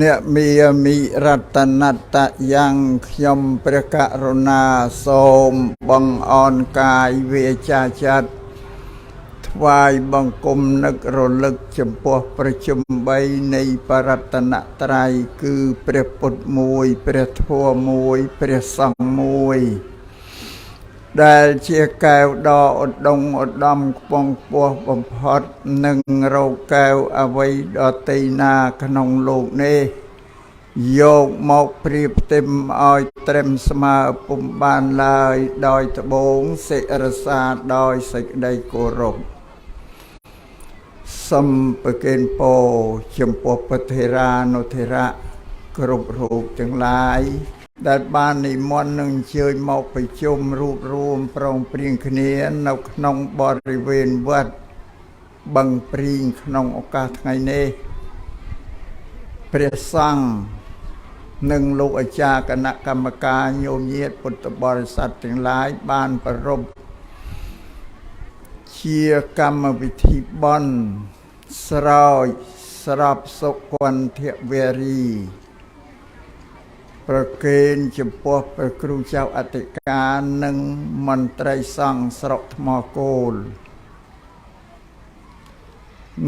អ្នកมีรัตนัตตะยังខ្ញុំព្រះករុណាសូមបងអនកាយវាចាចិត្តថ្វាយបង្គំនឹករលឹកចំពោះប្រជុំ3នៃបរតនត្រ័យគឺព្រះពុទ្ធមួយព្រះធម៌មួយព្រះសង្ឃមួយដែលជាកែវដ៏ឧត្តមឧត្តមខ្ពង់ខ្ពស់បំផុតនឹងរកកែវអ្វីដទៃណាក្នុងលោកនេះយកមកព្រៀបផ្ទឹមឲ្យត្រឹមស្មើពុំបានឡើយដោយត្បូងសិរសាដោយសេចក្តីគោរពសូមប្រគេនពរចំពោះពុទ្ធេរានុធេរៈគ្រប់រូបទាំងឡាយដែលបាននិមន្តនឹងអញ្ជើញមកប្រជុំរួបរวมប្រងព្រៀងគ្នានៅក្នុងបរិវេណវត្តបឹងព្រីងក្នុងឱកាសថ្ងៃនេះព្រះសង្ឃនិងលោកអាចារ្យគណៈកម្មការញោមញាតិពុទ្ធបរិស័ទទាំងឡាយបានប្រារព្ធជាកម្មវិធីបុណ្យស្រោចស្រពសុគន្ធវេរីប្រគេនចំពោះព្រះគ្រូចៅអធិការនិងមន្ត្រីសង្ឃស្រុកថ្មគោល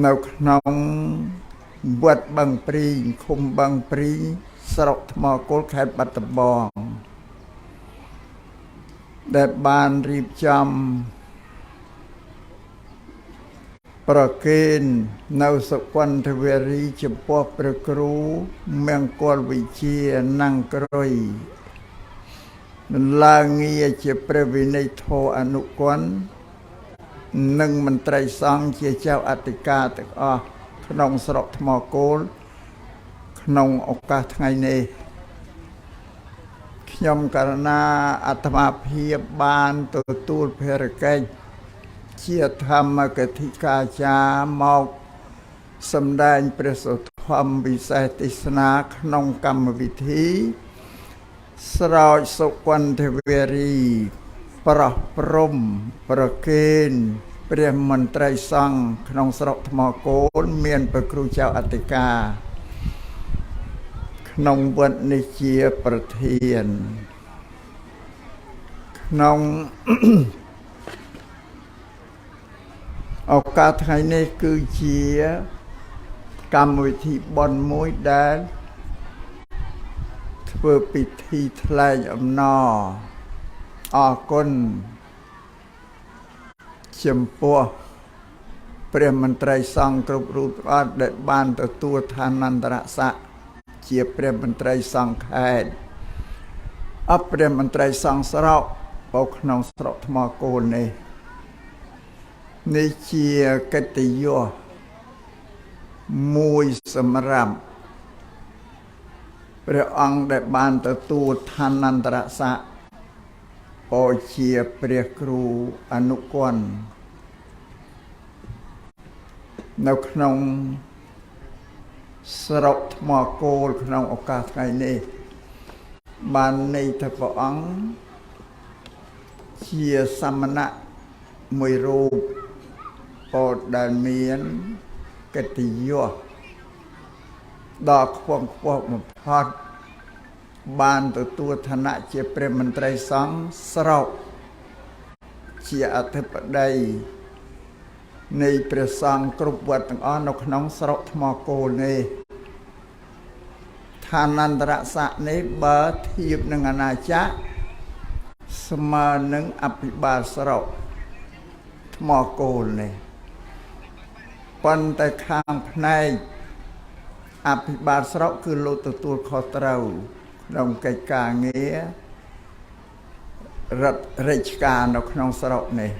នៅក្នុងវត្តបឹងព្រីងឃុំបឹងព្រីងស្រុកថ្មគោលខេត្តបាត់ដំបងដែលបានរៀបចំប្រគេននៅសុគន្ធវេរីចំពោះព្រះគ្រូមង្គលវិជាណាំងក្រុយឡើងងារជាព្រះវិន័យធម៌អនុគន្ធនិងមន្ត្រីសង្ឃជាចៅអធិការទាំងអស់ក្នុងស្រុកថ្មគោលក្នុងឱកាសថ្ងៃនេះខ្ញុំករណាអាត្មាភាពបានទទួលភារកិច្ចជាធម្មកថាកាចារ្យមកសម្ដែងព្រះសុធម្មវិសេសទេសនាក្នុងកម្មវិធីស្រោចសុគន្ធវេរីប្រោះព្រំប្រគេនព្រះមន្ត្រីសង្ឃក្នុងស្រុកថ្មគោលមានព្រះគ្រូចៅអធិការក្នុងវត្តនេះជាប្រធានក្នុងឱកាសថ្ងៃនេះគឺជាកម្មវិធីបុណ្យមួយដែលធ្វើពិធីថ្លែងអំណរអរគុណចំពោះព្រះមន្ត្រីសង្ឃគ្រប់រូបដែលបានទទួលឋានន្តរស័ក្តិជាព្រះមន្ត្រីសង្ឃខេត្តព្រះមន្ត្រីសង្ឃស្រុកក្នុងស្រុកថ្មគោលនេះជាកិត្តិយសមួយសម្រាប់ព្រះអង្គដែលបានទទួលឋានន្តរស័ក្តិជាព្រះគ្រូអនុគន្ធនៅក្នុងស្រុកថ្មគោលក្នុងឱកាសថ្ងៃនេះបានន័យថាព្រះអង្គជាសមណៈមួយរូបដែលមានកិត្តិយសដ៏ខ្ពង់ខ្ពស់បំផុតបានទទួលឋានៈជាព្រះមន្ត្រីសង្ឃស្រុកជាអធិបតីនៃព្រះសង្ឃគ្រប់វត្តទាំងអស់នៅក្នុងស្រុកថ្មគោលនេះឋានន្តរស័ក្តិនេះបើធៀបនឹងអាណាចក្រស្មើនឹងអភិបាលស្រុកថ្មគោលនេះប៉ុន្តែខាងផ្នែកអភិបាលស្រុកគឺលោកទទួលខុសត្រូវក្នុងកិច្ចការងាររដ្ឋរាជការនៅក្នុងស្រុកនេះ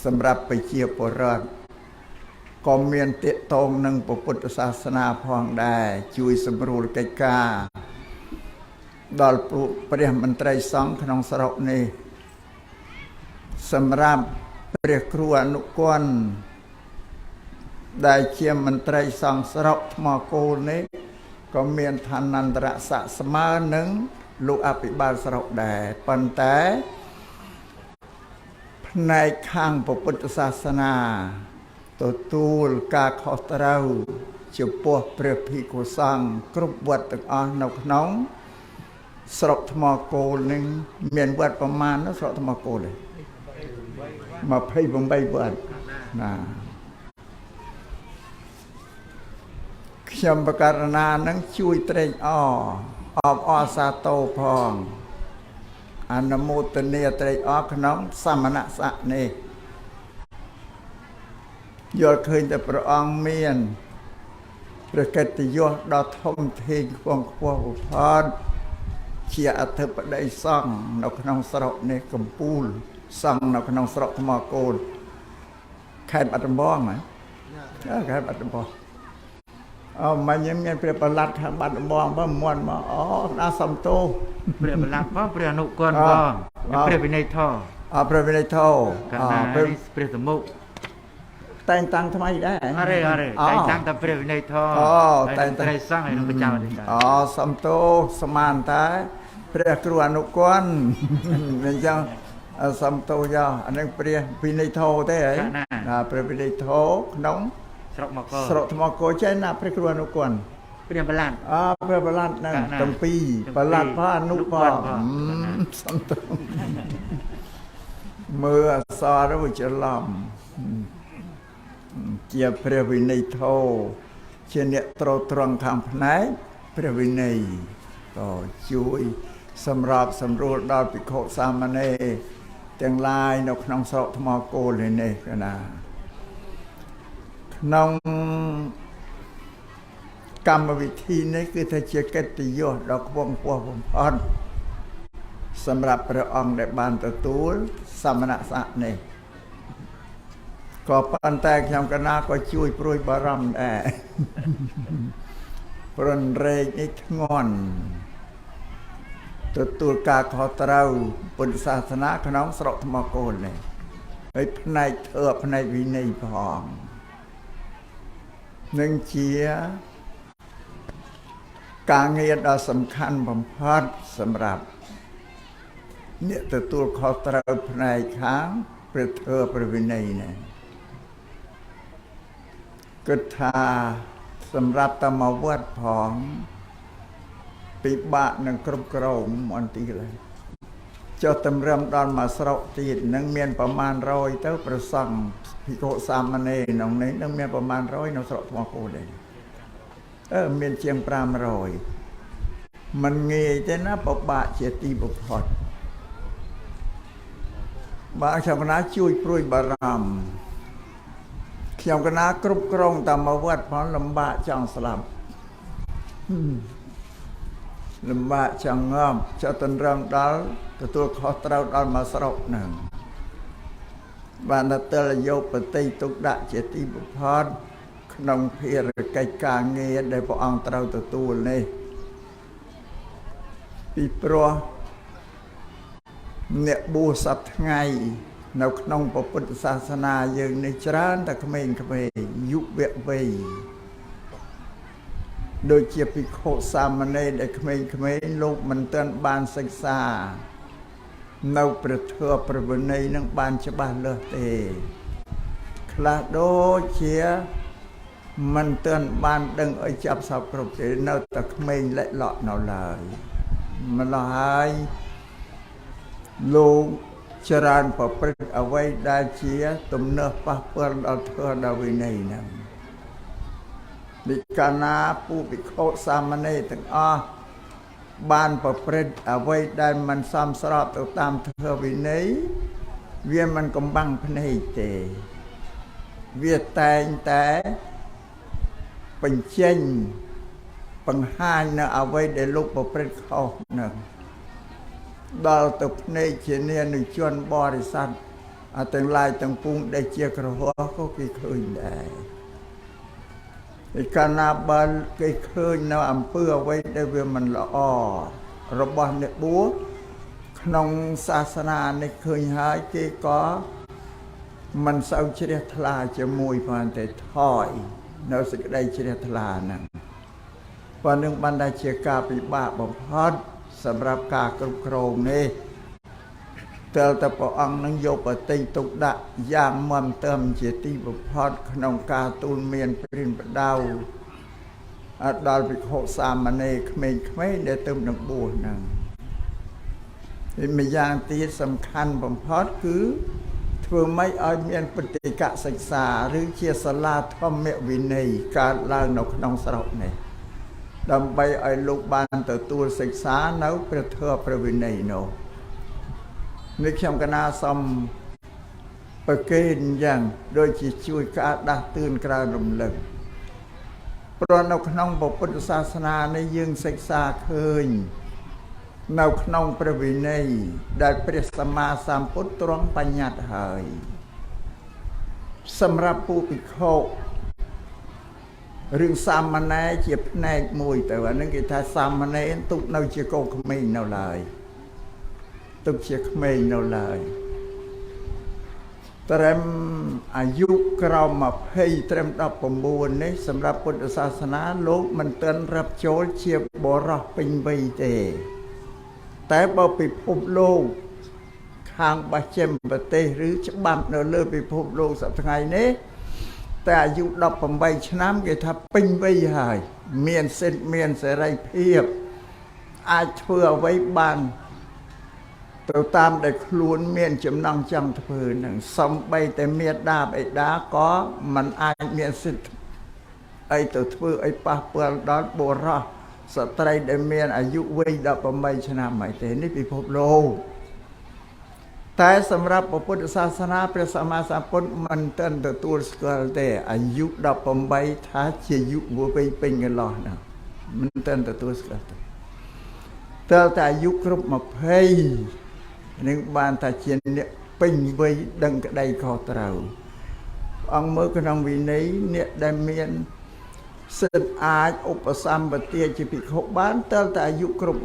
សម្រាប់ប្រជាពលរដ្ឋក៏មានទាក់ទងនឹងពុទ្ធសាសនាផងដែរជួយសម្រួលកិច្ចការដល់ព្រះមន្ត្រីសង្ឃក្នុងស្រុកនេះសម្រាប់ព្រះគ្រូអនុគន្ធដែលជាមន្ត្រីសង្ឃស្រុកថ្មគោលនេះក៏មានឋានន្តរស័ក្តិស្មើនឹងលោកអភិបាលស្រុកដែរប៉ុន្តែផ្នែកខាងពុទ្ធសាសនាទទួលការខុសត្រូវ ចំពោះព្រះភិក្ខុសង្ឃគ្រប់វត្តទាំងអស់នៅក្នុងស្រុកថ្មគោលនឹងមានវត្តប្រមាណនៅស្រុកថ្មគោលទេ28វត្តណាខ្ញុំបករណានឹងជួយត្រេកអរអបអរសាទរផងអនុមោទនាត្រេកអរក្នុងសមណស័ក្តិនេះយល់ឃើញតែព្រះអង្គមានព្រះកិត្តិយសដ៏ធំធេងខ្ពង់ខ្ពស់បំផុតជាអធិបតីសង្ឃនៅក្នុងស្រុកនេះកំពូលសង្ឃនៅក្នុងស្រុកថ្មគោលខេត្តបាត់ដំបងណាខេត្តបាត់ដំបងមិនមានព្រះប្រឡាត់ខាងបាត់ដំបងបើមន់មកណាសំទោព្រះប្រឡាត់ផងព្រះអនុគន្ធផងព្រះវិន័យធរព្រះវិន័យធរព្រះសមុខតែងតាំងថ្មីដែរអរេតែងតាំងតែព្រះវិន័យធរតែងតែសង្ឃឯនោះប្រចាំនេះសំទោសមានតែព្រះគ្រូអនុគន្ធអញ្ចឹងសំទោយោអានេះព្រះវិន័យធរទេហ៎ព្រះវិន័យធរក្នុងស្រុកថ្មគោចេះណាព្រះគ្រូអនុគន្ធព្រះប្រឡាត់ព្រះប្រឡាត់ហ្នឹងទាំងពីរប្រឡាត់ផងអនុផងសំទោមើលអក្សរទៅច្រឡំជាព្រះវិន័យធរជាអ្នកត្រត្រង់ខាងផ្នែកព្រះវិន័យក៏ជួយសម្របសម្រួលដល់ភិក្ខុសាមណេរទាំងឡាយនៅក្នុងស្រុកថ្មគោលនេះណាក្នុងកម្មវិធីនេះគឺថាជាកិត្តិយសដ៏ខ្ពង់ខ្ពស់បំផុតសម្រាប់ព្រះអង្គដែលបានទទួលសមណស័ក្តិនេះក៏ប៉ុន្តែខ្ញុំកណាក៏ជួយព្រួយបារម្ភដែរព្រនរែកនេះធ្ងន់ទទួលការខុសត្រូវពុទ្ធសាសនាក្នុងស្រុកថ្មគោលនេះហើយផ្នែកធ្វើផ្នែកវិន័យផងនឹងជាការងារដ៏សំខាន់បំផុតសម្រាប់អ្នកទទួលខុសត្រូវផ្នែកខាងព្រះធម៌ព្រះវិន័យនេះគិតថាសម្រាប់តមកវត្តផងពិបាកនឹងគ្រប់គ្រងអន្តិឡើយចុះតម្រឹមដល់មកស្រុកទៀតនឹងមានប្រមាណ100ទៅប្រសង់ភិក្ខុសាមណេរក្នុងនេះនឹងមានប្រមាណ100នៅស្រុកថ្មគោលដែរមានជាង500មិនងាយទេណាពិបាកជាទីបំផុតបើខ្ញុំណាជួយព្រួយបារម្ភខ្ញុំកណាគ្រប់គ្រងតាមវត្តផងលំបាកចង់ស្លាប់លំបាកចង់ងំចុះតម្រឹមដល់ទទួលខុសត្រូវដល់មកស្រុកហ្នឹងបានតែលយកបតីទុកដាក់ជាទីបំផុតក្នុងភារកិច្ចការងារដែលព្រះអង្គត្រូវទទួលនេះពីព្រោះអ្នកបួសសប្តាហ៍ថ្ងៃនៅក្នុងពុទ្ធសាសនាយើងនេះច្រើនតែក្មេងៗយុវវ័យដូចជាភិក្ខុសាមណេរដែលក្មេងៗលោកមិនទាន់បានសិក្សានៅព្រះធម៌ព្រះវិន័យនឹងបានច្បាស់លាស់ទេខ្លះដូចជាមិនទាន់បានដឹងឲ្យចាប់សពគ្រប់ទេនៅតែក្មេងលែកលក់នៅឡើយម្ល៉េះហើយលោកច្រើនប្រព្រឹត្តអ្វីដែលជាទំនាស់ប៉ះពាល់ដល់ធម៌ដល់វិន័យហ្នឹងនិកាណាពុភិក្ខុសាមណេរទាំងអស់បានប្រព្រឹត្តអ្វីដែលមិនសមស្របទៅតាមធម៌វិន័យវាមិនកំបាំងភ្នែកទេវាតែងតែបញ្ចេញបង្ហាញនៅអ្វីដែលលោកប្រព្រឹត្តខុសហ្នឹងដល់ទៅភ្នែកជានានុជនបរិស័ទទាំងឡាយទាំងពុងដែលជាក្រហមក៏គេឃើញដែរឯកាលណាបើគេឃើញនៅអំពើអ្វីដែលវាមិនល្អរបស់អ្នកបួសក្នុងសាសនានេះឃើញហើយគេក៏មិនសូវជ្រះថ្លាជាមួយផងតែថយនៅសេចក្តីជ្រះថ្លាហ្នឹងប៉ុន្តែនឹងបានតែជាការពិបាកបំផុតសម្រាប់ការគ្រប់គ្រងនេះតែព្រះអង្គនឹងយកបតីទុកដាក់យ៉ាងមមតឹមជាទីបំផុតក្នុងការទូលមានព្រានប្រដៅ ដល់ភិក្ខុសាមណេរក្មេងៗដែលទៅនឹងបួសហ្នឹងម្យ៉ាងទៀតសំខាន់បំផុតគឺធ្វើម៉េចឲ្យមានបតិកសិក្សាឬជាសាលាធម្មវិន័យកើតឡើងនៅក្នុងស្រុកនេះដើម្បីឲ្យលោកបានទទួលសិក្សានៅព្រះធម៌ព្រះវិន័យនោះនេះខ្ញុំកណាសូមប្រកេនយ៉ាងដូចជាជួយការដាស់តឿនក្រៅរំលឹកព្រោះនៅក្នុងពុទ្ធសាសនានេះយើងសិក្សាឃើញនៅក្នុងព្រះវិន័យដែលព្រះសម្មាសម្ពុទ្ធទ្រង់បញ្ញត្តិហើយសម្រាប់ពួកភិក្ខុរឿងសាមណេរជាផ្នែកមួយទៅអានឹងគេថាសាមណេរទុកនៅជាកូនក្មេងនៅឡើយទុកជាក្មេងនៅឡើយត្រឹមអាយុក្រោម20ត្រឹម19នេះសម្រាប់ពុទ្ធសាសនាលោកមិនទាន់រាប់ចូលជាបរិសុទ្ធពេញវ័យទេតែបើពិភពលោកខាងបស្ចិមប្រទេសឬច្បាប់នៅលើពិភពលោកសប្តាហ៍ថ្ងៃនេះតែអាយុ18ឆ្នាំគេថាពេញវ័យហើយមានសិទ្ធិមានសេរីភាពអាចធ្វើអ្វីបានទៅតាមដែលខ្លួនមានចំណង់ចង់ធ្វើនឹងសំបីតែមេដាបេដាក៏មិនអាចមានសិទ្ធិអីទៅធ្វើអីប៉ះពាល់ដល់បុរសស្ត្រីដែលមានអាយុវ័យ18ឆ្នាំហើយទេនេះពិភពលោកតែសម្រាប់ពុទ្ធសាសនាព្រះសម្មាសម្ពុទ្ធមិនទាន់ទទួលស្គាល់ទេអាយុ18ថាជាយុវវ័យពេញកន្លោះណាមិនទាន់ទទួលស្គាល់ទេតែអាយុគ្រប់20នឹងបានថាជាអ្នកពេញវ័យដឹងក្តីខុសត្រូវអង្គមើលក្នុងវិន័យអ្នកដែលមានសិទ្ធិអាចឧបសម្បទាជាភិក្ខុបានតែអាយុគ្រប់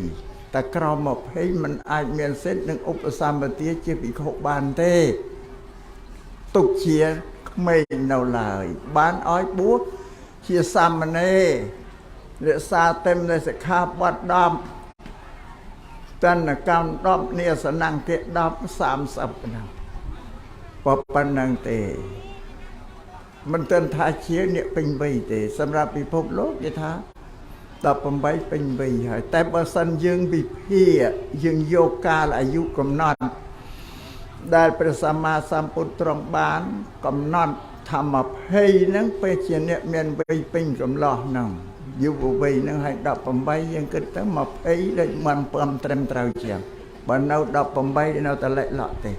20តែក្រោម20មិនអាចមានសិទ្ធិនឹងឧបសម្បទាជាភិក្ខុបានទេទុកជាក្មេងនៅឡើយបានឲ្យបួសជាសាមណេររក្សាต็មនៅសិក្ខាបទ10តណ្ណកម្ម10នាសនង្កេ10 30ឆ្នាំប៉ុណ្ណឹងទេមិនទាន់ថាជាអ្នកពេញវ័យទេសម្រាប់ពិភពលោកគេថា18ពេញវ័យហើយតែបើសិនយើងវិភាគយើងយកកាលអាយុកំណត់ដែលព្រះសម្មាសម្ពុទ្ធទ្រង់បានកំណត់ថា20ហ្នឹងពេលជាអ្នកមានវ័យពេញកំឡោះហ្នឹងយុវវ័យហ្នឹងហើយ18យើងគិតទៅ20ដូចមិនពំត្រឹមត្រូវជាងបើនៅ18នៅតែលេខលក់ទេ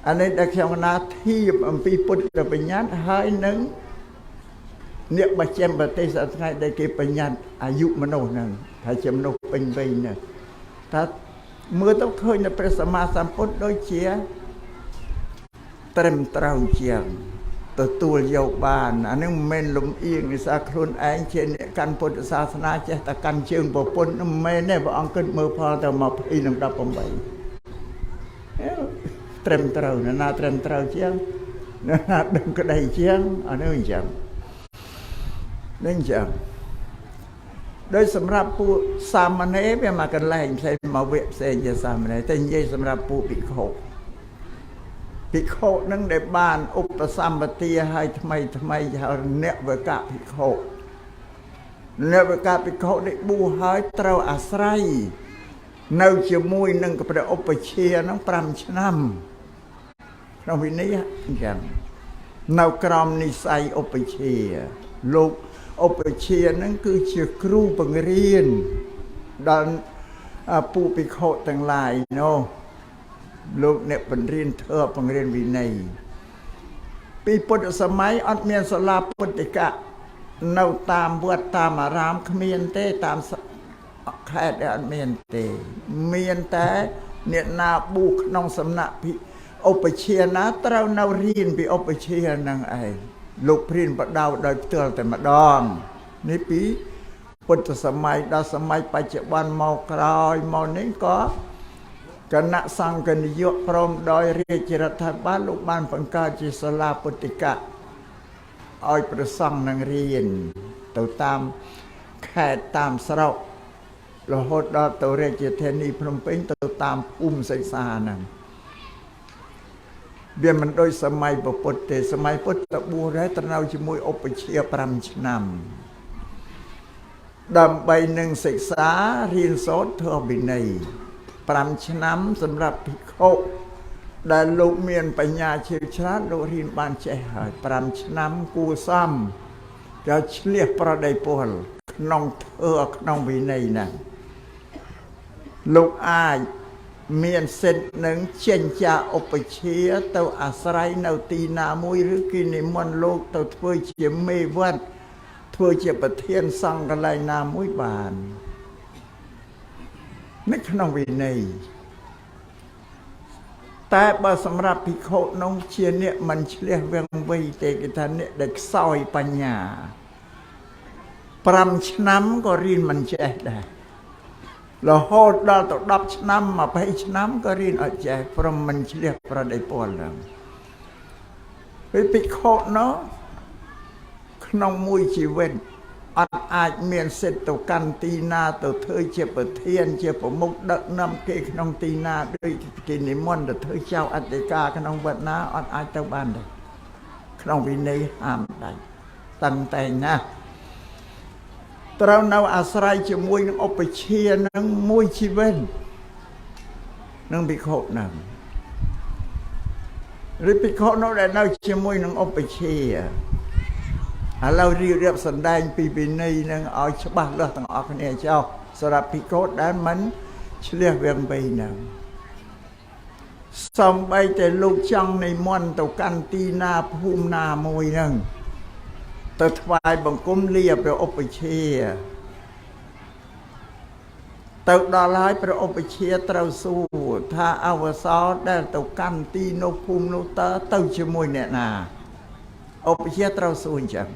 អានេះដែលខ្ញុំណាធៀបអំពីពុទ្ធបញ្ញត្តិហើយនឹងអ្នកបច្ចេកប្រទេសសថ្ងៃដែលគេបញ្ញត្តិអាយុមនុស្សហ្នឹងថាជាមនុស្សពេញវ័យហ្នឹងថាមើលទៅឃើញតែព្រះសម្មាសម្ពុទ្ធដូចជាត្រឹមត្រូវជាងទទួលយកបានអានឹងមិនមែនលំអៀងនិសាខ្លួនឯងជាអ្នកកាន់ពុទ្ធសាសនាចេះតែកាន់ជើងប្រពន្ធមិនមែនទេព្រះអង្គគិតមើលផលទៅ20និង18ត្រឹមត្រូវណាត្រឹមត្រូវជាងណាដឹងក្តីជាងអានេះអញ្ចឹងនេះអញ្ចឹងដោយសម្រាប់ពួកសាមណេរវាមកកន្លែងផ្សេងមកវគ្គផ្សេងជាសាមណេរតែនិយាយសម្រាប់ពួកភិក្ខុនឹងដែលបានឧបសម្បទាឲ្យថ្មីហើយអ្នកវកភិក្ខុនេះបួសហើយត្រូវអាស្រ័យនៅជាមួយនឹងព្រះឧបជានឹង5ឆ្នាំក្នុងវិន័យអញ្ចឹងនៅក្រោមនិស័យឧបជាលោកឧបជានឹងគឺជាគ្រូបង្រៀនដល់ពួកភិក្ខុទាំងឡាយនោះលោកអ្នកបង្រៀនធម៌បង្រៀនវិន័យពីពុទ្ធសម័យអត់មានសាលាពុទ្ធិកៈនៅតាមវត្តតាមអារាមគ្មានទេតាមខេត្តអត់មានទេមានតែអ្នកណាបួសក្នុងសំណាក់ឧបជាណាត្រូវនៅរៀនពីឧបជាហ្នឹងឯងលោកព្រានបដៅដោយផ្ទាល់តែម្ដងនេះពីពុទ្ធសម័យដល់សម័យបច្ចុប្បន្នមកក្រោយមកនេះក៏គណៈសង្ឃនាយកព្រមដោយរាជរដ្ឋាភិបាលលោកបានបង្កើតជាសាលាពុទ្ធិកៈឲ្យព្រះសង្ឃនឹងរៀនទៅតាមខេត្តតាមស្រុករហូតដល់ទៅរាជធានីភ្នំពេញទៅតាមភូមិសិក្សាហ្នឹងវាមិនដូចសម័យពុទ្ធទេសម័យពុទ្ធទៅបួសដែរត្រូវនៅជាមួយឧបជា5ឆ្នាំ ដើម្បីនឹងសិក្សារៀនសូត្រធ្វើវិន័យ5 ឆ្នាំសម្រាប់ភិក្ខុដែលលោកមានបញ្ញាជ្រៅជ្រៅលោករៀនបានចេះហើយ5 ឆ្នាំគួរសមក៏ឆ្លៀសប្រដេពលក្នុងធ្វើក្នុងវិន័យណាលោកអាចមានសិទ្ធិនឹងចេញចាឧបជាទៅអាស្រ័យនៅទីណាមួយឬគេនិមន្តលោកទៅធ្វើជាមេវត្តធ្វើជាប្រធានសង្ឃកន្លែងណាមួយបាននៅក្នុងវិន័យតែបើសម្រាប់ភិក្ខុនោះជាអ្នកមិនឆ្លៀសវាងវៃទេគេថាអ្នកដែលខ្សោយបញ្ញា5 ឆ្នាំក៏រៀនមិនចេះដែររហូតដល់ទៅ10 ឆ្នាំ20 ឆ្នាំក៏រៀនអត់ចេះព្រមមិនឆ្លៀសប្រដេពលហ្នឹងពេលភិក្ខុនោះក្នុងមួយជីវិតអត់អាចមានសិទ្ធិទៅកាន់ទីណាទៅធ្វើជាប្រធានជាប្រមុខដឹកនាំគេក្នុងទីណាដូចគេនិមន្តទៅធ្វើចៅអធិការក្នុងវត្តណាអត់អាចទៅបានទេក្នុងវិន័យហាមដាច់តឹងតែងណាត្រូវនៅអាស្រ័យជាមួយនឹងឧបជានឹងមួយជីវិតនឹងភិក្ខុនឹងឬភិក្ខុនោះដែលនៅជាមួយនឹងឧបជាឥឡូវរៀបសម្ដែងពីវិន័យនឹងឲ្យច្បាស់លាស់ទាំងអស់គ្នាចុះសម្រាប់ភិក្ខុដែលមិនឆ្លៀសវាងវៃនឹងសំបីតែលោកចង់និមន្តទៅកាន់ទីណាភូមិណាមួយនឹងទៅថ្វាយបង្គំលាព្រះឧបជាទៅដល់ហើយព្រះឧបជាត្រូវសួរថាអវសរដែលទៅកាន់ទីនោះភូមិនោះទៅជាមួយអ្នកណាឧបជាត្រូវសួរអញ្ចឹង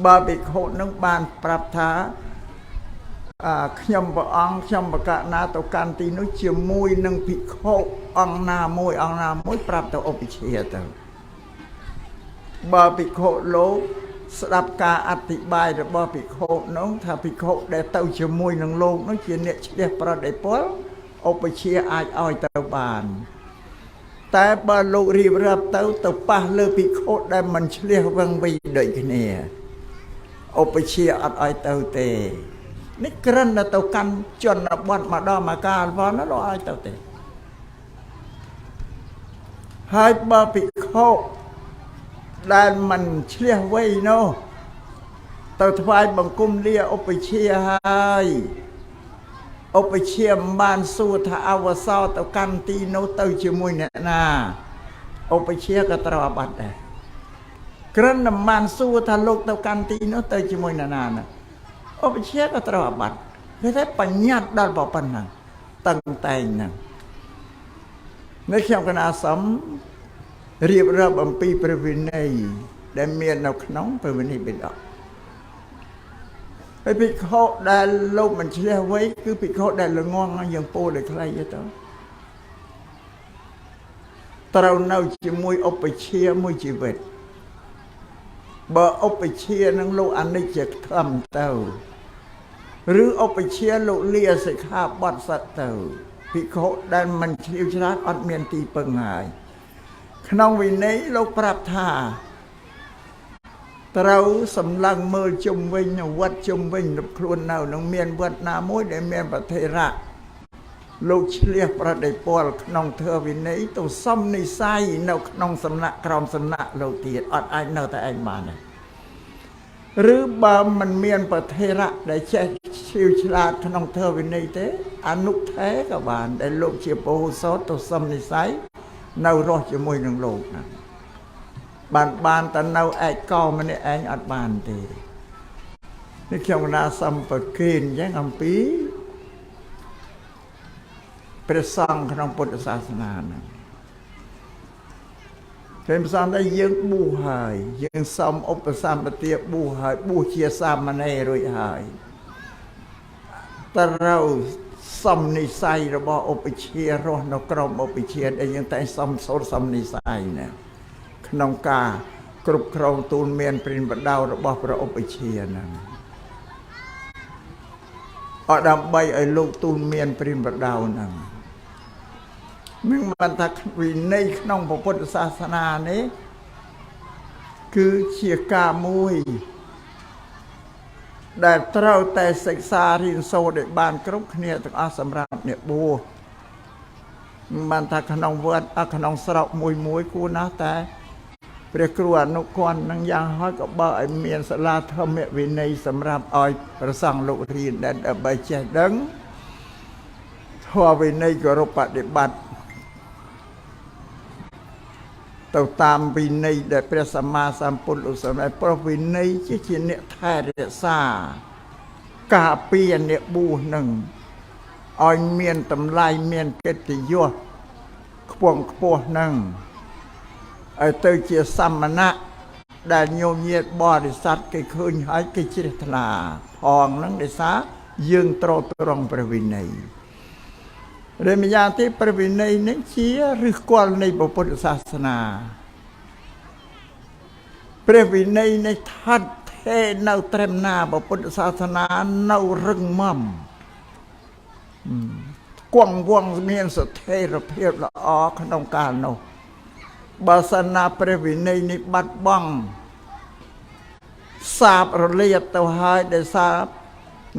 បើភិក្ខុនឹងបានប្រាប់ថាខ្ញុំព្រះអង្គខ្ញុំបកណាទៅកាន់ទីនោះជាមួយនឹងភិក្ខុអង្គណាមួយប្រាប់ទៅឧបជាទៅបើភិក្ខុលោកស្ដាប់ការអធិប្បាយរបស់ភិក្ខុនោះថាភិក្ខុដែលទៅជាមួយនឹងលោកនោះជាអ្នកឆ្លៀសប្រដេពលឧបជាអាចឲ្យទៅបានតែបើលោករៀបរាប់ទៅប៉ះលើភិក្ខុដែលមិនឆ្លៀសវឹងវៃដូចគ្នាឧបជាអត់ឲ្យទៅទេនេះគ្រាន់តែទៅកាន់ជនបទម្ដងមកកាលប៉ុណ្ណាលោកឲ្យទៅទេហើយបើភិក្ខុដែលមិនឆ្លៀសវៃនោះទៅថ្វាយបង្គំលាឧបជាហើយឧបជាមិនបានសួរថាអវសរទៅកាន់ទីនោះទៅជាមួយអ្នកណាឧបជាក៏ត្រូវអាបត្តិដែរគ្រាន់តែបានសួរថាលោកទៅកាន់ទីនោះទៅជាមួយអ្នកណាណាឧបជាក៏ត្រូវអាបត្តិគេថាបញ្ញត្តិដល់ប៉ុណ្ណឹងតឹងតែងហ្នឹងនេះខ្ញុំកណាសំរៀបរាប់អំពីព្រះវិន័យដែលមាននៅក្នុងព្រះវិន័យបិដកហើយភិក្ខុដែលលោកមិនឆ្លៀសវៃគឺភិក្ខុដែលល្ងងយ៉ាងពោលដែលខ្លីទៅត្រូវនៅជាមួយឧបជាមួយជីវិតបើឧបជានឹងលោកអនិច្ចធម្មទៅឬឧបជាលោកលាសិក្ខាបទសត្វទៅភិក្ខុដែលមិនឆ្លៀវឆ្លាតអត់មានទីពឹងហើយក្នុងវិន័យលោកប្រាប់ថាត្រូវសម្លឹងមើលជុំវិញវត្តជុំវិញរបស់ខ្លួននៅនឹងមានវត្តណាមួយដែលមានប្រធេរៈលោកឆ្លៀសប្រដេពលក្នុងធម៌វិន័យទៅសំនិស័យនៅក្នុងសំណាក់ក្រមសំណាក់លោកទៀតអត់អាចនៅតែឯងបានទេឬបើមិនមានប្រធេរៈដែលចេះឆ្លៀវឆ្លាតក្នុងធម៌វិន័យទេអនុថេក៏បានដែលលោកជាពហុសោតទៅសំនិស័យនៅរស់ជាមួយនឹងលោកណាបានតែនៅឯកោម្នាក់ឯងអត់បានទេនេះខ្ញុំណាសម្បគេនអញ្ចឹងអំពីព្រះសង្ឃក្នុងពុទ្ធសាសនាហ្នឹងពេលផ្សំតែយើងបួសហើយយើងសុំឧបសម្បទាបួសហើយបួសជាសាមណេររួចហើយត្រូវសំនិស័យរបស់ឧបជារស់នៅក្រមឧបជាដែលយើងតែសំសូត្រសំនិស័យណាក្នុងការគ្រប់គ្រងទូលមានព្រានបដៅរបស់ព្រះឧបជាហ្នឹងអត់ដើម្បីឲ្យលោកទូលមានព្រានបដៅហ្នឹងនឹងបានថាវិន័យក្នុងពុទ្ធសាសនានេះគឺជាការមួយ ដែលត្រូវតែសិក្សារៀនសូត្រឲ្យបានគ្រប់គ្នាទាំងអស់សម្រាប់អ្នកបួសបានថាក្នុងវត្តក្នុងស្រុកមួយគួរណាស់តែព្រះគ្រូអនុគាត់នឹងយ៉ាងហោចក៏បើឲ្យមានសាលាធម្មវិន័យសម្រាប់ឲ្យព្រះសង្ឃលោករៀនដើម្បីចេះដឹងធម៌វិន័យគោរពបដិបត្តិទៅតាមវិន័យដែលព្រះសម្មាសម្ពុទ្ធលោកសម្ដែងព្រោះវិន័យជាអ្នកថែរក្សាការពារអ្នកបួសនឹងឲ្យមានតម្លៃមានកិត្តិយសខ្ពង់ខ្ពស់នឹងឲ្យទៅជាសមណៈដែលញោមញាតបរិស័ទគេឃើញហើយគេជ្រះថ្លាផងនឹងដោយសារយើងត្រូវត្រង់ព្រះវិន័យឬម្យ៉ាងទៀតព្រះវិន័យនេះជាឫសគល់នៃពុទ្ធសាសនាព្រះវិន័យនេះស្ថិតថេរនៅត្រឹមណាពុទ្ធសាសនានៅរឹងមាំគង់វង្សមានស្ថិរភាពល្អក្នុងកាលនោះបើសិនណាព្រះវិន័យនេះបាត់បង់សាបរលាបទៅហើយដោយសារ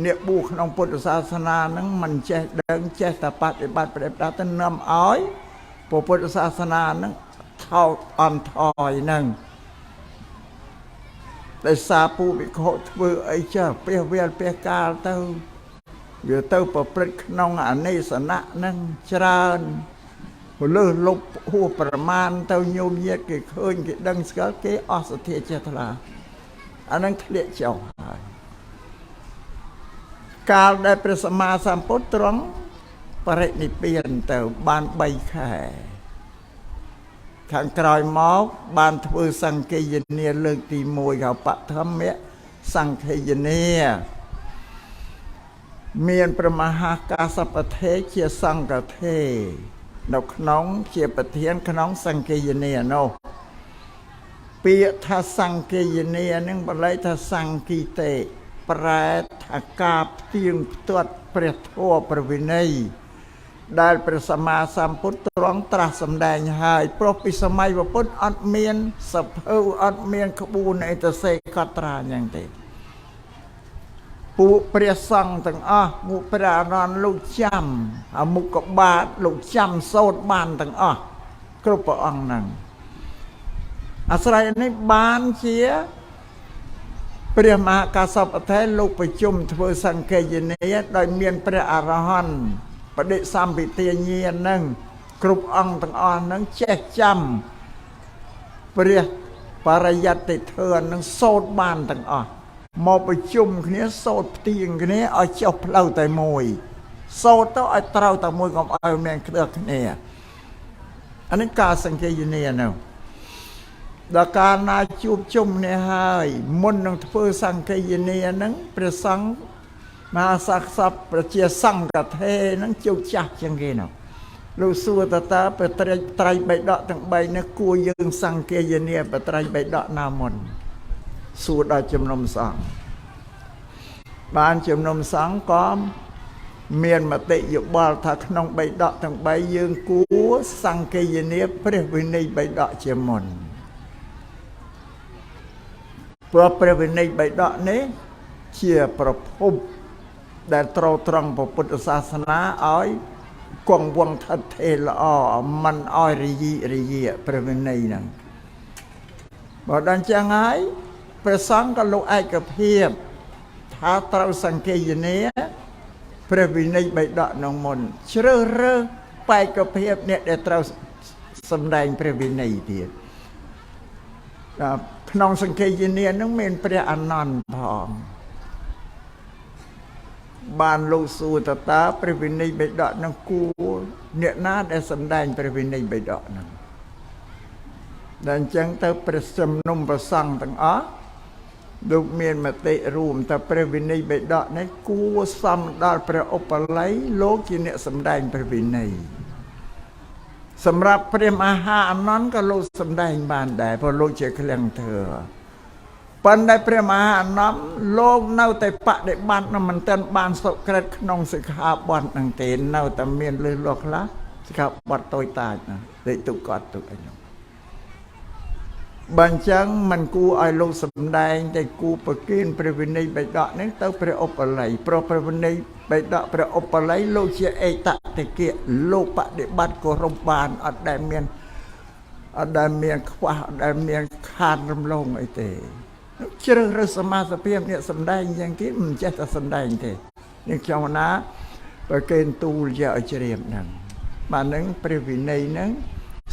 អ្នកបួសក្នុងពុទ្ធសាសនានឹងមិនចេះដឹងចេះតែបដិបត្តិប្រតិបត្តិទៅនាំឲ្យពុទ្ធសាសនានឹងថោកអន់ថយនឹងដោយសារពូវិខុធ្វើអីចាព្រះវាលព្រះកាលទៅវាទៅប្រព្រឹត្តក្នុងអនេសនៈនឹងច្រើនលើសលប់ហួសប្រមាណទៅញោមញាតគេឃើញគេដឹងស្គាល់គេអស់សទ្ធាចេះថ្លាអានឹងធ្លាក់ចុះហើយកាលដែលព្រះសម្មាសម្ពុទ្ធទ្រង់បរិនិព្វានទៅបាន3ខែខាងក្រោយមកបានធ្វើសង្ឃេយនាលើកទី1ហៅបឋមសង្ឃេយនាមានព្រះមហាកាសពថេរជាសង្ឃថេរនៅក្នុងជាប្រធានក្នុងសង្ឃេយនានោះពាក្យថាសង្ឃេយនានឹងបល័យថាសង្ឃីតេប្រែថាការផ្ទៀងផ្ទាត់ព្រះធម៌ព្រះវិន័យដែលព្រះសម្មាសម្ពុទ្ធទ្រង់ត្រាស់សម្ដែងហើយព្រោះពីសម័យពុទ្ធអត់មានសភៅអត់មានក្បួនអេតសេកត្រាយ៉ាងទេពួកព្រះសង្ឃទាំងអស់ពួកព្រះអរហន្តលោកចាំអមុខបាតលោកចាំសូត្របានទាំងអស់គ្រប់ព្រះអង្គហ្នឹងអាស្រ័យនេះបានជាព្រះមហាកាសពថេរលោកប្រជុំធ្វើសង្ឃេយនាដោយមានព្រះអរហន្តបដិសម្ពិទាញាណនឹងគ្រប់អង្គទាំងអស់នឹងចេះចាំព្រះបរិយត្តិធម៌នឹងសូត្របានទាំងអស់មកប្រជុំគ្នាសូត្រផ្ទៀងគ្នាឲ្យចុះផ្លូវតែមួយសូត្រទៅឲ្យត្រូវតែមួយកុំឲ្យមានគ្រើគ្នាអានេះការសង្ឃេយនានោះដល់កាលណាជួបជុំនេះហើយមុននឹងធ្វើសង្ឃេយនាហ្នឹងព្រះសង្ឃមហាសក្តិប្រជាសង្ឃថេរហ្នឹងជោគចាស់ជាងគេនោះលោកសួរតើព្រះត្រៃបិដកទាំង3នេះគួរយើងសង្ឃេយនាព្រះត្រៃបិដកណាមុនសួរដល់ជំនុំសង្ឃបានជំនុំសង្ឃក៏មានមតិយោបល់ថាក្នុងបិដកទាំង3យើងគួរសង្ឃេយនាព្រះវិន័យបិដកជាមុនព្រោះព្រះវិន័យបិដកនេះជាប្រភពដែលត្រូវត្រង់ពុទ្ធសាសនាឲ្យគង់វង្សថិតថេរល្អមិនឲ្យរយីរយាព្រះវិន័យហ្នឹងបើដល់ចឹងហើយព្រះសង្ឃក៏លោកឯកភាពថាត្រូវសង្ឃេយនាព្រះវិន័យបិដកក្នុងមុនជ្រើសរើសបេក្ខភាពអ្នកដែលត្រូវសម្ដែងព្រះវិន័យទៀតក្នុងសង្ឃេយនានឹងមានព្រះអនន្តផងបានលោកសួរតើព្រះវិន័យបិដកនឹងគួរអ្នកណាដែលសម្ដែងព្រះវិន័យបិដកនឹងដល់អញ្ចឹងទៅព្រះជំនុំប្រសង្ឃទាំងអស់លោកមានមតិរួមថាព្រះវិន័យបិដកនេះគួរសមដល់ព្រះឧបល័យលោកជាអ្នកសម្ដែងព្រះវិន័យសម្រាប់ព្រះមហាអនន្តក៏លោកសម្ដែងបានដែរព្រោះលោកជាឃ្លាំងធើប៉ុន្តែព្រះមហាអនន្តលោកនៅតែបដិបត្តិនឹងមិនទាន់បានសុក្រិតក្នុងសិក្ខាបទនឹងទេនៅតែមានលឺលក់ខ្លះសិក្ខាបទតូចតាចណាលេខទុកគាត់ទុកអីនោះ បញ្ចឹងមិនគួរឲ្យលោកសំដែងតែគួរប្រគិនព្រះវិន័យបិដកនេះទៅព្រះឧបល័យព្រោះព្រះវិន័យបិដកព្រះឧបល័យលោកជាឯកតតិកៈលោកបដិបត្តិគោរពបានអត់ដែលមានខ្វះអត់ដែលមានខាតរំលងអីទេជ្រើសរើសសមាសភាពអ្នកសំដែងយ៉ាងគេមិនចេះតែសំដែងទេនេះខ្ញុំណាប្រគិនទូលយកឲ្យជ្រាបហ្នឹងបាទហ្នឹងព្រះវិន័យហ្នឹង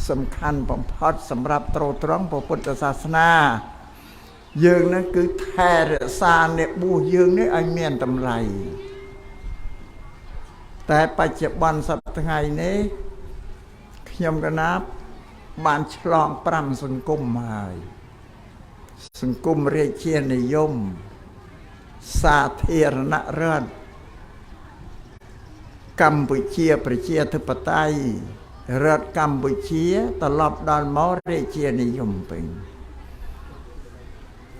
សំខាន់បំផុតសម្រាប់ទ្រទ្រង់ពុទ្ធសាសនាយើងនឹងគឺថែរក្សាអ្នកបួសយើងនេះឲ្យមានតម្លៃតែបច្ចុប្បន្នសប្តាហ៍ថ្ងៃនេះខ្ញុំកណាប់បានឆ្លង5សង្គមហើយសង្គមរាជានិយមសាធារណរដ្ឋកម្ពុជាប្រជាធិបតេយ្យរដ្ឋកម្ពុជាត្រឡប់ដល់មករាជានិយមវិញ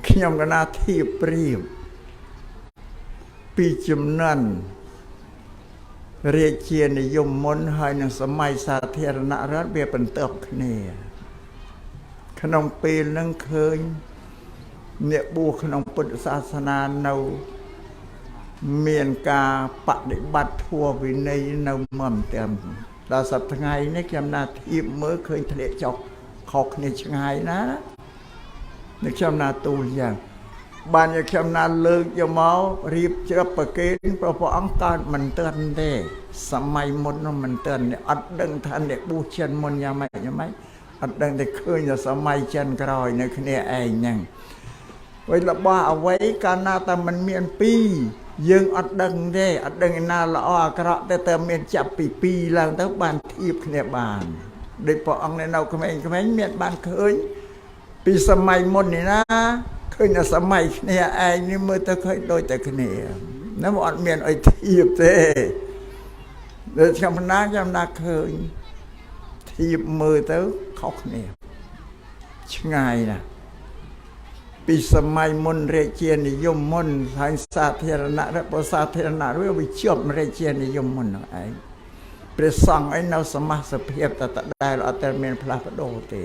ខ្ញុំកណាធៀបប្រៀបពីជំនាន់រាជានិយមមុនហើយនឹងសម័យសាធារណរដ្ឋវាបន្ទាប់គ្នាក្នុងពេលហ្នឹងឃើញអ្នកបួសក្នុងពុទ្ធសាសនានៅមានការបដិបត្តិធម៌វិន័យនៅមមទាំងដល់សប្តាហ៍ថ្ងៃនេះខ្ញុំណាធៀបមើលឃើញធ្លាក់ចុះខុសគ្នាឆ្ងាយណានេះខ្ញុំណាទូលយ៉ាងបានយកខ្ញុំណាលើកយកមករៀបច្រាប់ប្រកេនព្រះអង្គកើតមិនទាន់ទេសម័យមុននោះមិនទាន់អត់ដឹងថាអ្នកបួសចិនមុនយ៉ាងម៉េចអត់ដឹងតែឃើញតែសម័យចិនក្រោយនៅគ្នាឯងហ្នឹងវិញរបស់អ្វីកាលណាតែมันមានពីរយើងអត់ដឹងទេអត់ដឹងឯណាល្អអាក្រក់តែមានចាប់ពីពីរឡើងទៅបានធៀបគ្នាបានដូចព្រះអង្គនៅក្មេងៗមានបានឃើញពីសម័យមុននេះណាឃើញតែសម័យគ្នាឯងនេះមើលទៅឃើញដូចតែគ្នាណាអត់មានអីធៀបទេដូចខ្ញុំណាឃើញធៀបមើលទៅខុសគ្នាឆ្ងាយណាស់ពីសម័យមុនរាជានិយមមុនហើយសាធារណរដ្ឋសាធារណរដ្ឋវាជាប់រាជានិយមមុនហ្នឹងឯងព្រះសង្ឃឯនៅសមាសភាពតែដែលអត់តែមានផ្លាស់ប្ដូរទេ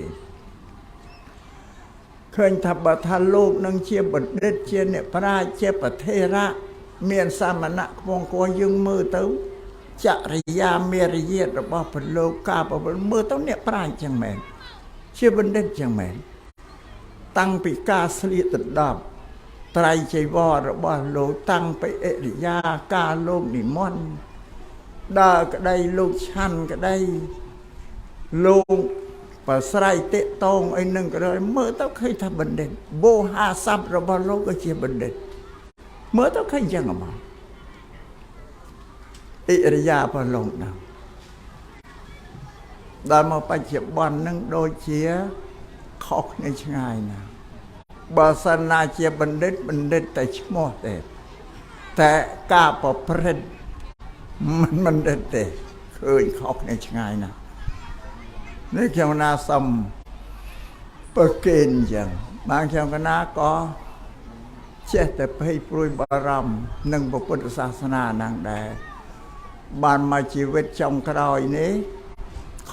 ឃើញថាបើថាលោកនឹងជាបណ្ឌិតជាអ្នកប្រាជ្ញជាប្រធេរៈមានសាមណៈខ្ពងគួរយើងមើលទៅចរិយាមេរយាទរបស់ព្រះលោកការប្រព្រឹត្តមើលទៅអ្នកប្រាជ្ញចឹងមែនជាបណ្ឌិតចឹងមែនតាំងពីការស្លៀកដណ្ដប់ត្រៃចីវររបស់លោកតាំងពីអរិយាការលោកនិមន្តដើរក្តីលោកឆាន់ក្តីលោកប្រស្រ័យតិតងអីនឹងក៏មើលទៅឃើញថាបណ្ឌិតវោហាស័ព្ទរបស់លោកក៏ជាបណ្ឌិតមើលទៅឃើញចឹងហ្មងអរិយារបស់លោកដល់មកបច្ចុប្បន្ននឹងដូចជាខុសគ្នាឆ្ងាយណាស់បើសិនណាជាបណ្ឌិតតែឈ្មោះទេតែការប្រព្រឹត្តមិនបណ្ឌិតទេឃើញខុសគ្នាឆ្ងាយណាស់នេះខ្ញុំណាសុំប្រកេនអញ្ចឹងបានខ្ញុំកណាក៏ចេះតែភ័យព្រួយបារម្ភនឹងពុទ្ធសាសនាហ្នឹងដែរបានមកជីវិតចុងក្រោយនេះ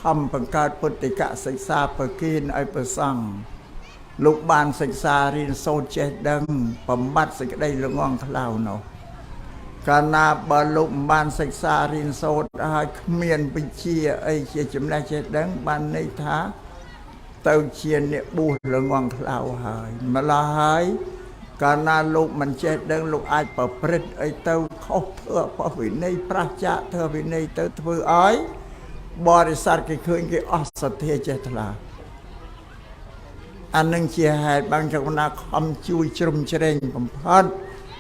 ខំបង្កើតពុទ្ធិកសិក្សាប្រគិនឲ្យប្រសង់លោកបានសិក្សារៀនសូត្រចេះដឹងបំបត្តិសេចក្តីល្ងង់ខ្លៅនោះកាលណាបើលោកមិនបានសិក្សារៀនសូត្រហើយគ្មានវិជ្ជាអីជាចំណេះចេះដឹងបានន័យថាទៅជាអ្នកបួសល្ងង់ខ្លៅហើយម្ល៉េះហើយកាលណាលោកមិនចេះដឹងលោកអាចប្រព្រឹត្តអីទៅខុសធ្វើអបវិន័យប្រឆាចធ្វើវិន័យទៅធ្វើឲ្យបរិស័ទគេឃើញគេអស់សទ្ធាចេះថ្លាអានឹងជាហេតុបានចំណាខំជួយជ្រុំជ្រែងបំផុត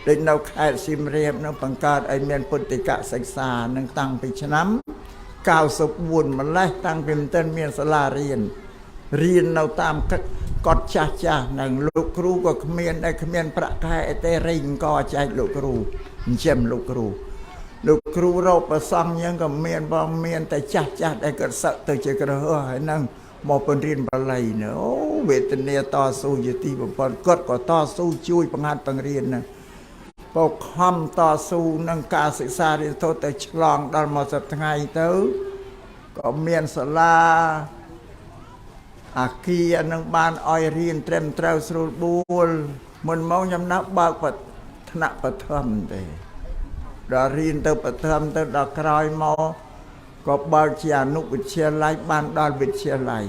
ដូចនៅខេត្តសៀមរាបនៅបង្កើតឲ្យមានពុទ្ធិកសិក្សានឹងតាំងពីឆ្នាំ94ម្លេះតាំងពីមិនទាន់មានសាលារៀននៅតាមកត់ចាស់នឹងលោកគ្រូក៏គ្មានដែរគ្មានប្រាក់ខែអីទេរែងក៏ចែកលោកគ្រូអញ្ចឹងលោកគ្រូរកប្រសង់យ៉ាងក៏មានបងមានតែចាស់ដែលគាត់សឹកទៅជាក្រហមហើយនឹងមកពរៀនបាលីណូវេទនាតស៊ូជាទីបំផុតគាត់ក៏តស៊ូជួយបង្ហាត់បង្រៀនណាបោកខំតស៊ូនឹងការសិក្សារៀនសូត្រទៅឆ្លងដល់មកសប្តាហ៍ថ្ងៃទៅក៏មានសាលា អាគីអានឹងបានឲ្យរៀនត្រឹមត្រូវស្រួលបួលមុនមកខ្ញុំណាស់បើកថ្នាក់បឋមទេដល់រៀនទៅបឋមទៅដល់ក្រោយមកក៏បើកជាអនុវិទ្យាល័យបានដល់វិទ្យាល័យ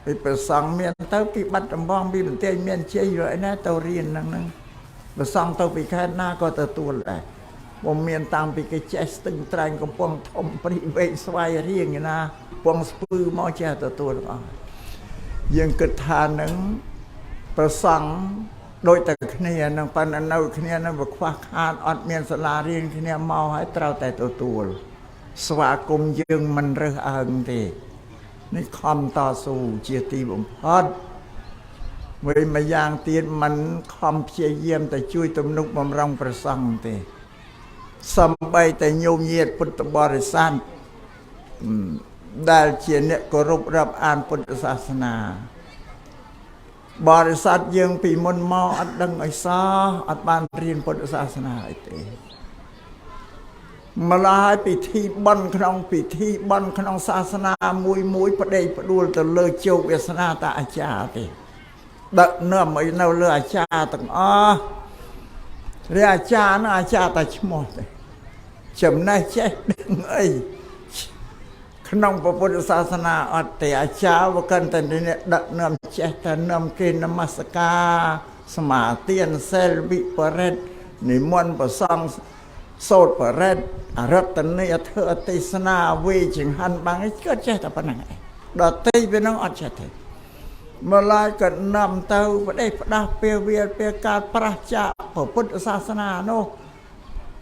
ពីប្រសង់មានទៅពីបាត់ដំបងពីបន្ទាយមានជ័យរយណាទៅរៀនហ្នឹងប្រសង់ទៅពីខេត្តណាក៏ទទួលដែរពុំមានតាំងពីគេចេះស្ទឹងត្រែងកំពង់ធំព្រីវែកស្វាយរៀងឯណាពងស្ពឺមកចេះទទួលអស់យើងគិតថានឹងប្រសង់ដូចតែគ្នានឹងប៉ុន្តែនៅគ្នានឹងវាខ្វះខាតអត់មានសាលារៀនគ្នាមកហើយត្រូវតែទទួលស្វាគមន៍យើងមិនរើសអើងទេនេះខំតស៊ូជាទីបំផុតវិញម្យ៉ាងទៀតមិនខំព្យាយាមតែជួយទំនុកបំរុងប្រសង់ទេសំបីតែញោមញាតិពុទ្ធបរិស័ទដែលជាអ្នកគោរពរាប់អានពុទ្ធសាសនាបរិស័ទយើងពីមុនមកអត់ដឹងអីសោះអត់បានរៀនពុទ្ធសាសនាអីទេម្ល៉េះពិធីបុណ្យក្នុងសាសនាមួយផ្ដេកផ្ដួលទៅលើជោគវាសនាតាអាចារ្យទេដឹកនាំឲ្យនៅលើអាចារ្យទាំងអស់រាអាចារ្យនោះអាចារ្យតែឈ្មោះទេចំណេះចេះដឹងអីក្នុងពុទ្ធសាសនាអត់ទេអាចារ្យវាកាន់តែអ្នកដឹកនាំចេះតែនាំគេនមស្ការសមាទានសិលវិបរិតនិមន្តប្រសង់សូត្របរិតអរតនីអធិទេសនាវេចង្ហាន់បាំងឯងក៏ចេះតែប៉ុណ្ណឹងឯងដល់ទីវានឹងអត់ចេះទេម្ល៉េះក៏នាំទៅផ្ដេសផ្ដាស់ពេលវាពេលការប្រះចាកពុទ្ធសាសនានោះ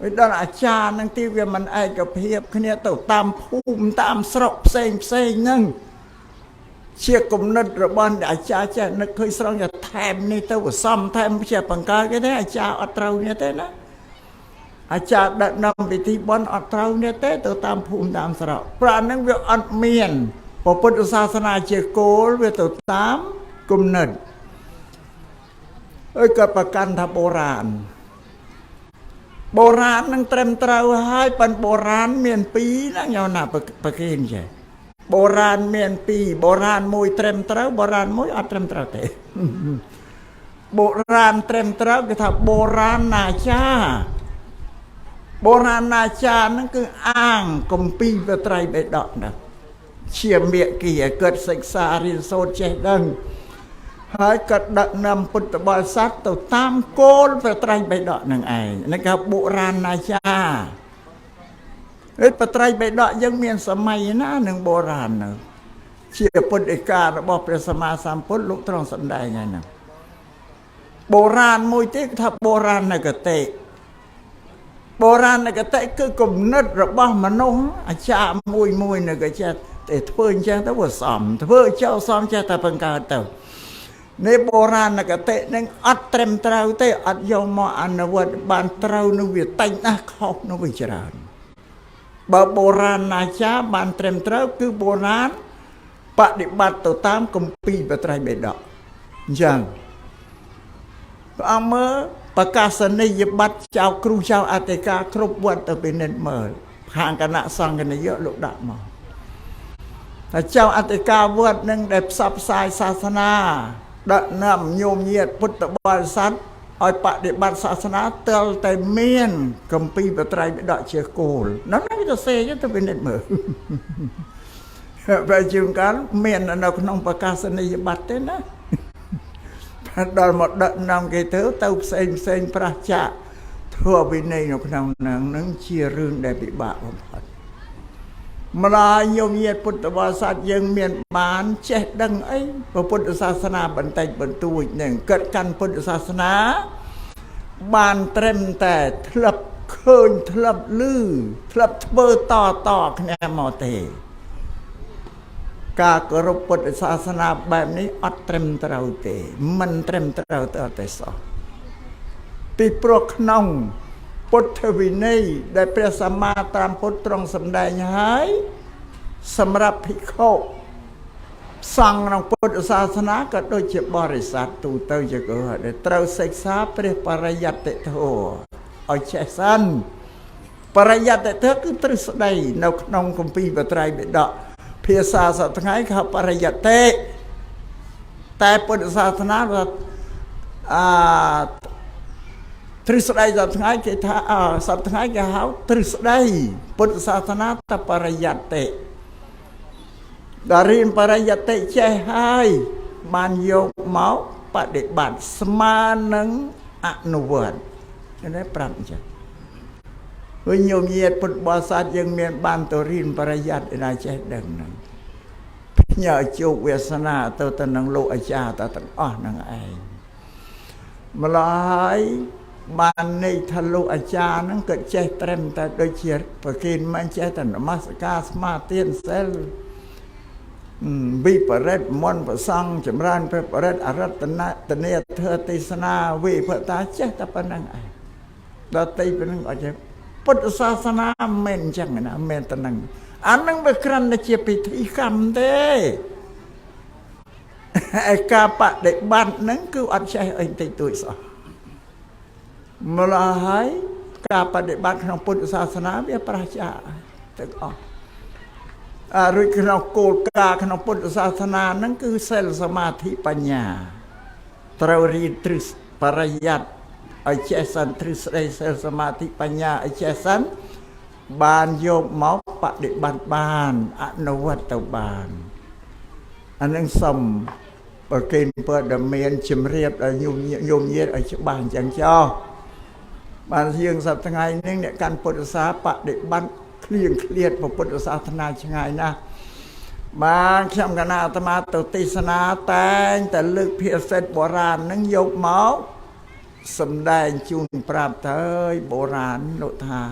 វាដល់អាចារ្យនឹងទីវាមិនឯកភាពគ្នាទៅតាមភូមិតាមស្រុកផ្សេងហ្នឹងជាគំនិតរបស់អាចារ្យចេះនឹកឃើញស្រង់តែថែមនេះទៅសំថែមជាបង្កើតគេទេអាចារ្យអត់ត្រូវនេះទេណាអាចារ្យដឹកនាំពិធីបុណ្យអត់ត្រូវនេះទេទៅតាមភូមិតាមស្រុកព្រោះអានឹងវាអត់មានពុទ្ធសាសនាជាគោលវាទៅតាមគំនិតហើយក៏ប្រកាន់ថាបុរាណនឹងត្រឹមត្រូវហើយប៉ុន្តែបុរាណមានពីរណាញោមណាប្រគេនចេះបុរាណមានពីរបុរាណមួយត្រឹមត្រូវបុរាណមួយអត់ត្រឹមត្រូវទេបុរាណត្រឹមត្រូវគេថាបុរាណណាចាបុរាណណាចាហ្នឹងគឺអាងគម្ពីរបត្រៃបិដកណាជាមេគីកិត្តសិក្សារៀនសូត្រចេះដឹងហើយក៏ដឹកនាំពុទ្ធបរិស័ទទៅតាមគោលបត្រៃបិដកនឹងឯងនេះគេបុរាណណាចាហើយបត្រៃបិដកយើងមានសម័យណានឹងបុរាណនៅជាពុទ្ធិការបស់ព្រះសម្មាសម្ពុទ្ធលោកទ្រង់សម្ដែងហើយណាបុរាណមួយទៀតគេថាបុរាណកតេបុរាណកតេគឺគំនិតរបស់មនុស្សអាចារ្យមួយនៅក៏ចេះតែធ្វើអញ្ចឹងទៅវាសមធ្វើចោលសមចេះតែបង្កើតទៅនេះបុរាណកតេនឹងអត់ត្រឹមត្រូវទេអត់យកមកអនុវត្តបានត្រូវនឹងវាតែងណាស់ខុសនឹងវាច្រើនបើបុរាណអាចារ្យបានត្រឹមត្រូវគឺបុរាណបដិបត្តិទៅតាមគម្ពីរបត្រៃបិដកអញ្ចឹងព្រះអង្គមើលប្រកាសនីយបត្រចៅគ្រូចៅអធិការគ្រប់វត្តទៅពិនិត្យមើលខាងគណៈសង្ឃនាយកលោកដាក់មកតែចៅអធិការវត្តនឹងដែលផ្សព្វផ្សាយសាសនាដឹកនាំញោមញាតពុទ្ធបរិស័ទឲ្យបដិបត្តិសាសនាទើបតែមានគម្ពីរបត្រៃបិដកជាគោលនោះទៅសេទៅពិនិត្យមើលបើជាងកាលមាននៅក្នុងប្រកាសនីយបត្រទេណាដល់មកដឹកនាំគេទៅផ្សេងប្រះចាកធ្វើវិន័យនៅក្នុងនឹងជារឿងដែលពិបាកបំផុតម្ល៉េះញោមញាតិពុទ្ធបរិស័ទយើងមានបានចេះដឹងអីពុទ្ធសាសនាបន្តិចបន្តួចនឹងកិត្តកាន់ពុទ្ធសាសនាបានត្រឹមតែធ្លាប់ឃើញធ្លាប់ឮធ្លាប់ធ្វើតគ្នាមកទេការគោរពពុទ្ធសាសនាបែបនេះអត់ត្រឹមត្រូវទេមិនត្រឹមត្រូវតែសោះពីព្រោះក្នុងពុទ្ធវិន័យដែលព្រះសម្មាសម្ពុទ្ធទ្រង់សម្ដែងហើយសម្រាប់ភិក្ខុសង្ឃក្នុងពុទ្ធសាសនាក៏ដូចជាបរិស័ទទូទៅជាក៏ដែលត្រូវសិក្សាព្រះបរិយត្តិធម៌ឲ្យចេះសិនបរិយត្តិធម៌គឺទ្រឹស្ដីនៅក្នុងគម្ពីរបត្រៃបិដកភាសាសប្តាហ៍ថ្ងៃគេបរិយត្តិ แต่พุทธศาสนาว่าទ្រឹស្ដីសប្ថ្ងៃគេថាសប្ថ្ងៃគេហៅទ្រឹស្ដីពុទ្ធសាសនាតបរិយត្តិដល់រៀនបរិយត្តិចេះហើយបានយកមកបដិបត្តិស្មើនឹងអនុវត្តនេះប្រាប់អញ្ចឹងវិញញោមញាតពុទ្ធបរិស័ទយើងមានបានទៅរៀនបរិយត្តិឯណាចេះដឹងហ្នឹងញើជោគវាសនាទៅនឹងលោកអាចារ្យទាំងអស់ហ្នឹងឯងម្ល៉េះហើយបានន័យថាលោកអាចារ្យហ្នឹងក៏ចេះត្រឹមតែដូចជាប្រគិនមិនចេះតែនមស្ការស្មាទានសិលវិបរិតមន្តប្រសង់ចម្រើនព្រះបរិតអរតនតនេធើទេសនាវិភតាចេះតែប៉ុណ្្នឹងឯងដល់ទីប៉ុណ្្នឹងអត់ចេះពុទ្ធសាសនាមិនអញ្ចឹងណាមិនតែហ្នឹងអាហ្នឹងវាគ្រាន់តែជាពិធីកម្មទេឯការបដិបត្តិហ្នឹងគឺអត់ចេះអីតិចតួចសោះម្ល៉េះហើយការបដិបត្តិក្នុងពុទ្ធសាសនាវាប្រឆាទាំងអស់រួចក្នុងគោលការណ៍ក្នុងពុទ្ធសាសនាហ្នឹងគឺសិលសមាធិបញ្ញាត្រូវរៀនទ្រឹស្ដីបរិយត្តិឲ្យចេះសិនទ្រឹស្ដីសិលសមាធិបញ្ញាឲ្យចេះសិនបានយកមកបដិបត្តិបានអនុវត្តទៅបានអានឹងសុំប្រគិនព័ត៌មានជំរាបដល់ញោមញាតឲ្យច្បាស់អញ្ចឹងចោលបានយើងសប្តាហ៍ថ្ងៃនេះអ្នកកាន់ពុទ្ធសាសនាបដិបត្តិឃ្លៀងឃ្លាតពុទ្ធសាសនាឆ្ងាយណាស់បានខ្ញុំកណាអាត្មាទៅទេសនាតែងតែលើកភាសិតបុរាណនឹងយកមកសំដែងជូនប្រាប់ទៅបុរាណលោកថា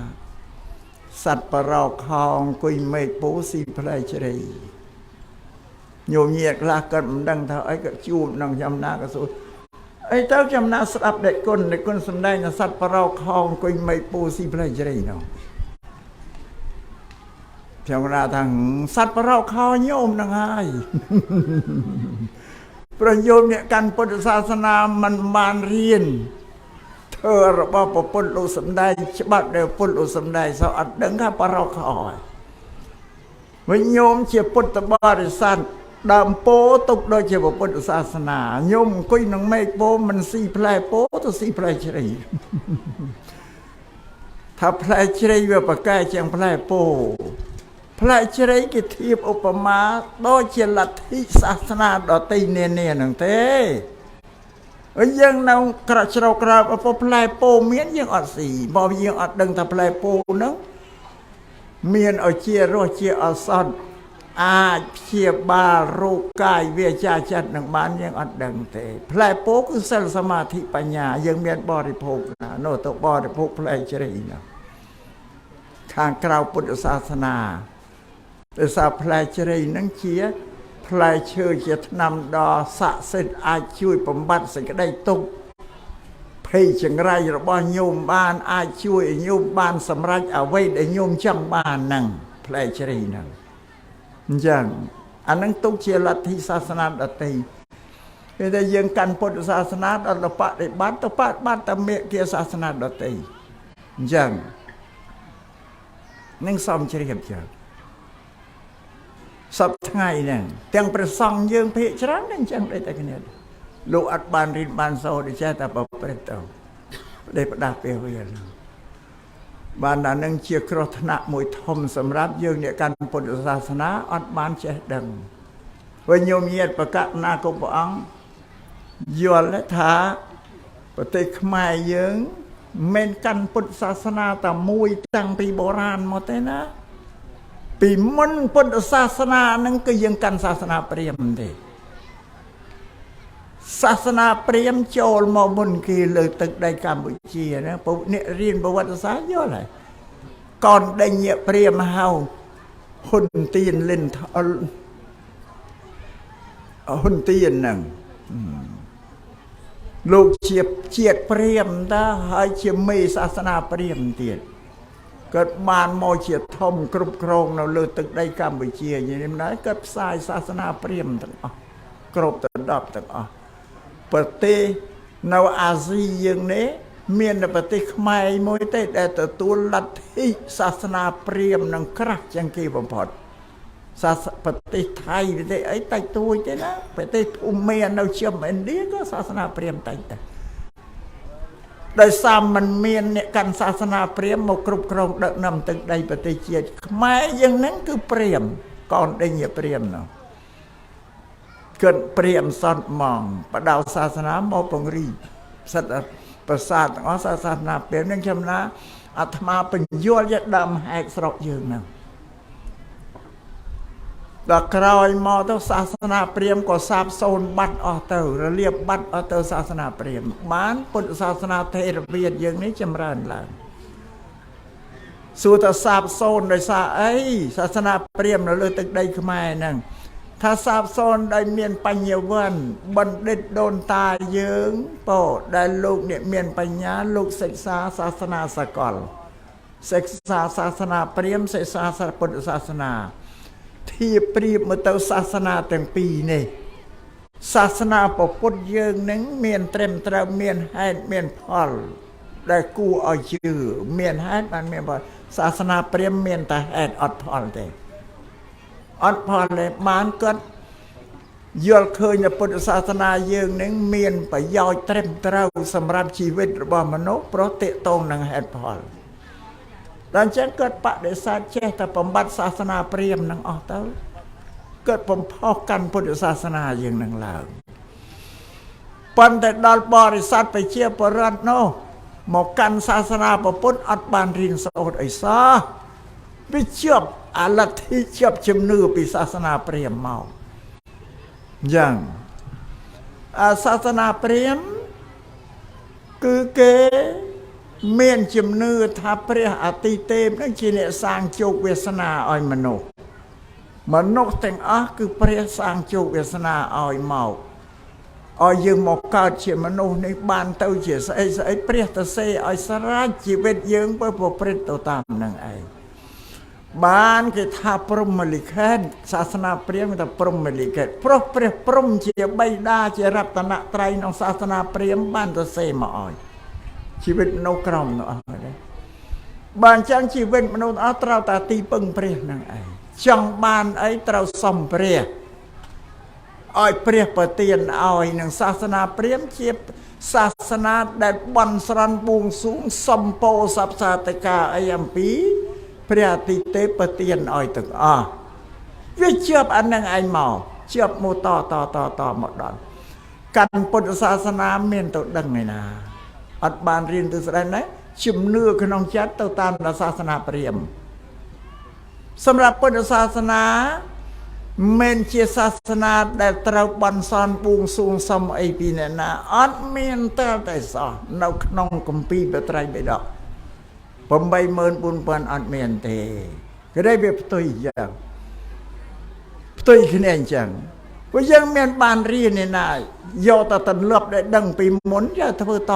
សត្វបរោខោអង្គុយមេឃពូស៊ីផ្លែជ្រៃញោមញាតខ្លះក៏មិនដឹងថាអីក៏ជួបនឹងចំណាក៏សួរអីទៅចំណាស្ដាប់ដែលគុណសំដែងសត្វបរោខោអង្គុយមេឃពូស៊ីផ្លែជ្រៃនោះខ្ញុំថាសត្វបរោខោញោមនឹងហើយប្រយោជន៍អ្នកកាន់ពុទ្ធសាសនាមិនបានរៀនធ្វើរបស់ពុទ្ធលោកសំដែងច្បាប់ដែលពុទ្ធលោកសំដែងសោះអត់ដឹងថាបរោខោវិញញោមជាពុទ្ធបរិស័ទដើមពោទុកដូចជាពុទ្ធសាសនាញោមអង្គុយនឹងមេឃពោមិនស៊ីផ្លែពោទៅស៊ីផ្លែជ្រៃថាផ្លែជ្រៃវាប្រកែជាងផ្លែពោផ្លែជ្រៃគេធៀបឧបមាដូចជាលទ្ធិសាសនាដទៃនានាហ្នឹងទេយើងនៅក្រច្រកក្រៅផ្លែពោមានយើងអត់ស៊ីបើយើងអត់ដឹងថាផ្លែពោហ្នឹងមានឲ្យជារសជាឱសថអាចព្យាបាលរោគកាយវាចាចិត្តនឹងបានយើងអត់ដឹងទេផ្លែពោគឺសិលសមាធិបញ្ញាយើងមានបរិភោគណានោះទៅបរិភោគផ្លែជ្រៃណាខាងក្រៅពុទ្ធសាសនាដោយសារផ្លែជ្រៃហ្នឹងជាផ្លែឈើជាថ្នាំដ៏ស័ក្តិសិទ្ធិអាចជួយបំបត្តិសេចក្តីទុក្ខភ័យចង្រៃរបស់ញោមបានអាចជួយឲ្យញោមបានសម្រេចអ្វីដែលញោមចង់បានហ្នឹងផ្លែជ្រៃហ្នឹងអញ្ចឹងអាហ្នឹងទុកជាលទ្ធិសាសនាដទៃពេលដែលយើងកាន់ពុទ្ធសាសនាដល់បដិបត្តិទៅបដិបត្តិតាមមេគាសាសនាដទៃអញ្ចឹងនឹងសំជ្រាបចឹងសប្តាហ៍ថ្ងៃហ្នឹងទាំងព្រះសង្ឃយើងភាគច្រើនតែអញ្ចឹងដូចតែគ្នាលោកអត់បានរៀនបានសូត្រចេះតែប្រព្រឹត្តទៅដេកផ្ដាស់ពេលវាបានតែនឹងជាគ្រោះថ្នាក់មួយធំសម្រាប់យើងអ្នកកាន់ពុទ្ធសាសនាអត់បានចេះដឹងវិញញោមញាតប្រកាសណាគុំព្រះអង្គយល់ថាប្រទេសខ្មែរយើងមិនកាន់ពុទ្ធសាសនាតែមួយតាំងពីបុរាណមកទេណាពីមុនពុទ្ធសាសនាហ្នឹងគឺយើងកាន់សាសនាព្រាហ្មណ៍ទេសាសនាព្រាហ្មណ៍ចូលមកមុនគេលើទឹកដីកម្ពុជាណាពួកអ្នករៀនប្រវត្តិសាស្ត្រយល់ហើយកនដេញព្រាហ្មណ៍ហៅហ៊ុនទៀនលិនហ៊ុនទៀនហ្នឹងលោកជាជាតិព្រាហ្មណ៍តាហើយជាមេសាសនាព្រាហ្មណ៍ទៀតគាត់បានមកជាធំគ្រប់គ្រងនៅលើទឹកដីកម្ពុជាយ៉ាងនេះមិនដែរគាត់ផ្សាយសាសនាព្រាហ្មណ៍ទាំងអស់គ្រប់ទៅ10ទាំងអស់ប្រទេសនៅអាស៊ីយើងនេះមានតែប្រទេសខ្មែរមួយទេដែលទទួលលទ្ធិសាសនាព្រាហ្មណ៍នឹងក្រាស់ជាងគេបំផុត ប្រទេសថៃប្រទេសអីតិចតួចទេណាប្រទេសភូមានៅជិមឥណ្ឌាក៏សាសនាព្រាហ្មណ៍តិចដែរដោយសារมันមានអ្នកកាន់សាសនាព្រាហ្មណ៍មកគ្រប់គ្រងដឹកនាំទឹកដីប្រទេសជាតិខ្មែរយើងហ្នឹងគឺព្រាហ្មណ៍កូនដេញព្រាហ្មណ៍នោះគិតព្រាហ្មណ៍សតហ្មងបដៅសាសនាមកពង្រីកសិតប្រាសាទទាំងអស់សាសនាព្រាហ្មណ៍នឹងខ្ញុំណាអាត្មាបញ្យល់យកដើមហេតុស្រុកយើងហ្នឹងដល់ក្រោយមកទៅសាសនាព្រាហ្មណ៍ក៏សាបសូន្យបាត់អស់ទៅរលាបបាត់អស់ទៅសាសនាព្រាហ្មណ៍បានពុទ្ធសាសនាថេរវាទយើងនេះចម្រើនឡើងសួរថាសាបសូន្យដោយសារអីសាសនាព្រាហ្មណ៍នៅលើទឹកដីខ្មែរហ្នឹងថាសាបសូន្យដោយមានបញ្ញវន្តបណ្ឌិតដូនតាយើងពោដែលលោកអ្នកមានបញ្ញាលោកសិក្សាសាសនាសកលសិក្សាសាសនាព្រាហ្មណ៍សិក្សាពុទ្ធសាសនាធៀបប្រៀបមកទៅសាសនាទាំងពីរនេះសាសនាពុទ្ធយើងនឹងមានត្រឹមត្រូវមានហេតុមានផលដែលគួរឲ្យជឿមានហេតុបានមានផលសាសនាព្រាហ្មណ៍មានតែហេតុអត់ផលទេអត់ផលទេបានគាត់យល់ឃើញពុទ្ធសាសនាយើងនឹងមានប្រយោជន៍ត្រឹមត្រូវសម្រាប់ជីវិតរបស់មនុស្សព្រោះតេតងនឹងហេតុផលដល់អញ្ចឹងគាត់បដិសេធចេះតែបំបត្តិសាសនាព្រាហ្មណ៍នឹងអស់ទៅគាត់បំផុសកាន់ពុទ្ធសាសនាយើងនឹងឡើងប៉ុន្តែដល់បរិស័ទប្រជាពលរដ្ឋនោះមកកាន់សាសនាពុទ្ធអត់បានរៀនសូត្រអីសោះវាជាប់អាលទ្ធិជាប់ជំនឿពីសាសនាព្រាហ្មណ៍មកយ៉ាងសាសនាព្រាហ្មណ៍គឺគេមានជំនឿថាព្រះអាទិទេពនឹងជាអ្នកសាងជោគវាសនាឲ្យមនុស្សទាំងអស់គឺព្រះសាងជោគវាសនាឲ្យមកឲ្យយើងមកកើតជាមនុស្សនេះបានទៅជាស្អីស្អីព្រះទៅសេឲ្យស្រេចជីវិតយើងទៅប្រព្រឹត្តទៅតាមនឹងឯងបានគេថាព្រហ្មលិខិតសាសនាព្រាហ្មណ៍ថាព្រហ្មលិខិតព្រោះព្រះព្រហ្មជាបិតាជារតនត្រ័យក្នុងសាសនាព្រាហ្មណ៍បានទៅសេមកឲ្យជីវិតមនុស្សក្រមនោះអស់ហើយបានចឹងជីវិតមនុស្សអស់ត្រូវតែទីពឹងព្រះនឹងឯងចង់បានអីត្រូវសំព្រះឲ្យព្រះប្រទានឲ្យនឹងសាសនាព្រាហ្មណ៍ជាសាសនាដែលបន់ស្រន់បួងសួងសំពោសព្សាតិកាអីអំពីព្រះអាទិទេពប្រទានឲ្យទាំងអស់វាជាប់អានឹងឯងមកជាប់មកតមកដល់កាន់ពុទ្ធសាសនាមានទៅដឹងឯណាអត់បានរៀនទៅស្ដែងណាជំនឿក្នុងចិត្តទៅតាមសាសនាព្រាហ្មណ៍សម្រាប់ពុទ្ធសាសនាមិនជាសាសនាដែលត្រូវបន់ស្រន់បួងសួងសុំអីពីអ្នកណាអត់មានតែសោះនៅក្នុងគម្ពីរបត្រៃបិដក 84000 អត់មានទេគេได้វាផ្ទុយយ៉ាងផ្ទុយគ្នាអញ្ចឹងព្រោះយើងមានបានរៀនឯណាយកតែទន្លាប់ដែលដឹងពីមុនយកធ្វើត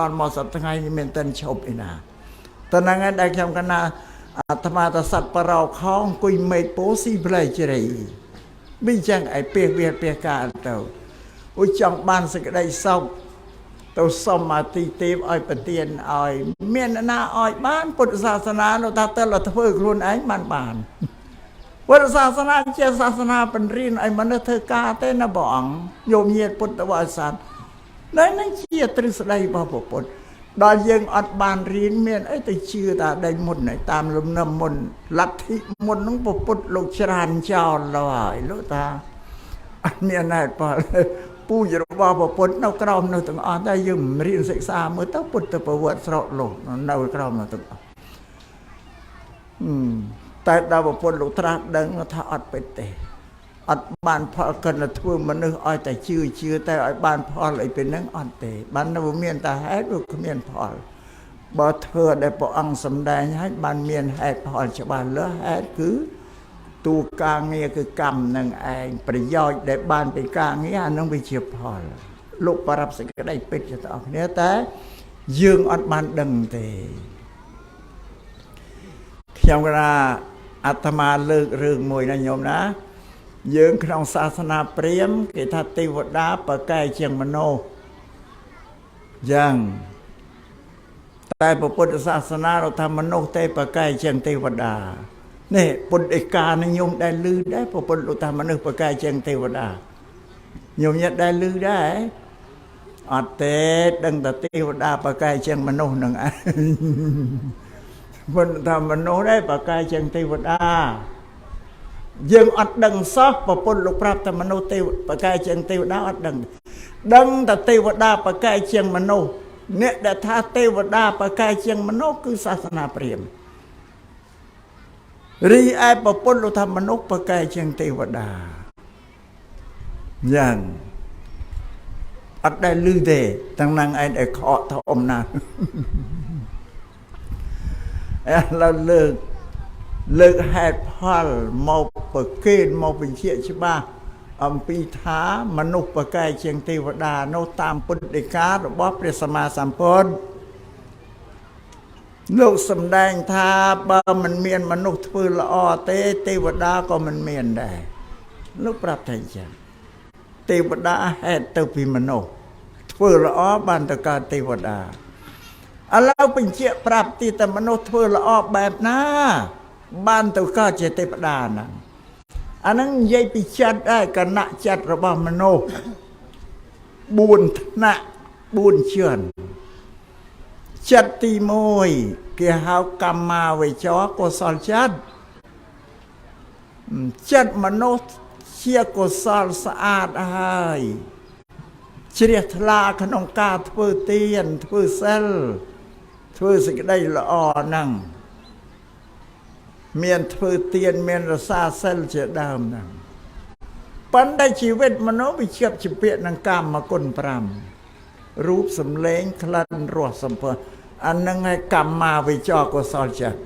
ដល់មកសប្តាហ៍ថ្ងៃនេះមានតែឈប់ឯណាតែហ្នឹងឯងដែលខ្ញុំកណាអាត្មាតសត្វបរោខងអង្គុយមេឃពោស៊ីផ្លែជ្រៃមិនចឹងឯពេលវាពេលកាលទៅអូចង់បានសេចក្តីសុខទៅសុំអាទិទេពឲ្យប្រទានឲ្យមានណាឲ្យបានពុទ្ធសាសនានោះថាទៅធ្វើខ្លួនឯងបានពុទ្ធសាសនាជាសាសនាបញ្រៀនឲ្យមនុស្សធ្វើការទេណាបងអង្គញោមញាតពុទ្ធបរិស័ទនឹងជាទ្រឹស្ដីរបស់ពុទ្ធដល់យើងអត់បានរៀនមានអីទៅជឿតាដេញមុនតាមលំនាំមុនលទ្ធិមុនហ្នឹងពុទ្ធលោកច្រានចោលហើយលោកតាអត់មានហេតុផលពូជរបស់ពុទ្ធនៅក្រោមនៅទាំងអស់តែយើងមិនរៀនសិក្សាមើលទៅពុទ្ធប្រវត្តិស្រកលោកនៅក្រោមនៅទាំងអស់តែដល់ពុទ្ធលោកត្រាស់ដឹងថាអត់ពេតទេអត់បានផលកិនទៅធ្វើមនុស្សឲ្យតែជឿតែឲ្យបានផលអីពេលហ្នឹងអត់ទេបាននៅមានតែហេតុវាគ្មានផលបើធ្វើដែលព្រះអង្គសម្ដែងឲ្យបានមានហេតុផលច្បាស់លាស់ហេតុគឺតួការងារគឺកម្មនឹងឯងប្រយោជន៍ដែលបានពីការងារអានឹងវាជាផលលោកបរាប់សេចក្តីពិតទៅអស់គ្នាតែយើងអត់បានដឹងទេខ្ញុំកណាអាត្មាលើករឿងមួយណាញោមណាយើងក្នុងសាសនាព្រាហ្មណ៍គេថាទេវតាប្រកែកជាងមនុស្សយ៉ាងតែពុទ្ធសាសនាเราថាមនុស្សទេប្រកែកជាងទេវតា នេះពុទ្ធឯកានឹងញោមដែលលឺដែរប្រពន្ធលោកតាមនុស្សប្រកែជាងទេវតាញោមញាត់ដែលលឺដែរអត់ទេដឹងតែទេវតាប្រកែជាងមនុស្សនឹងឯងពុទ្ធថាមនុស្សដែរប្រកែជាងទេវតាយើងអត់ដឹងសោះប្រពន្ធលោកប្រាប់តែមនុស្សទេវប្រកែជាងទេវតាអត់ដឹងតែទេវតាប្រកែជាងមនុស្សអ្នកដែលថាទេវតាប្រកែជាងមនុស្សគឺសាសនាព្រាហ្មណ៍រីឯប្រពន្ធលោកថាមនុស្សប្រកែជាងទេវតាយ៉ាងអត់ដែលឮទេទាំងហ្នឹងឯងឲ្យខកធំណាស់ឡើយលើកហេតុផលមកប្រកេនមកបញ្ជាក់ច្បាស់អំពីថាមនុស្សប្រកែកជាងទេវតានោះតាមពុទ្ធដីការបស់ព្រះសម្មាសម្ពុទ្ធលោកសម្ដែងថាបើមិនមានមនុស្សធ្វើល្អទេទេវតាក៏មិនមានដែរលោកប្រាប់ថាអញ្ចឹងទេវតាហេតុទៅពីមនុស្សធ្វើល្អបានទៅកើតទេវតាឥឡូវបញ្ជាក់ប្រាប់ទីតែមនុស្សធ្វើល្អបែបណាបានទៅកើតជាទេវតាហ្នឹងអាហ្នឹងនិយាយពីចិត្តដែរគណៈចិត្តរបស់មនុស្ស4ថ្នាក់4ជាន់ចិត្តទី1គេហៅកម្មាវិជ្ជាកុសលចិត្តមនុស្សជាកុសលស្អាតហើយជ្រះថ្លាក្នុងការធ្វើទានធ្វើសិលធ្វើសេចក្តីល្អហ្នឹងមានធ្វើទានមានរសាសិលជាដើមហ្នឹងប៉ុន្តែជីវិតមនុស្សវាជាប់ជាពាក្យនឹងកម្មគុណ5រូបសម្លេងក្លិនរសសម្ផស្សអានឹងឯកម្មាវិជ្ជាកុសលចិត្ត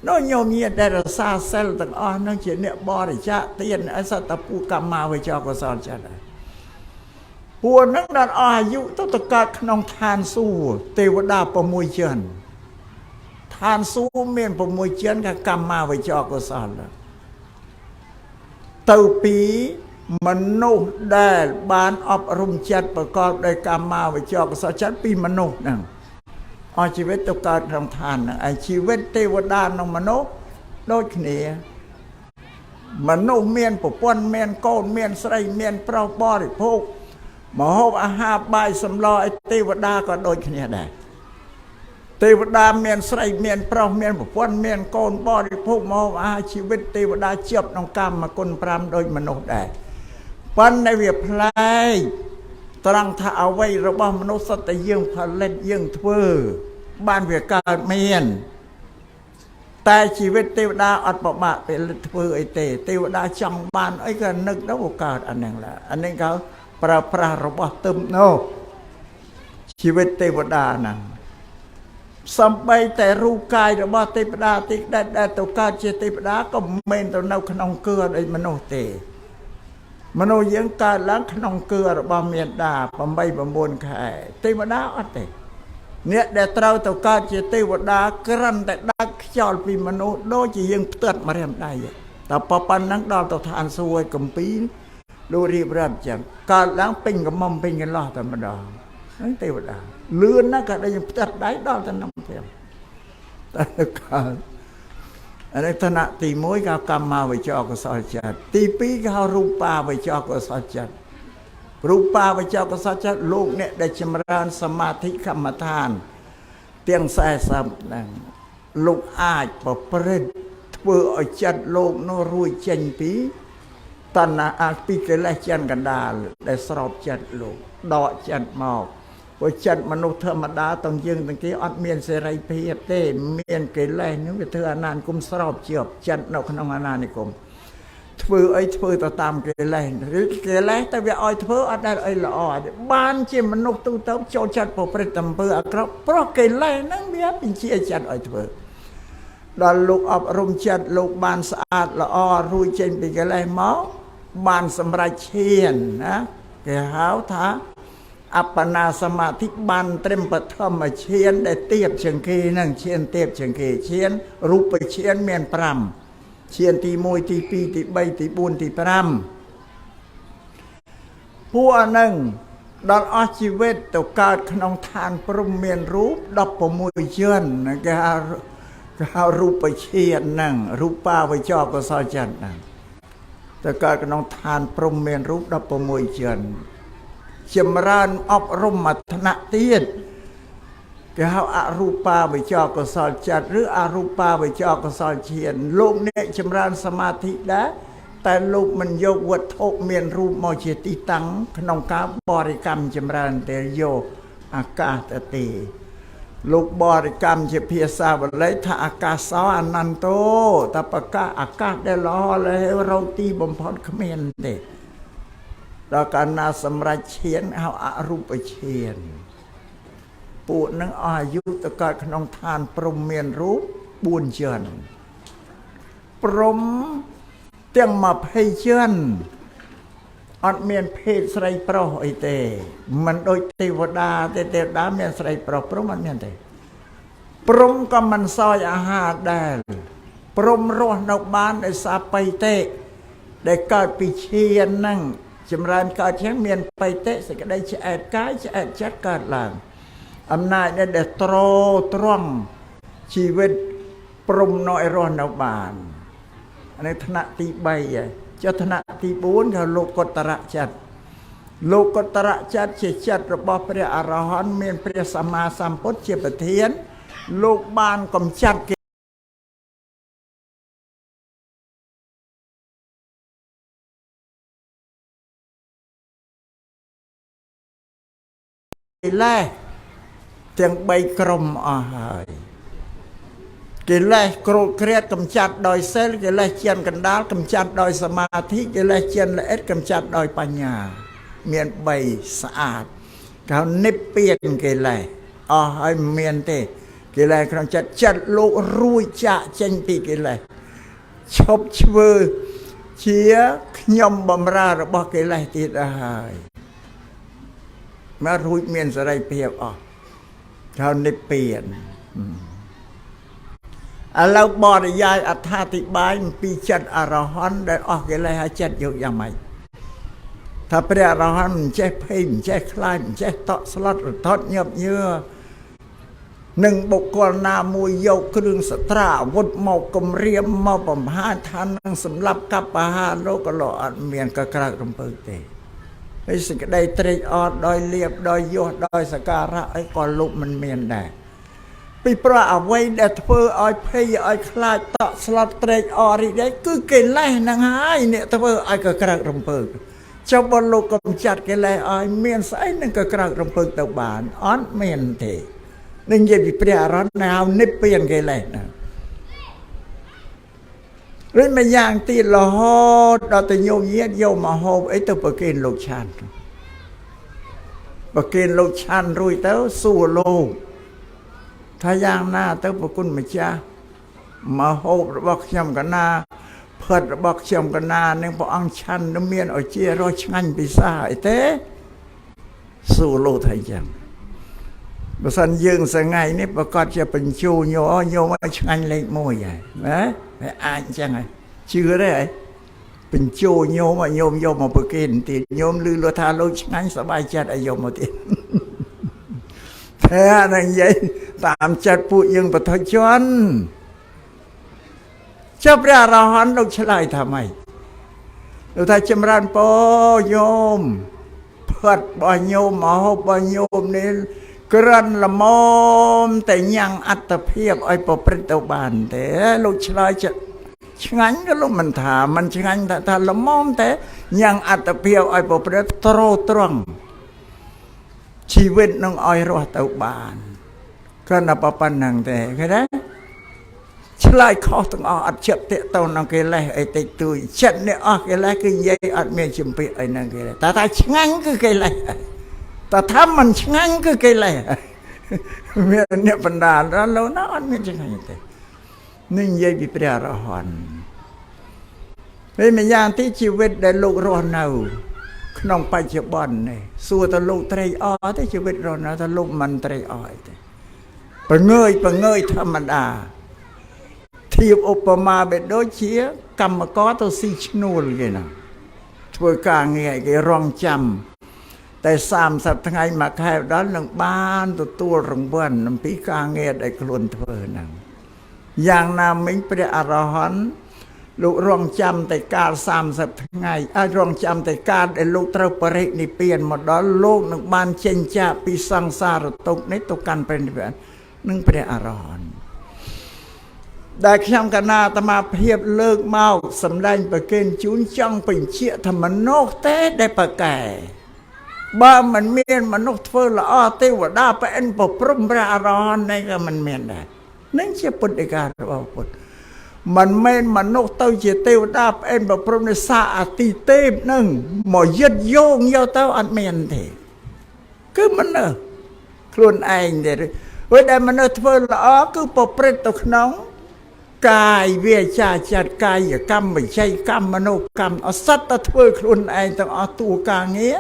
នោះញោមញាតដែលរសាសិលទាំងអស់ហ្នឹងជាអ្នកបរិច្ចាគទានអសតពូកម្មាវិជ្ជាកុសលចិត្តហើយពួកហ្នឹងដល់អស់អាយុទៅកើតក្នុងឋានសួគ៌ទេវតា6ជាន់ឋានសួគ៌មាន6ជាន់គឺកម្មាវិជ្ជាកុសលទៅពីមនុស្សដែលបានអប់រំចិត្តប្រកបដោយកម្មាវិជ្ជាកុសលចិត្តពីមនុស្សហ្នឹងអស់ជីវិតទៅកើតក្នុងឋានហ្នឹងឯជីវិតទេវតានិងមនុស្សដូចគ្នាមនុស្សមានប្រពន្ធមានកូនមានស្រីមានប្រុសបរិភោគមហូបអាហារបាយសម្លឲ្យទេវតាក៏ដូចគ្នាដែរទេវតាមានស្រីមានប្រុសមានប្រពន្ធមានកូនបរិភោគមហូបអាហារជីវិតទេវតាជាប់ក្នុងកម្មគុណ5ដូចមនុស្សដែរប៉ុន្តែវាប្លែកត្រង់ថាអ្វីរបស់មនុស្សសុទ្ធតែយើងផលិតយើងធ្វើបានវាកើតមានតែជីវិតទេវតាអត់ប្របាក់ផលិតធ្វើអីទេទេវតាចង់បានអីក៏នឹកទៅកើតអាហ្នឹងឡាអានេះក៏ប្រើប្រាស់របស់ទឹមនោះជីវិតទេវតាហ្នឹងសំបីតែរូបកាយរបស់ទេវតាទីដែលទៅកើតជាទេវតាក៏មិនមែនទៅនៅក្នុងគឿដូចមនុស្សទេមនុស្សយើងកើតឡើងក្នុងគឿរបស់មានតា8 9ខែទេវតាអត់ទេអ្នកដែលត្រូវទៅកើតជាទេវតាគ្រាន់តែដាច់ខ្យល់ពីមនុស្សដូចជាយើងផ្ទាត់ម្រាមដៃតែប៉ុណ្ណឹងដល់ទៅឋានសួគ៌ឲ្យកំពីលោករៀបរាប់ចឹងកើតឡើងពេញកំមុំពេញកន្លោះតែម្ដងហ្នឹងទេវតាលឿនណាស់ក៏ដូចផ្ទាត់ដៃដល់ទៅនឹងព្រាមតែកើតអានេះឋានៈទី1គេកម្មាវិជ្ជាកុសលចិត្តទី2គេហៅរូបាវិជ្ជាកុសលចិត្តរូបាវិជ្ជាកុសលចិត្តលោកអ្នកដែលចម្រើនសមាធិកម្មដ្ឋានទាំង40ហ្នឹងលោកអាចប្រព្រឹត្តធ្វើឲ្យចិត្តលោកនោះរួចចេញពីតណ្ហាពីកិលេសចិនកណ្ដាលដែលស្រោបចិត្តលោកដកចិត្តមកព្រោះចិត្តមនុស្សធម្មតាទាំងយើងទាំងគេអត់មានសេរីភាពទេមានកិលេសនឹងវាធ្វើអាណានិគមស្រោបជាប់ចិត្តនៅក្នុងអាណានិគមធ្វើអីធ្វើទៅតាមកិលេសឬកិលេសតែវាឲ្យធ្វើអត់ដែលអីល្អបានជាមនុស្សទូទៅចូលចិត្តប្រព្រឹត្តអំពើអាក្រក់ព្រោះកិលេសហ្នឹងវាបញ្ជាចិត្តឲ្យធ្វើដល់លោកអប់រំចិត្តលោកបានស្អាតល្អរួចចេញពីកិលេសមកបានសម្រេចឈានណាគេហៅថាអបណាសមាធិបានត្រឹមបឋមឈានដែលទៀបជាងគេហ្នឹងឈានទៀបជាងគេឈានរូបឈានមាន5ឈានទី1ទី2ទី3ទី4ទី5ពួកហ្នឹងដល់អស់ជីវិតទៅកើតក្នុងឋានព្រំមានរូប16ជាន់គេហៅ เขารูปไปเชียนนั่งรูปป้าไปจอบก็ซอยจันนั่งแต่การกน้องทานพรหมเมียนรูปดับประมวยเจนเชื่อมรานอบรมมัทนะเตียนเขาอารูปาไปจอบก็ซอยจันหรืออารูปาไปจอบก็ซอยเชียนโลกเนี่ยเชื่อมรานสมาธิได้แต่ลูกมันโยกวัดโทเมียนรูปมอเจติตังขนมกาบริกรรมเชื่อมรานแต่โยอากาศตีลูกบริกรรมจะเพียสาวเลยถ้าอากาศสาวอนันโตแต่ปากาอากาศได้ล้อเลยเราตีบมพรเขมรเด็กเราการนาสำราญเชียนเอาอารูปเชียนปูนังอายุตะการขนมทานปรมเมียนรูปบุญเจนปรมเตียงมาเพยเจนอัดเมียนเพศไรโปรไอเตมันโดยเทวดาเทวดาเมียนไรโปรปรมันเมียนเตปรมก็มันซอยอาหารได้ปรมรอดนกบ้านได้สาไปเตได้เกิดปีเชียนนั่งจำรานเกิดเชียงเมียนไปเตสิก็ได้จะแอดกายจะแอดจัดเกิดหลังอำนาจได้โตรตร่องชีวิตปรมน้อยรอดนกบ้านอันนี้ธนะตีใบเจ้าธนะที่บุญเขาโลกตระจัดโลกตระจัดเฉียจัดระบอบพระอรหันต์เมียนพระสัมมาสัมพุทธเจ้าประเทียนโลกบานกำจัดกิเลสเตียงใบกรมอาหารกิเลสโกรธเครียดกำจัดโดยเซลกิเลสเจียนกันดาลกำจัดโดยสมาธิกิเลสเจียนละเอ็ดกำจัดโดยปัญญาเมียนใบสะอาดเขานิพเปียนกิเลสให้เมียนเตกิเลสกำจัดโลกรุ่ยจะเจนปีกิเลสชบชื่อเชียขยมบำราระบอกกิเลสติดอาหารมารุ่ยเมียนสลายเปียกเขานิพเปียนเราบริยายอธิบายปีจัดอรหันต์ได้ออกอะไรให้จัดอยู่อย่างไรถ้าพระอรหันต์แช่เพ่งแช่คลายแช่ตอสลัดทอดเงียบเยื่อหนึ่งบุคคลนามวยโยกเครื่องสตราวุฒเมากมเรียมเมาปมหาทานนั่งสำหรับกับปหาโลกหล่อเมียนกระกระรำเปิดเตะไอ้สิ่งใดเตรอดดอยเลียบดอยโยดดอยสการะไอ้ก่อนลุกมันเมียนได้ปีปลาเอาไว้เด็ดเพื่ออ้อยเพยอ้อยคลายต่อสลัดเตรออริได้คือเกล้ยนางหายเนี่ยเพื่ออ้อยกระกระรำเปิดเจ้าบอลลูกกำจัดเกล้ยอ้อยเมียนใส่นั่งกระกระรำเปิดตะบานอ้อนเมียนเถนั่งเย็บปีปลาร้อนแนวนิพเปียนเกล้ยนะเรื่องมันอย่างตีละฮอดเราแต่โยมเยียดโยมมาโฮไอ้ตัวประเกณฑ์ลูกชันประเกณฑ์ลูกชันรุ่ยเต้าสู้โลกถ้าย่างหน้าเต้าประคุณไม่จ้ามาโฮระบอกเชื่อมกันหน้าเพิดระบอกเชื่อมกันหน้าหนึ่งพออังชันน้ำเมียนเอาเจียรอชันไปซ่าไอ้เต้สู้โลกไทยจังบสันยืงสังไงนี่ประกอบจะเป็นชูโยโยมาชันเล็กมวยใหญ่นะไม่อ่านจังไงชื่อได้เป็นโจโยมโยมโยมมาประเกณฑ์ตีโยมลือโลธาโลชันสบายใจไอโยมมาตีแท้นั่งใหญ่ตามจัดผู้ยังประทชนเจ้าพระอรหันต์เราฉลาดทำไมเราถ้าจำรันปอโยมเพิดบ่โยมมาหอบบ่โยมนี่กรันละมอมแต่ยังอัตเพียบไอ้ปปริตบานแต่ลูกชายจะงั้นก็ลูกมันถามมันงั้นแต่ละมอมแต่ยังอัตเพียบไอ้ปปริตโตรตรองชีวิตน้องอ้อยรอดเตาบานก็นับปันนังแต่แค่นั้นฉลาดข้อต้องอัดเจ็บเตะตอนนังเกล้ไอ้เตะตุยเช่นเนี่ยเกล้คือยัยอัดเมียชิมไปไอ้นังเกล้แต่ถ้างั้นก็เกล้แต่ถ้ามันงั้นก็เกล้เมียเนี่ยบรรดาแล้วเราน่าอัดเมียจะไงแต่นี่ยัยบิปรารหันเป็นอย่างที่ชีวิตได้ลูกรอนเอาขนมไปเจ็บบอลเนี่ยสู้ตะลุไตรอ้อแต่ชีวิตเรานะตะลุมันไตรอ้อยแต่ปะเงยธรรมดาทีบอุปมาเบ็ดโดยเชียกรรมกรตัวซีชนูลเลยนะช่วยกางเงี้ยก็รองจำแต่30 ថ្ងៃมาแค่ด้านหลังบ้านตัวรองบ้านน้ำปีกางเงี้ยได้กลุ่นเพื่อนัง យ៉ាងណាមិញព្រះអរហន្តលោករងចាំតែកាល30ថ្ងៃរងចាំតែកាលដែលលោកត្រូវបរិនិព្វានមកដល់លោកនឹងបានចេញចាកពីសង្សារទុក្ខនេះទៅកាន់ព្រះនិព្វាននឹងព្រះអរហន្តដែលខ្ញុំកណាអាត្មាភាពលើកមកសម្ដែងប្រកេនជូនចង់បញ្ជាក់ថាមនុស្សទេដែលប្រកែបើមិនមានមនុស្សធ្វើល្អទេវតាប្រអិនប្រព្រំព្រះអរហន្តនេះក៏មិនមានដែរនឹងជាពុទ្ធិការបស់ពុទ្ធមិនមែនមនុស្សទៅជាទេវតាប្រអិនប្រព្រំនៃសាអតិទេពនឹងមកយឹតយោងយកទៅអត់មានទេគឺមនុស្សខ្លួនឯងទេព្រោះដែលមនុស្សធ្វើល្អគឺប្រព្រឹត្តទៅក្នុងកាយវាចាចិត្តកាយកម្មវិច័យកម្មមនោកម្មអសត្វតែធ្វើខ្លួនឯងទាំងអស់តួការងារ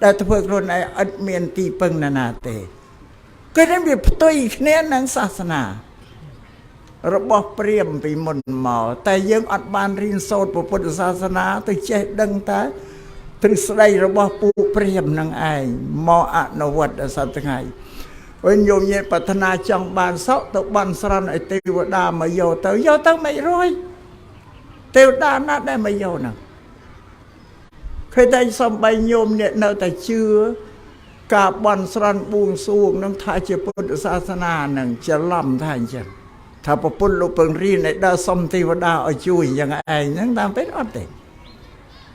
ដែលធ្វើខ្លួនឯងឥតមានទីពឹងណាទេគឺនេះវាផ្ទុយគ្នានឹងសាសនារបស់ព្រាហ្មណ៍ពីមុនមកតែយើងអត់បានរៀនសូត្រពុទ្ធសាសនាទៅចេះដឹងតែទ្រឹស្ដីរបស់ពួកព្រាហ្មណ៍នឹងឯងមកអនុវត្តដល់សប្តាហ៍ថ្ងៃវិញញោមញាតប្រាថ្នាចង់បានសុខទៅបន់ស្រន់ឲ្យទេវតាមកយកទៅមិនរួយទេវតាណាស់ដែលមកយកហ្នឹងឃើញតែសំបីញោមអ្នកនៅតែជឿការបន់ស្រន់បួងសួងនឹងថាជាពុទ្ធសាសនានឹងច្រឡំថាអញ្ចឹងថាប្រពន្ធលោកពឹងរៀនឲ្យដល់សុំទេវតាឲ្យជួយយ៉ាងឯងហ្នឹងតាមពិតអត់ទេ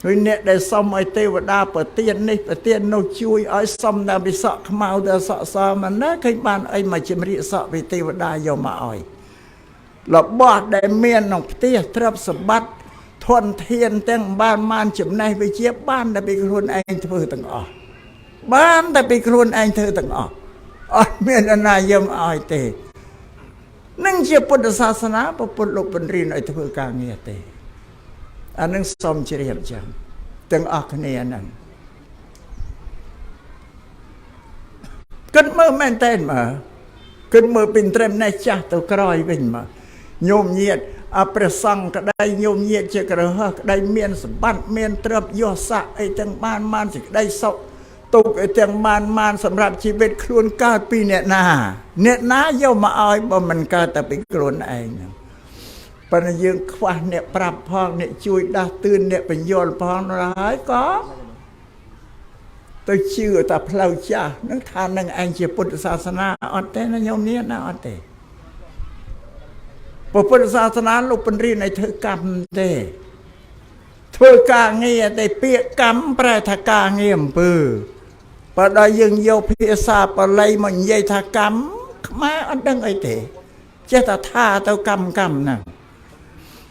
ហើយអ្នកដែលសុំឲ្យទេវតាប្រទាននេះប្រទាននោះជួយឲ្យសុំដល់វិសក់ខ្មៅដល់សក់សមិនណាឃើញបានអីមកជំរាកសក់ពីទេវតាយកមកឲ្យរបស់ដែលមានក្នុងផ្ទះទ្រព្យសម្បត្តិធនធានទាំងបានចំណេះវិជ្ជាបានតែពីខ្លួនឯងធ្វើទាំងអស់បានតែពីខ្លួនឯងធ្វើទាំងអស់អត់មានអ្នកណាយកមកឲ្យទេនឹងជាពុទ្ធសាសនាពុទ្ធលោកបញ្រៀនឲ្យធ្វើការងារទេអានឹងសូមជ្រាបចឹងទាំងអស់គ្នាហ្នឹងគិតមើលមែនតើមើលគិតមើលពីត្រឹមនេះចាស់ទៅក្រោយវិញមកញោមញាតអព្រះសង្ឃក្តីញោមញាតជាក្រហមក្តីមានសម្បត្តិមានទ្រព្យយសស័ក្តិអីទាំងបានសេចក្តីសុខទុកអីទាំងបានសម្រាប់ជីវិតខ្លួនកើតពីអ្នកណាយកមកឲ្យបើមិនកើតតែពីខ្លួនឯងហ្នឹងប៉ុន្តែយើងខ្វះអ្នកប្រាប់ផងអ្នកជួយដាស់តឿនអ្នកបញ្យល់ផងហើយក៏ទៅជឿតែផ្លូវចាស់នឹងថានឹងឯងជាពុទ្ធសាសនាអត់ទេណាញោមនេះណាអត់ទេពុទ្ធសាសនាលោកបញ្រៀនឲ្យធ្វើកម្មទេធ្វើការងារតែពាក្យកម្មប្រែថាការងារអំពើបើដល់យើងយកភាសាបាលីមកនិយាយថាកម្មខ្មែរអត់ដឹងអីទេចេះតែថាទៅកម្មហ្នឹង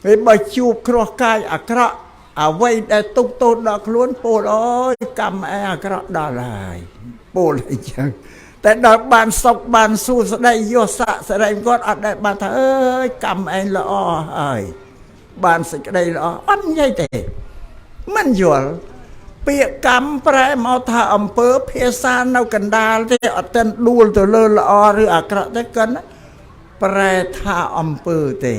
ពេលបើជួបគ្រោះកាយអាក្រក់អ្វីដែលទុកទោសដល់ខ្លួនពោលអើយកម្មឯអាក្រក់ដល់ហើយពោលអីចឹងតែដល់បានសុខបានសួស្ដីយសស័ក្តិស្រីគាត់អត់ដែលបានថាអើយកម្មឯងល្អហើយបានសេចក្តីល្អអត់និយាយទេមិនយល់ពាក្យកម្មប្រែមកថាអំពើភាសានៅកណ្ដាលទេអត់ទាន់ដួលទៅលើល្អឬអាក្រក់ទេកិនប្រែថាអំពើទេ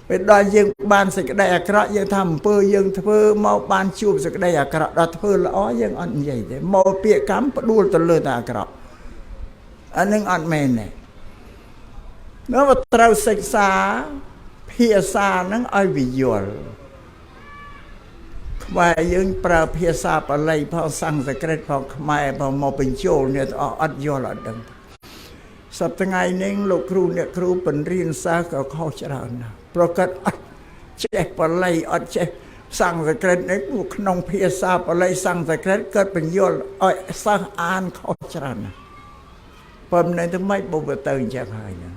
ពេលដល់យើងបានសេចក្តីអាក្រក់យើងថាអំពើយើងធ្វើមកបានជួបសេចក្តីអាក្រក់ដល់ធ្វើល្អយើងអត់និយាយទេមកពាក្យកម្មផ្ដួលទៅលើតែអាក្រក់អានឹងអត់មែនទេនោះត្រូវសិក្សាភាសាហ្នឹងឲ្យវាយល់ខ្មែរយើងប្រើភាសាបាលីផងសំស្ក្រឹតផងខ្មែរផងមកបញ្ចូលនេះអត់យល់អត់ដឹងសប្តាហ៍ថ្ងៃនេះលោកគ្រូអ្នកគ្រូបញ្រៀនសិស្សក៏ខុសច្រើនណាស់ប្រកាសអត់ចេះបាលីអត់ចេះសំស្ក្រឹតនេះក្នុងភាសាបាលីសំស្ក្រឹតគាត់បញ្យល់ឲ្យសិស្សអានខុសច្រើនណាស់ប៉ុន្តែទៅមិនបុកទៅអញ្ចឹងហើយណា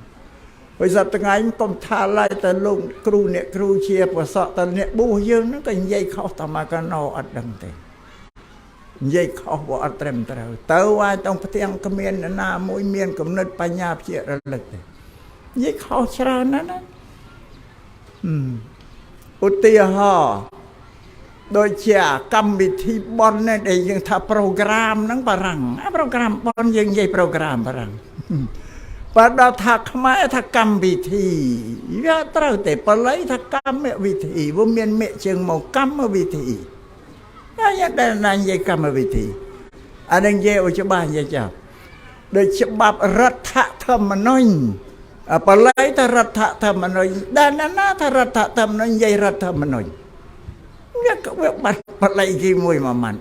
ពេលសប្តាហ៍ថ្ងៃកុំថាឡើយតែលោកគ្រូអ្នកគ្រូជាប្រសក់តែអ្នកបួសយើងហ្នឹងក៏និយាយខុសតាមមកណោអត់ដឹងទេនិយាយខុសវាអត់ត្រឹមត្រូវទៅឲ្យต้องផ្ទាំងគ្មានណាមួយមានគំនិតបញ្ញាព្យារលឹកទេនិយាយខុសច្រើនណាស់ណាឧទាហរណ៍ដូចជាកម្មវិធីបន់នេះដែលយើងថាប្រូក្រាមហ្នឹងបារាំងប្រូក្រាមបន់យើងនិយាយប្រូក្រាមបារាំងបើដល់ថាខ្មែរថាកម្មវិធីវាត្រូវតែបាលីថាកម្មវិធីវាមានមេជើងមកកម្មវិធីហើយដែលណានិយាយកម្មវិធីអានឹងនិយាយឲ្យច្បាស់និយាយចាដូចច្បាប់រដ្ឋធម្មនុញ្ញ បល័យថារដ្ឋធម្មនុញ្ញដែលណាថារដ្ឋធម្មនុញ្ញនិយាយរដ្ឋធម្មនុញ្ញវាក៏វាបាត់បល័យគេមួយមួយម៉ាត់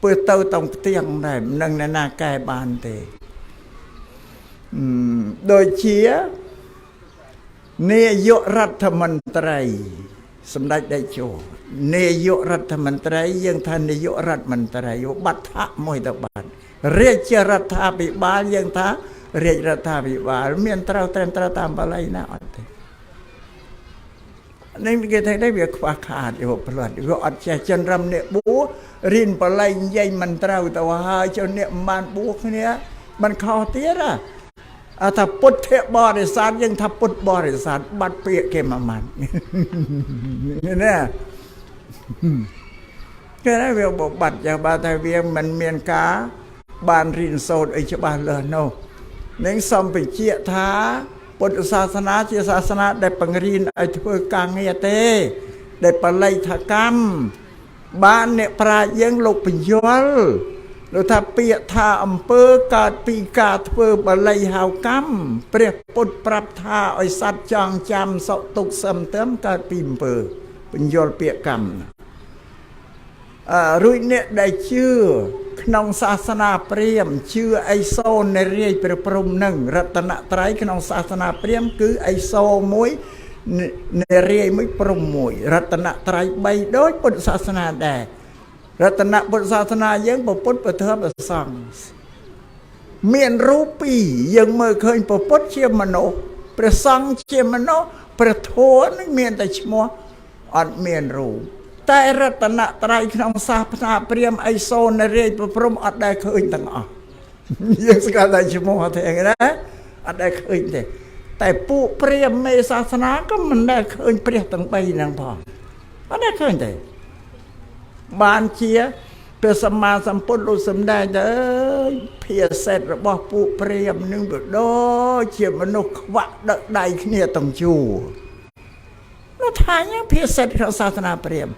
ពើទៅតង់ផ្ទៀងដែរនឹងអ្នកណាកែបានទេដូចជានាយករដ្ឋមន្ត្រីសម្ដេចតេជោនាយករដ្ឋមន្ត្រីយើងថានាយករដ្ឋមន្ត្រីបាត់ថាមួយទៅបាត់រាជរដ្ឋាភិបាលយើងថារាជរដ្ឋាភិបាលមានត្រូវត្រឹមត្រូវតាមបល័យណាអត់ទេនេះគេថាវាខ្វះខាតយកផ្លាត់វាអត់ចេះចិនរំអ្នកបួរៀនបល័យនិយាយមិនត្រូវទៅហើយចុះអ្នកមិនបានបួគ្នាមិនខុសទៀតថាពុទ្ធបរិស័ទយើងថាពុទ្ធបរិស័ទបាត់ពាក្យគេមួយម៉ាត់ណាគេថាវាបាត់ចាស់បាត់តែវាមិនមានការបានរៀនសូត្រអីច្បាស់លាស់នោះនឹងសំបញ្ជាក់ថាពុទ្ធសាសនាជាសាសនាដែលបង្រៀនឲ្យធ្វើការងារទេដែលបល័យថាកម្មបានអ្នកប្រាជ្ញយើងលោកបញ្យល់លោកថាពាក្យថាអំពើកើតពីការធ្វើបល័យហៅកម្មព្រះពុទ្ធប្រាប់ថាឲ្យសត្វចងចាំសុខទុក្ខសឹមទឹមកើតពីអំពើបញ្យល់ពាក្យកម្មរួចអ្នកដែលជឿក្នុងសាសនាព្រាហ្មណ៍ជឿអីសូរនៃរាជព្រះព្រហ្មនឹងរតនត្រ័យក្នុងសាសនាព្រាហ្មណ៍គឺអីសូរមួយនៃរាជមួយព្រហ្មមួយរតនត្រ័យ3ដូចពុទ្ធសាសនាដែររតនពុទ្ធសាសនាយើងពុទ្ធប្រធមប្រសង្ឃមានរូបពីរយើងមើលឃើញពុទ្ធជាមនុស្សព្រះសង្ឃជាមនុស្សព្រះធម៌នឹងមានតែឈ្មោះអត់មានរូបតែរតនត្រ័យក្នុងសាសនាព្រាហ្មណ៍អីសូរនៃរាជព្រះព្រហ្មអត់ដែលឃើញទាំងអស់យើងស្គាល់តែឈ្មោះទេណាអត់ដែលឃើញទេតែពួកព្រាហ្មណ៍នៃសាសនាក៏មិនដែលឃើញព្រះទាំង3ហ្នឹងផងអត់ដែលឃើញទេបានជាព្រះសម្មាសម្ពុទ្ធលោកសម្ដែងទៅភាសិតរបស់ពួកព្រាហ្មណ៍នឹងក៏ដូចជាមនុស្សខ្វាក់ដឹកដៃគ្នាទាំងជួរនោះថាយ៉ាងភាសិតក្នុងសាសនាព្រាហ្មណ៍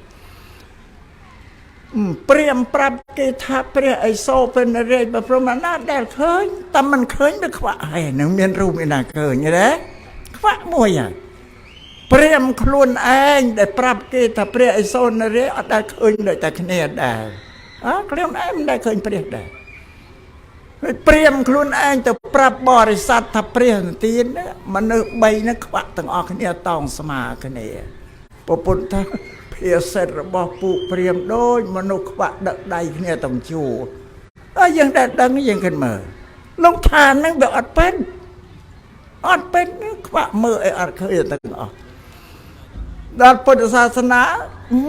ព្រាហ្មណ៍ប្រាប់គេថាព្រះឥសូរព្រះនរាជព្រះព្រហ្មណាដែលឃើញតែមិនឃើញវាខ្វាក់ហើយនឹងមានរូបឯណាឃើញទេខ្វាក់មួយហើយព្រាហ្មណ៍ខ្លួនឯងដែលប្រាប់គេថាព្រះឥសូរនរាជអត់ដែលឃើញដូចតែគ្នាដែរខ្លួនឯងមិនដែលឃើញព្រះដែរហើយព្រាហ្មណ៍ខ្លួនឯងទៅប្រាប់បរិស័ទថាព្រះនិទានមនុស្ស3ហ្នឹងខ្វាក់ទាំងអស់គ្នាតោងស្មើគ្នាពុទ្ធថាភាសិតរបស់ពួកព្រាហ្មណ៍ដូចមនុស្សខ្វាក់ដឹកដៃគ្នាទាំងជួរយើងដែលដឹងយើងគិតមើលលោកឋានហ្នឹងវាអត់ពេញខ្វាក់មើលអីអត់ឃើញទាំងអស់ដល់ពុទ្ធសាសនា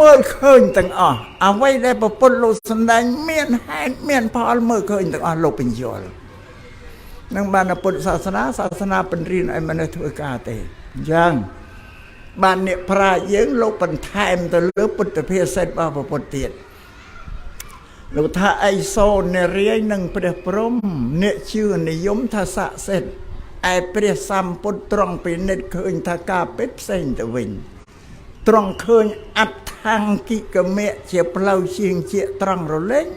មើលឃើញទាំងអស់អ្វីដែលពុទ្ធលោកសម្ដែងមានហេតុមានផលមើលឃើញទាំងអស់លោកបញ្យល់នឹងបានពុទ្ធសាសនាបញ្រៀនឲ្យមនុស្សធ្វើការទេអញ្ចឹងបានអ្នកប្រាជ្ញយើងលោកបន្ថែមទៅលើពុទ្ធភាសិតរបស់ពុទ្ធទៀតលោកថាអីសូរនរាយនឹងព្រះព្រហ្មអ្នកជឿនិយមថាស័ក្តិសិទ្ធិឯព្រះសម្ពុទ្ធត្រង់ពិនិត្យឃើញថាការពិតផ្សេងទៅវិញត្រង់ឃើញអដ្ឋង្គិកមៈជាផ្លូវជាងជាត្រង់រលែង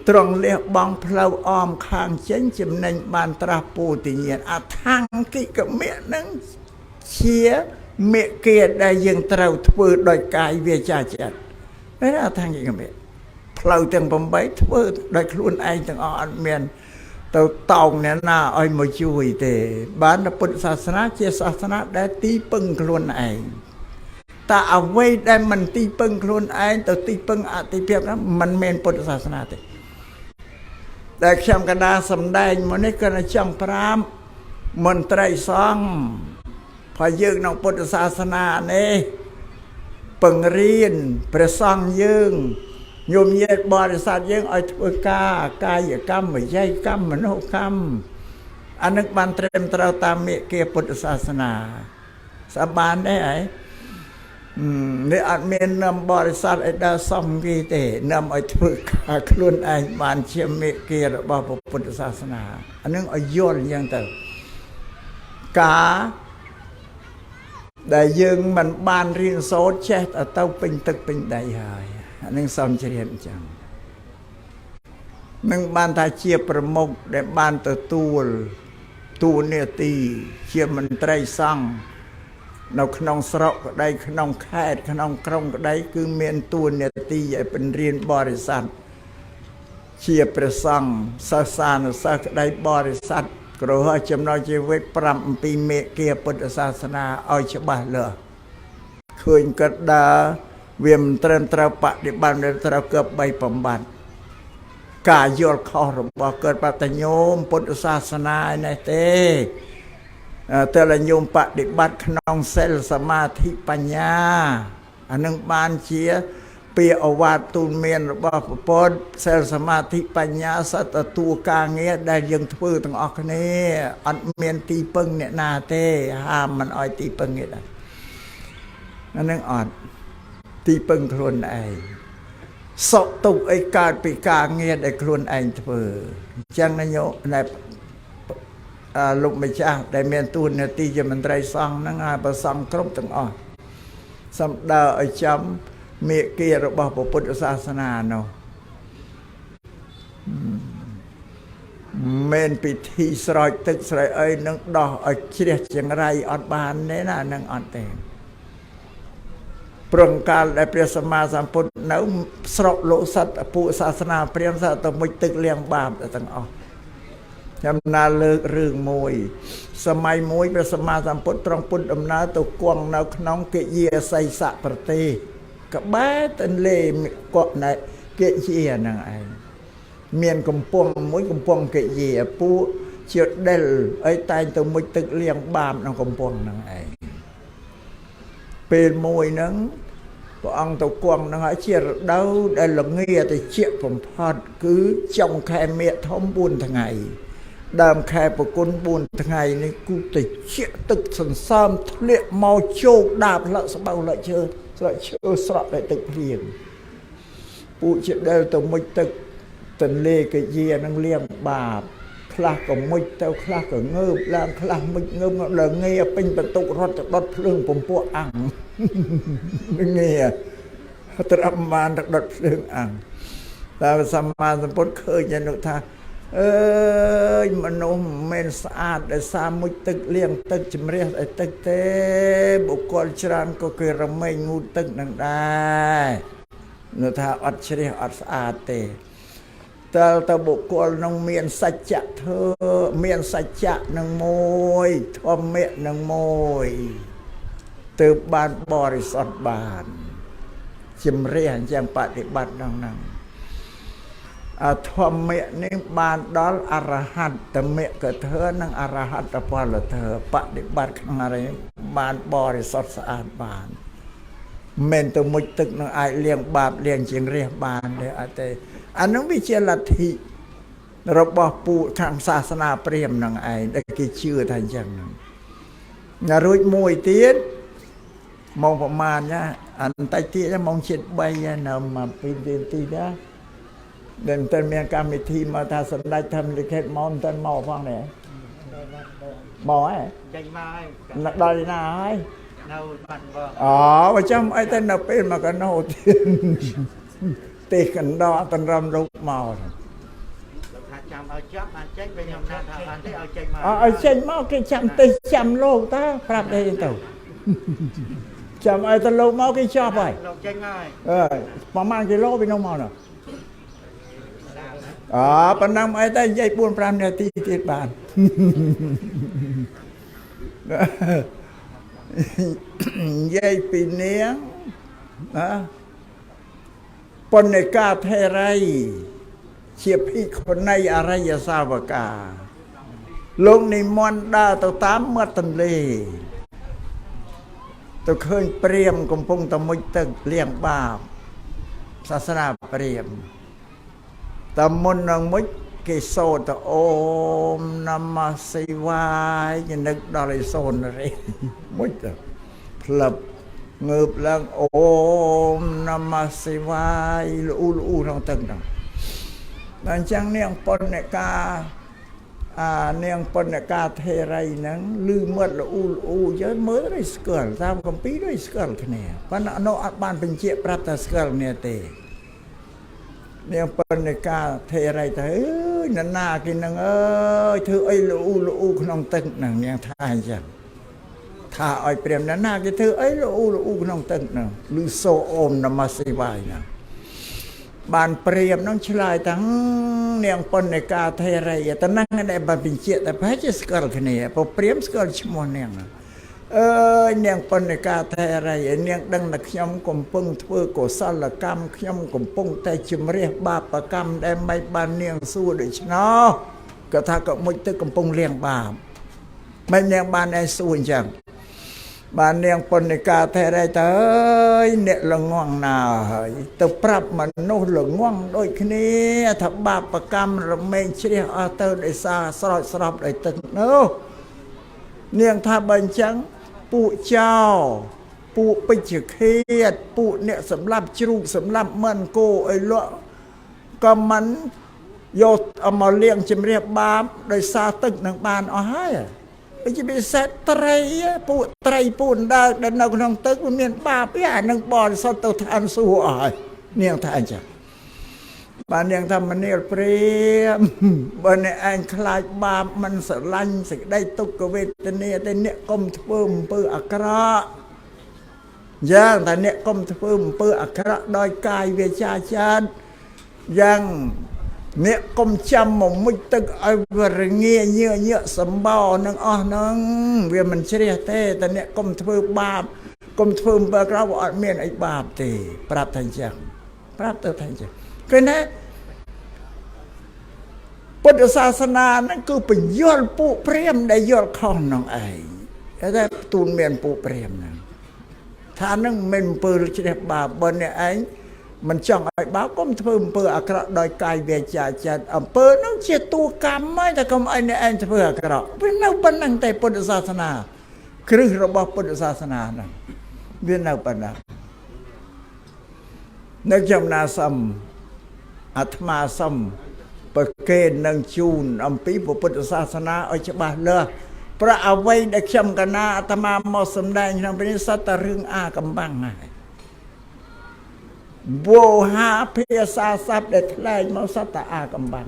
ត្រង់លះបង់ផ្លូវអមខាងចេញចំណេញបានត្រាស់ពោធិញ្ញាណអដ្ឋង្គិកមៈនឹងជាមេគាដែលយើងត្រូវធ្វើដោយកាយវាចាចិត្តតែអដ្ឋង្គិកមៈផ្លូវទាំង8ធ្វើដោយខ្លួនឯងទាំងអស់អត់មានទៅតោងអ្នកណាឲ្យមកជួយទេបានពុទ្ធសាសនាជាសាសនាដែលទីពឹងខ្លួនឯងតែអ្វីដែលមិនទីពឹងខ្លួនឯងទៅទីពឹងអតិភិបហ្នឹងមិនមែនពុទ្ធសាសនាទេតែខ្ញុំកណ្ដាសំដែងមកនេះគឺចង់ប្រាប់មន្ត្រីសង្ឃព្រោះយើងក្នុងពុទ្ធសាសនានេះពង្រៀនព្រះសង្ឃយើងញោមញាតិបរិស័ទយើងឲ្យធ្វើការកាយកម្មវិច័យកម្មមនោកម្មអានឹងបានត្រឹមត្រូវតាមមេគាពុទ្ធសាសនាសាបានដែរហ៎នេះអត់មាននាំបរិស័ទឲ្យដើរសំគេទេនាំឲ្យធ្វើការខ្លួនឯងបានជាមេគារបស់ពុទ្ធសាសនាអានឹងឲ្យយល់យ៉ាងទៅការដែលយើងមិនបានរៀនសូត្រចេះទៅពេញទឹកពេញដីហើយអានឹងសំជ្រាបអញ្ចឹងនឹងបានថាជាប្រមុខដែលបានទទួល ទូនាទីជាមន្ត្រីសង្ឃនៅក្នុងស្រុកក្តីក្នុងខេត្តក្នុងក្រុងក្តីគឺមានទូនាទីឲ្យបញ្រៀនបរិស័ទជាព្រះសង្ឃសិស្សានុសិស្សក្តីបរិស័ទគ្រោះចំណុចជីវិត5អំពីមេគាពុទ្ធសាសនាឲ្យច្បាស់លាស់ឃើញកត់ដើរវាមិនត្រឹមត្រូវបដិបត្តិមិនត្រូវគប់3បំបត្តិការយល់ខុសរបស់កើតបតញោមពុទ្ធសាសនានេះទេតែលញោមបដិបត្តិក្នុងសិលសមាធិបញ្ញាអានឹងបានជាពាក្យអវាទទូលមានរបស់ព្រះពុទ្ធសិលសមាធិបញ្ញាសត្វតួការងារដែលយើងធ្វើទាំងអស់គ្នាអត់មានទីពឹងអ្នកណាទេហាមមិនអោយទីពឹងនេះដែរអានឹងអត់ទីពឹងខ្លួនឯងសុខទុក្ខអីកើតពីការងារដែលខ្លួនឯងធ្វើអញ្ចឹងណាញោមដែលលោកម្ចាស់ដែលមានទូនាទីជាមន្ត្រីសង្ឃហ្នឹងហើយប្រសង្ឃគ្រប់ទាំងអស់សំដៅឲ្យចាំមេគារបស់ពុទ្ធសាសនានោះមិនពិធីស្រោចទឹកស្រោចអីនឹងដោះឲ្យជ្រះចង្រៃអត់បានទេណានឹងអត់ទេព្រមកាលដែលព្រះសម្មាសម្ពុទ្ធនៅស្រុកលោកសត្វពួកសាសនាព្រាហ្មណ៍សត្វទៅមុជទឹកលាងបាបទាំងអស់ខ្ញុំណាលើករឿងមួយសម័យមួយព្រះសម្មាសម្ពុទ្ធត្រង់ពុទ្ធដំណើរទៅគង់នៅក្នុងកិយាសីសៈប្រទេសក្បែរទន្លេកក់ណែកិយាហ្នឹងឯងមានកំពង់មួយកំពង់កិយាពួកជាដិលអីតែងទៅមុជទឹកលាងបាបក្នុងកំពង់ហ្នឹងឯងពេលមួយហ្នឹងព្រះអង្គទៅគង់ហ្នឹងហើយជារដូវដែលល្ងាតិចបំផុតគឺចុងខែមេធំ4ថ្ងៃដើមខែប្រគុណ4ថ្ងៃនេះគូតិចទឹកសន្សើមធ្លាក់មកជោកដាបលក្ខស្បៅលក្ខឈើស្រកឈើស្រក់តែទឹកភ្លៀងពួកជាដែលទៅមុជទឹកទន្លេកិយានឹងលាងបាបខ្លះក៏មុជទៅខ្លះក៏ងើបឡើងខ្លះមុជងើបដល់ងាពេញបន្ទុករត់ទៅដុតភ្លើងពំពោះអង្គងាត្រឹមបានទៅដុតភ្លើងអង្គតែសម្មាសម្ពុទ្ធឃើញនោះថាអើយមនុស្សមិនមែនស្អាតដោយសារមុជទឹកលាងទឹកជំរះឲ្យទឹកទេបុគ្គលច្រើនក៏គេរមែងងូតទឹកនឹងដែរនោះថាអត់ជ្រះអត់ស្អាតទេតើបុគ្គលនឹងមានសច្ចៈធ្វើមានសច្ចៈនឹងមួយធម្មៈនឹងមួយទើបបានបរិសុទ្ធបានជំរះអញ្ចឹងបដិបត្តិហ្នឹងធម្មៈនេះបានដល់អរហត្តមគ្គធម៌និងអរហត្តផលធម៌បដិបត្តិក្នុងអរិយបានបរិសុទ្ធស្អាតបានមិនទៅមុជទឹកនឹងអាចលាងបាបលាងជាងរះបានទេអត់ទេអានឹងវាជាលទ្ធិរបស់ពួកខាងសាសនាព្រាហ្មណ៍នឹងឯងដែលគេជឿថាអញ្ចឹងណារួចមួយទៀតមកប្រមាណណាអន្តិចទៀតមកជិត3នៅមកពីទីណាដែលតែមានកម្មវិធីមកថាសម្ដេចធម្មលិខិតមកតែមកផងនេះមកហើយចេញមកហើយដល់ណាហើយនៅបាត់បងអូបើចាំអីទៅនៅពេលមកកណោទៀតទេកណ្ដោតរំរូបមកលោកថាចាំឲ្យចាប់បានចេញវិញខ្ញុំថាបានទេឲ្យចេញមកឲ្យចេញមកគេចាំទៅចាំលោកតាប្រាប់ទេទៅចាំឲ្យទៅលោកមកគេចាប់ហើយលោកចេញហើយប្រហែលគីឡូពីនោះមកនោះប៉ុណ្ណឹងអីតែនិយាយ 4-5 នាទីទៀតបាននិយាយពីនាងបណ្ណកាថេរីជាភិក្ខុនីអរិយសាវកាលោកនិមន្តដើរទៅតាមមាត់ទន្លេទៅឃើញព្រាហ្មណ៍កំពុងតែមុជទឹកលាងបាបសាសនាព្រាហ្មណ៍តែមុននឹងមុជគេសូត្រទៅអូមនមសិវាយនឹកដល់ឯសូនរេមុជទៅផ្លឹបងើបឡើងអូមនមសិវាយលូក្នុងទឹកហ្នឹងដល់អញ្ចឹងនាងបណ្ណកានាងបណ្ណកាថេរីហ្នឹងឮមាត់លូយើងមើលដូចស្គាល់តាមគម្ពីរដូចស្គាល់គ្នាប៉ុន្តែនោះអត់បានបញ្ជាក់ប្រាប់ថាស្គាល់គ្នាទេនាងបណ្ណកាថេរីទៅ ยนั่นนากินนังเอ้ยถือไอ้ลูขนมตึกนังยังท่าจังถ้าไอ้เปรียมนั่นนากิถือไอ้ลูขนมตึกนังหรือโซโอมนมาสิบายนังบานเปรียมน้องชลายทั้งเนียงปนในกาเทไรแต่นั่งในบานปิญเจแต่พระเจ้าสกัดคนนี้พอเปรียมสกัดชั่วโมงเนียงเนียงปนในกาเทไรเนียงดังนักยำกลมปงเพื่อโกศลกรรมยำกลมปงแต่จิมเรียบาปกรรมได้ไม่บานเนียงสู้ด้วยชนะก็ถ้าก็มุดตึกกลมปงเลี้ยงบาปไม่เนียงบานไอสู้จังบานเนียงปนในกาเทไรเตยเนี่ยละง่วงนาตัวปรับมันโน้ละง่วงโดยนี้ถ้าบาปกรรมเราไม่เชื่ออาเตอร์ได้ซาสลับได้ตึกเนาะเนียงท่าบัญจังปู่เจ้าปู่ไปจึกเครียดปู่เนี่ยสำหรับจุกสำหรับมันโกไอ้ละก็มันโยดเอามาเลี้ยงจิมเรียบบาปโดยซาตึกหนังบานเอาให้ไปจะไปเสร็จไตรปู่ไตรปู่ได้ดันเอาขนมตึกมันเมียนบาปพี่อ่านหนังบอลสดตัวทานสู้อ่อยเนียงท่านจ้ะบานเนียงทำมันเนี่ยเปรียมบานเนี่ยอันคลายบาปมันสลันสิได้ตุกเวทเนียแต่เนี่ยก้มเพิ่มเปื้ออักระย่างแต่เนี่ยก้มเพิ่มเปื้ออักระโดยกายเวชาชาติยังเนี่ยก้มจำมมุตึกไอ้เรื่องเงี้ยเยอะสมบูรณ์นั่งนั่งเวียมันเฉลี่ยเต้แต่เนี่ยก้มเพิ่มบาปก้มเพิ่มเปื้อกระว่าเมียนไอ้บาปตีปรับทันจังปรับเติมทันจังก็นะพุทธศาสนานั่นคือเป็นยอดปูเปรียมได้ยอดข้องน้องไอ้แต่ตูนเมียนปูเปรียมนั่นถ้านั่งเมนเปิลเฉลี่ยบาปบนเนี่ยไอ้มันจ้องไอ้บ้าก็มันเพิ่มเปิลอักระโดยกายเวชาจัดเปิลนั่งเจตัวกรรมไม่แต่ก็ไอ้เนี่ยไอ้จะเพิ่มอักระเป็นนักปนังแต่พุทธศาสนาคือระบบพุทธศาสนานั่นเวียนนักปนังนักจำนาสัมอาตมาสัมประเกณฑ์นังจูนอัมพีพุทธศาสนาเอาฉบับเลยพระเอาไว้ได้จำกันนาอาตมาหมอสมได้ทำเป็นสัตว์เรื่องอากำบังไงโวหาเพียสาสับเด็ดไล่มาสัตว์อากำบัง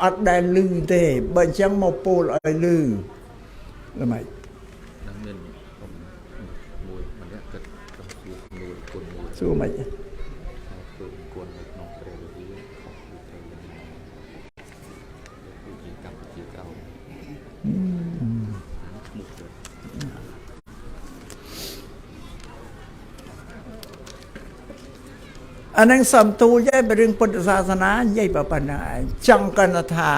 อัดได้ลือเตะบัญชังมาปูลไอ้ลือทำไมสู้ไหมอันนั้นสัมตูย่ายไปเรื่องพุทธศาสนาย่ายปะปนายจังกันธา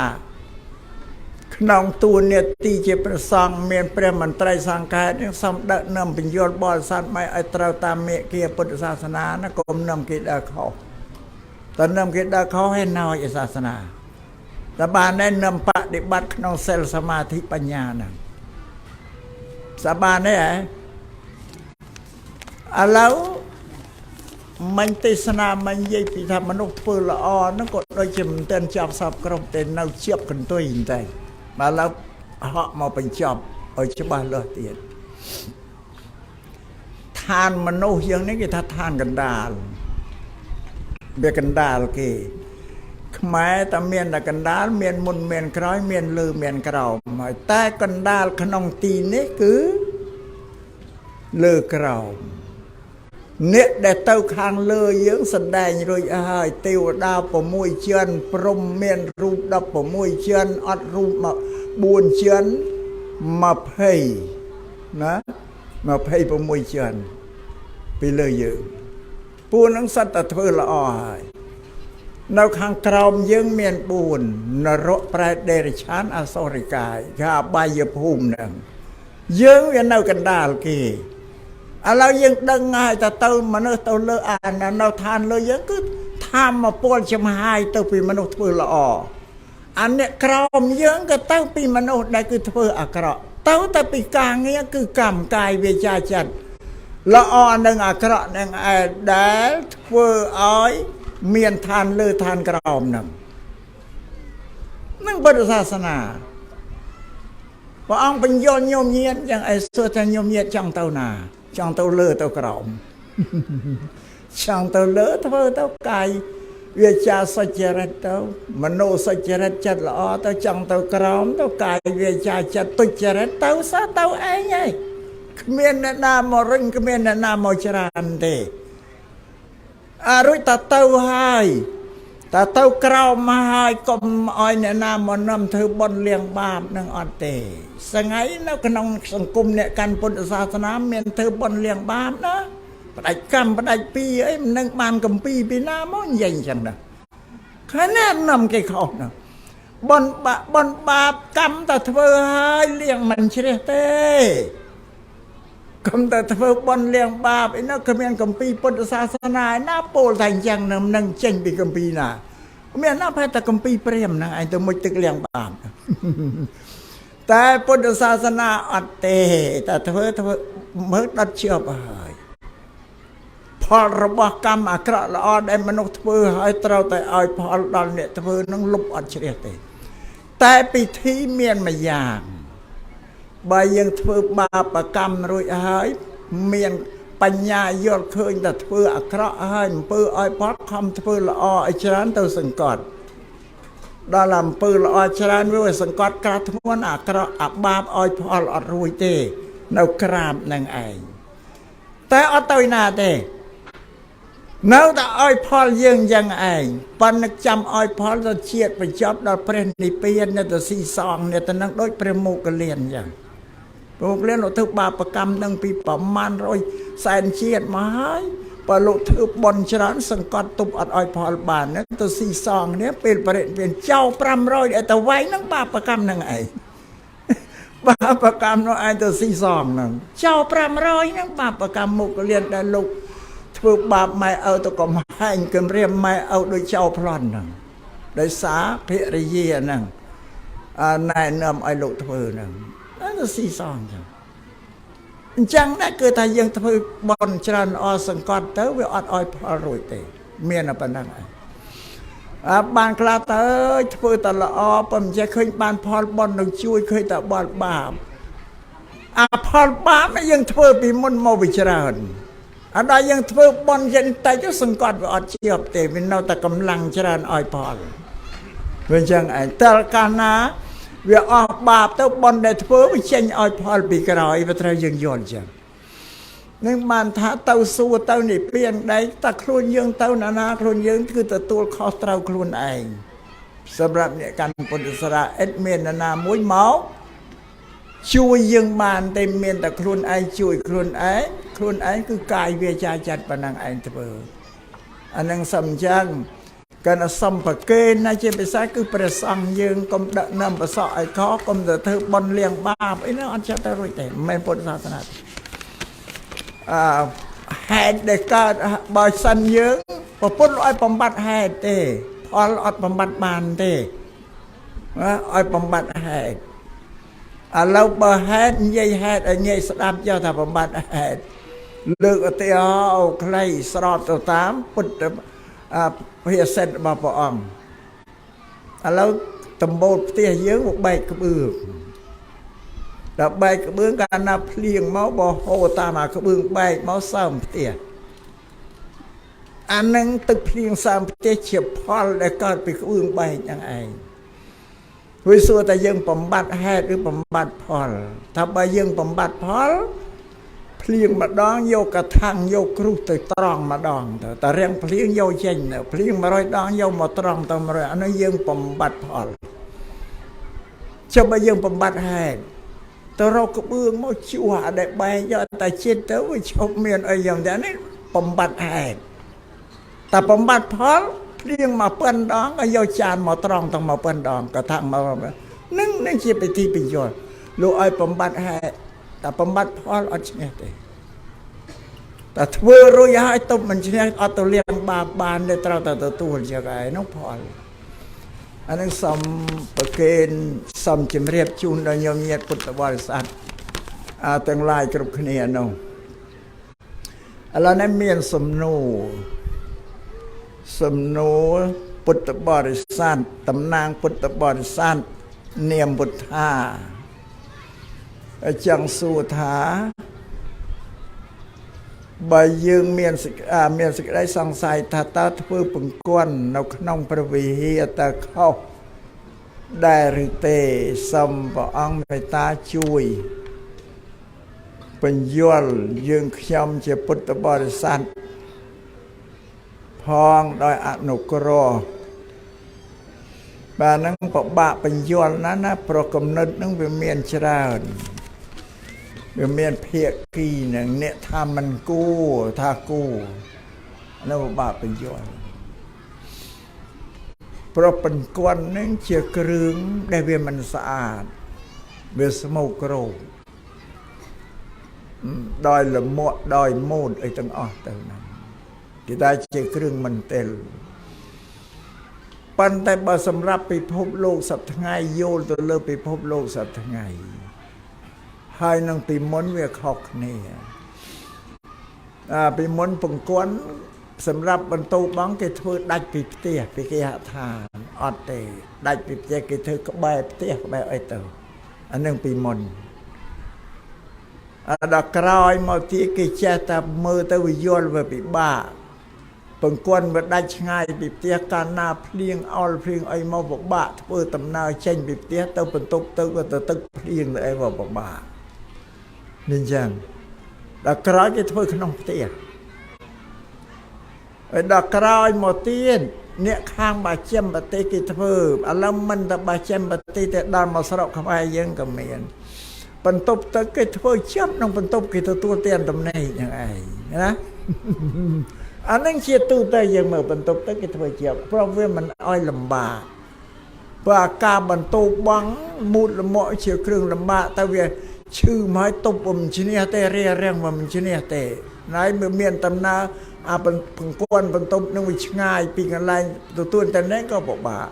ขนองตูนเนี่ยตีเจประสังเมียนเปรมันไตรสังกายนี่สัมดะนำเป็นยอดบอลสัตว์ไม่ไอตราตามเมเกียพุทธศาสนานะกรมนำกิดาเขาตอนนำกิดาเขาให้นอยศาสนาแต่บานได้นำปฏิบัติขนองเซลสมาธิปัญญานะสบานได้แล้วมันเทศนามันยิ่งพิธามนุษย์เปิลละอ่อนนั่นก็โดยจำเต้นจับสับกรมเต้นเอาเชือกกันตัวหินใจมาแล้วhọมาเป็นจับเอาฉบับเลยเตียนทานมนุษย์อย่างนี้ก็ทานกันดาลเบียกันดาลกี่ขมายแต่เมียนแต่กันดาลเมียนมุนเมียนคล้อยเมียนลือเมียนกระเราแต่กันดาลขนมตีนี่คือลือกระเราเนี่ยได้เต้าคางเลยยังแสดงเลยเตียวดาวปมวยเชียนพรมเมียนรูปดาวปมวยเชียนอัดรูปมาบุญเชียนมาเพยนะมาเพยปมวยเชียนไปเลยเยอะปูนังสัตว์เทอละอ่อยนาวคางกรอมยังเมียนบุญนรกปลายเดริชานอสริกายข้าใบยภูมินั่งยังเวียนนาวกันดาลกีเรายังดังไงแต่เติมมนุษย์เติมเลอะนะเราทานเลยยังก็ทำมาป้อนชมาให้เติมปีมนุษย์เพื่อละออันเนี้ยกรอมยังก็เติมปีมนุษย์ได้คือเพื่ออักระเติมแต่ปีกลางเนี้ยคือกรรมกายเวชาจัดละอนึงอักระนึงได้เพื่ออ้อยเมียนทานเลยทานกรอมนั่งพุทธศาสนาพระองค์เป็นโยนโยมเยียนอย่างไอ้ส่วนโยมเยียนจังเต้านาจังเต้าเลือเต้ากรอมจังเต้าเลือเต้าไก่ វាចាសុចរិតទៅមโนសុចរិតចិត្តល្អទៅចង់ទៅក្រោមទៅកាយវាចាចិត្តទុច្ចរិតទៅសោះទៅឯងហើយគ្មានអ្នកណាមករញគ្មានអ្នកណាមកច្រើនទេរួចតទៅហើយតទៅក្រោមមកហើយកុំឲ្យអ្នកណាមកនាំធ្វើបន់លៀងបាបនឹងអត់ទេសងៃនៅក្នុងសង្គមអ្នកកាន់ពុទ្ធសាសនាមានធ្វើបន់លៀងបាបណាផ្ដាច់កម្មផ្ដាច់ពីអីមិននឹងបានកំពីពីណាមកនិយាយអញ្ចឹងណាខាននាំគេខុសណាបន់បាបកម្មតែធ្វើឲ្យលៀងមិនជ្រះទេកុំតែធ្វើបន់លៀងបាបឯនោះគ្មានកំពីពុទ្ធសាសនាឯណាពោលតែអញ្ចឹងនឹងចេញពីកំពីណាមានណាប្រហែលតែកំពីព្រាហ្មណ៍ហ្នឹងឯងទៅមុជទឹកលៀងបាបតែពុទ្ធសាសនាអត់ទេតែធ្វើមើលដុតជាប់ហើយផលរបស់កម្មអាក្រក់ល្អដែលមនុស្សធ្វើឲ្យត្រូវតែឲ្យផលដល់អ្នកធ្វើនឹងលុបអត់ជ្រះទេតែពិធីមានមួយយ៉ាងបើយើងធ្វើបាបកម្មរួចហើយមានបញ្ញាយល់ឃើញតែធ្វើអាក្រក់ហើយអំពើឲ្យផលខំធ្វើល្អឲ្យច្រើនទៅសង្កត់ដល់អំពើល្អច្រើនវាសង្កត់ក្រាស់ធ្ងន់អាក្រក់អាបាបឲ្យផលអត់រួចទេនៅក្រាបនឹងឯងតែអត់ទៅណាទេនៅតែឲ្យផលយើងយ៉ាងឯងប៉ុន្តែចាំឲ្យផលទៅជាតិបញ្ចប់ដល់ព្រះនិព្វាននៅទៅស៊ីសងនៅទៅនឹងដូចព្រះមុគលានអញ្ចឹងព្រះមុគលានលោកធ្វើបាបកម្មនឹងពីប្រមាណ100សែនជាតិមកហើយបើលោកធ្វើបន់ច្រើនសង្កត់ទប់អត់ឲ្យផលបានទៅស៊ីសងនេះពេលបរិនិព្វានចោល500ឲ្យទៅវាយនឹងបាបកម្មនឹងឯងបាបកម្មនោះឯងទៅស៊ីសងនឹងចោល500នឹងបាបកម្មមុគលានដែលលោកធ្វើបាបម៉ែឪទៅកំហែងគំរាមម៉ែឪដូចចោលប្លន់ហ្នឹងដោយសារភរិយាហ្នឹងណែនាំឲ្យលោកធ្វើហ្នឹងទៅស៊ីសងចឹងអញ្ចឹងដែរគឺថាយើងធ្វើបន់ច្រើនអសង្កត់ទៅវាអត់ឲ្យផលរួចទេមានតែប៉ុណ្្នឹងឯងបានខ្លះទៅធ្វើតែល្អប៉ុន្តែមិនចេះឃើញបានផលបន់នឹងជួយឃើញតែបល់បាបផលបាបយើងធ្វើពីមុនមកវាច្រើនដល់យើងធ្វើបន់យ៉ាងតិចសង្កត់វាអត់ជាប់ទេវានៅតែកម្លាំងច្រើនឲ្យផលវាអញ្ចឹងឯងតើកាលណាវាអស់បាបទៅបន់ដែលធ្វើវាចេញឲ្យផលពីក្រោយវាត្រូវយើងយល់អញ្ចឹងនឹងបានថាទៅសួរទៅនិព្វានដែរតែខ្លួនយើងទៅណាខ្លួនយើងគឺទទួលខុសត្រូវខ្លួនឯងសម្រាប់អ្នកកាន់ពុទ្ធសាសនាឥតមានណាមួយមកជួយយើងបានតែមានតែខ្លួនឯងជួយខ្លួនឯងគឺកាយវាចាចិត្តប៉ុណ្ណឹងឯងធ្វើអានឹងសំចឹងកណ្ដសំប្រគេនណាជាភាសាគឺព្រះសង្ឃយើងកុំដឹកនាំប្រសក់ឲ្យកកុំទៅធ្វើបន់លៀងបាបអីនោះអត់ចេះទៅរួចទេមិនមែនពុទ្ធសាសនាហេតុដែលកើតបើសិនយើងប្រពុតឲ្យបំបត្តិហេតុទេផលអត់បំបត្តិបានទេឲ្យបំបត្តិហេតុឥឡូវបើហេតុនិយាយហេតុឲ្យងាយស្ដាប់ចុះថាបំបត្តិហេតុលើកឧទាហរណ៍ខ្លីស្របទៅតាមពុទ្ធភាសិតរបស់ព្រះអង្គឥឡូវដំបូលផ្ទះយើងមកបែកក្បឿងដល់បែកក្បឿងកាលណាភ្លៀងមកបោះហូរតាមអាក្បឿងបែកមកសើមផ្ទះអានឹងទឹកភ្លៀងសើមផ្ទះជាផលដែលកើតពីក្បឿងបែកហ្នឹងឯងវាសួរតែយើងបំបត្តិហេតុឬបំបត្តិផលថាបើយើងបំបត្តិផលភ្លៀងម្ដងយកកថាំងយកគ្រុសទៅត្រង់ម្ដងទៅតែរាំងភ្លៀងយកចេញភ្លៀង100ដងយកមកត្រង់ទៅ100អានោះយើងបំបត្តិផលចុះបើយើងបំបត្តិហេតុទៅរកក្បឿងមកជួអាដែលបែកយកតែចិត្តទៅវាឈប់មានអីយ៉ាងដែរនេះបំបត្តិហេតុតែបំបត្តិផលភ្លៀង1000ដងក៏យកចានមកត្រង់ទាំង1000ដងកថាំងមកនឹងជាពិធីបញ្យល់លោកឲ្យបំបត្តិហេតុតែបំបត្តិផលអត់ឈ្នះទេតែធ្វើរួចហើយទុំមិនឈ្នះអត់ទៅលៀងបាបបានទេត្រូវតែទទួលជាកឯនោះផលអានឹងសូមប្រគេនសូមជម្រាបជូនដល់ញោមញាតិពុទ្ធបរិស័ទទាំងឡាយគ្រប់គ្នានោះឥឡូវនេះមានសំណួរពុទ្ធបរិស័ទតំណាងពុទ្ធបរិស័ទនាមពុទ្ធាចង់សួរថា បើយើងមានសេចក្តីសង្ស័យថាតើធ្វើពង្គន់នៅក្នុងព្រះវិហារតើខុសដែរឬទេសូមព្រះអង្គមេត្តាជួយបញ្យល់យើងខ្ញុំជាពុទ្ធបរិស័ទផងដោយអនុគ្រោះបាទហ្នឹងពិបាកបញ្យល់ណាប្រគំនិតហ្នឹងវាមានច្រើនវាមានភាគីនឹងអ្នកថាមិនគួរថាគួរនៅពិបាកបញ្យល់ប្រពន្ធគាត់នឹងជាគ្រឿងដែលវាមិនស្អាតវាស្មោកគ្រោកដោយលមាក់ដោយមូតអីទាំងអស់ទៅហ្នឹងគេថាជាគ្រឿងមិនទិលប៉ុន្តែបើសម្រាប់ពិភពលោកសប្តាហ៍ថ្ងៃយល់ទៅលើពិភពលោកសប្តាហ៍ថ្ងៃហើយនឹងពីមុនវាខុសគ្នាពីមុនពង្គន់សម្រាប់បន្ទោបងគេធ្វើដាច់ពីផ្ទះពីគេហដ្ឋានអត់ទេដាច់ពីផ្ទះគេធ្វើក្បែរផ្ទះក្បែរអីទៅអានឹងពីមុនដល់ក្រោយមកទៀតគេចេះតែមើលទៅវាយល់វាពិបាកពង្គន់វាដាច់ឆ្ងាយពីផ្ទះកាលណាភ្លៀងអល់ភ្លៀងអីមកពិបាកធ្វើដំណើរចេញពីផ្ទះទៅបន្ទប់ទៅក៏ទៅទឹកភ្លៀងទៅអីមកពិបាកនេះចឹងដល់ក្រោយគេធ្វើក្នុងផ្ទះហើយដល់ក្រោយមកទៀតអ្នកខាងបាចិមប្រទេសគេធ្វើឥឡូវមិនតែបាចិមប្រទេសតែដល់មកស្រុកខ្មែរយើងក៏មានបន្ទប់ទឹកគេធ្វើចាប់ក្នុងបន្ទប់គេទទួលទានតំណែងយ៉ាងឯងណាអានឹងជាទូទៅយើងមើលបន្ទប់ទឹកគេធ្វើជាព្រោះវាមិនអោយលំបាកព្រោះអាការបន្ទោបងមូតលមាក់ជាគ្រឿងលំបាកទៅវាឈឺមកទប់មិនឈ្នះទេរារាំងមិនឈ្នះទេហើយមានដំណើរអាពង្គន់បន្ទប់នឹងវាឆ្ងាយពីកន្លែងទទួលតែនេះក៏ពិបាក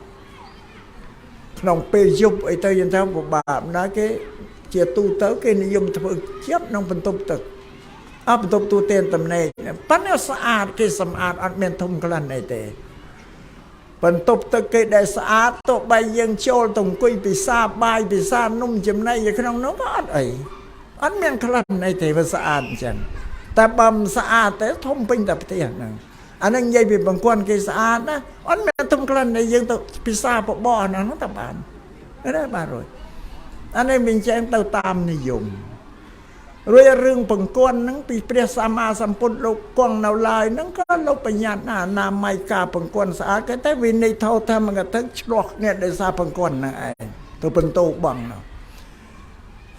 ក្នុងពេលយប់អីទៅយ៉ាងទៅពិបាកណាគេជាទូទៅគេនិយមធ្វើជាប់ក្នុងបន្ទប់ទឹកបន្ទប់ទូទានតំណែងប៉ុន្តែស្អាតគេសម្អាតអត់មានធំក្លិនអីទេបន្ទប់ទឹកគេដែលស្អាតទោះបីយើងចូលទៅអង្គុយពិសាបាយពិសានំចំណីនៅក្នុងនោះក៏អត់អីអត់មានក្លិនអីទេវាស្អាតអញ្ចឹងតែបើមិនស្អាតទេធំពេញតែផ្ទះហ្នឹងអានឹងនិយាយពីបង្គន់គេស្អាតណាអត់មានធំក្លិនដែលយើងទៅពិសាបបរហ្នឹងតែបានណាបាទរួចអានេះវិញចែងទៅតាមនិយមរួចរឿងបង្គន់ហ្នឹងពីព្រះសម្មាសម្ពុទ្ធលោកគង់នៅឡើយហ្នឹងក៏លោកបញ្ញត្តិណាអនាម័យការបង្គន់ស្អាតគេតែវិន័យធោធម្មកថាឆ្លោះគ្នាដោយសារបង្គន់ហ្នឹងឯងទៅបន្ទោបងនោះ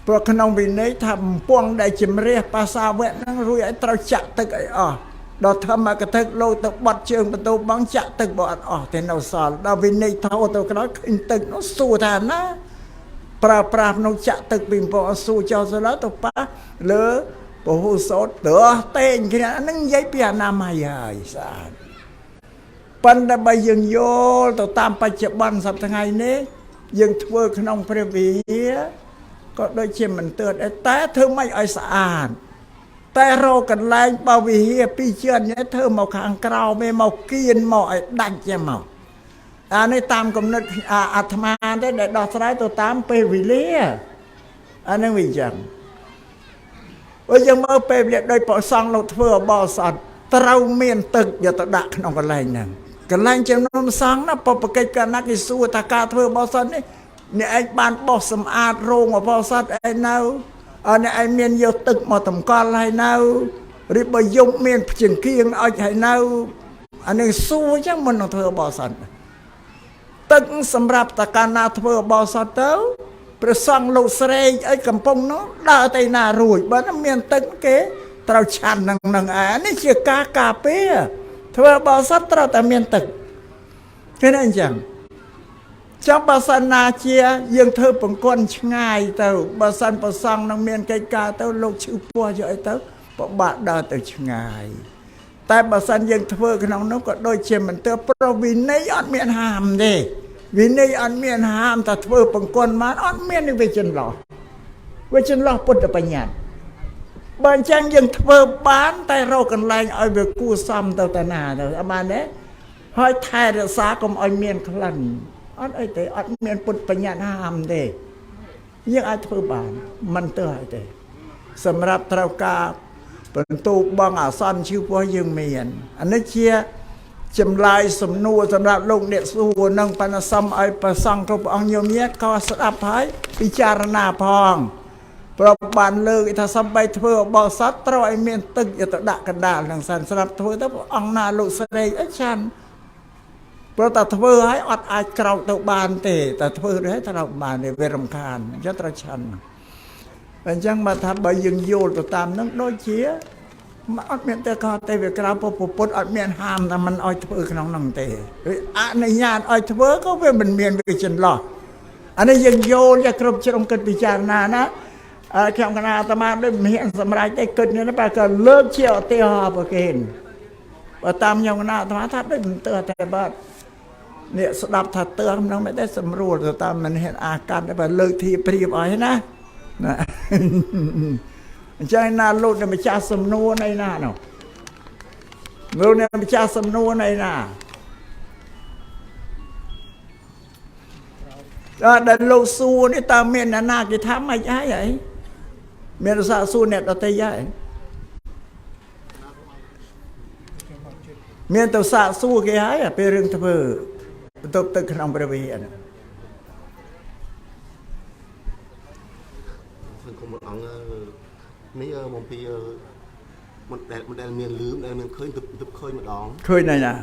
ព្រោះក្នុងវិន័យថាបំពង់ដែលជំរះបាសាវៈហ្នឹងរួចឲ្យត្រូវចាក់ទឹកឲ្យអស់ដល់ធម្មកថាលោកទៅបត់ជើងបន្ទោបងចាក់ទឹកបើអត់អស់ទេនៅសល់ដល់វិន័យធោទៅក្រោយឃើញទឹកនោះសួរថាណាប្រើប្រាស់ក្នុងចាក់ទឹកពីពងអស៊ូចោលទៅលើទៅប៉ះលើពហុសោតទៅតេងគ្នាហ្នឹងនិយាយពីអនាម័យហើយស្អាតប៉ុន្តែបើយើងយល់ទៅតាមបច្ចុប្បន្នសប្តាហ៍ថ្ងៃនេះយើងធ្វើក្នុងព្រះវិហារក៏ដូចជាមិនទើបតែធ្វើមិនឲ្យស្អាតតែរកកន្លែងបើវិហារពីរជើងនេះធ្វើមកខាងក្រៅមេមកគៀនមកឲ្យដាច់ចេះមកអានេះតាមគំនិតអាត្មាទេដែលដោះស្រាយទៅតាមពេលវេលាអានឹងវាចឹងអូយើងមើលពេលវេលាដោយព្រះសង្ឃលោកធ្វើអបអសតត្រូវមានទឹកយកទៅដាក់ក្នុងកន្លែងហ្នឹងកន្លែងចំនួនសង្ឃណាបបកិច្ចកណ្ណាគេសួរថាការធ្វើអបអសតនេះអ្នកឯងបានបោះសម្អាតរោងអបអសតឯនៅអ្នកឯងមានយកទឹកមកតម្កល់ឲ្យនៅឬបើយំមានភ្ជង្គៀងអុចឲ្យនៅអានេះសួរចឹងមុននឹងធ្វើអបអសតទឹកសម្រាប់តកាលណាធ្វើអបអសតទៅព្រះសង្ឃលោកស្រែកអីកំពុងនោះដើរទៅណារួចបើមានទឹកគេត្រូវឆាន់នឹងនេះជាការការពារធ្វើអបអសតត្រូវតែមានទឹកឃើញអញ្ចឹងចាំបើសិនណាជាយើងធ្វើបង្គន់ឆ្ងាយទៅបើសិនព្រះសង្ឃនឹងមានកិច្ចការទៅលោកឈឺពោះយកអីទៅពិបាកដើរទៅឆ្ងាយតែបើសិនយើងធ្វើក្នុងនោះក៏ដូចជាមិនទៅប្រវិន័យអត់មានហាមទេវិន័យអត់មានហាមតែធ្វើបង្គន់បានអត់មានវិចន្លោះពុទ្ធបញ្ញត្តិបើអញ្ចឹងយើងធ្វើបានតែរកកន្លែងឲ្យវាគួរសមទៅតាណាទៅអត់បានទេហើយថែរក្សាកុំឲ្យមានក្លិនអត់អីទេអត់មានពុទ្ធបញ្ញត្តិហាមទេយើងអាចធ្វើបានមិនទៅហើយទេសម្រាប់ត្រូវការ เป็นตูบังอาสันชิวพอยังเมียนอันนี้เชียจำลายสำนวนสำหรับลงเด็กสู้นังปนสัมไอประสังกบองโยมเนี้ยก็สดับหายพิจารณาพองประบานเลยถ้าสัมไปเถอะบอกสัตว์เราไอเมียนตึกอย่าตะดะกันดาหลังสันสดับเถอะแต่องนาลุสเดย์ชันเพราะแต่เถอะให้อดอาเกราตบานเตะแต่เถอะให้ตราบานในเวรมคานยัตรชันเป็นจังมาทำใบยังโยนตัวตามนักโดยเชียมาอัดเมียนแต่ก็เตะเวกราปปดอัดเมียนหามแต่มันอ้อยเถอะขนมนังเตะอันในญาติอ้อยเถอะก็เป็นเมียนไปจนหลอดอันนี้ยังโยนจะกรบจะลงกันพิจารณานะแข่งกันอาตมาได้เมียนสมัยได้เกิดเนี่ยนะไปก็เลิกเชี่ยวเตะหอบเกณฑ์ว่าตามยังกันอาตมาทัดได้เตือนแต่บ้านเนี่ยสดับถัดเตือนน้องไม่ได้สำรวจแต่ตามมันเห็นอาการได้แบบเลิกทีปรีบอ้อยนะใจน่าลุดเนี่ยไม่จ่าสำนวนในหน้าเนาะลุดเนี่ยไม่จ่าสำนวนในหน้าแต่ลุดสู้นี่ตามเมียนหน้ากี่ทำไม่ใช่ไหมเมียนสะสู้เนี่ยเราเตยใหญ่เมียนตัวสะสู้กี่หายเป็นเรื่องทว่าตบตึกขนมประเวณมันคงมันนี่มองปีมันแดดเมียนลืมแดดเมียนเคยเคยมาดองเคยไหนนะ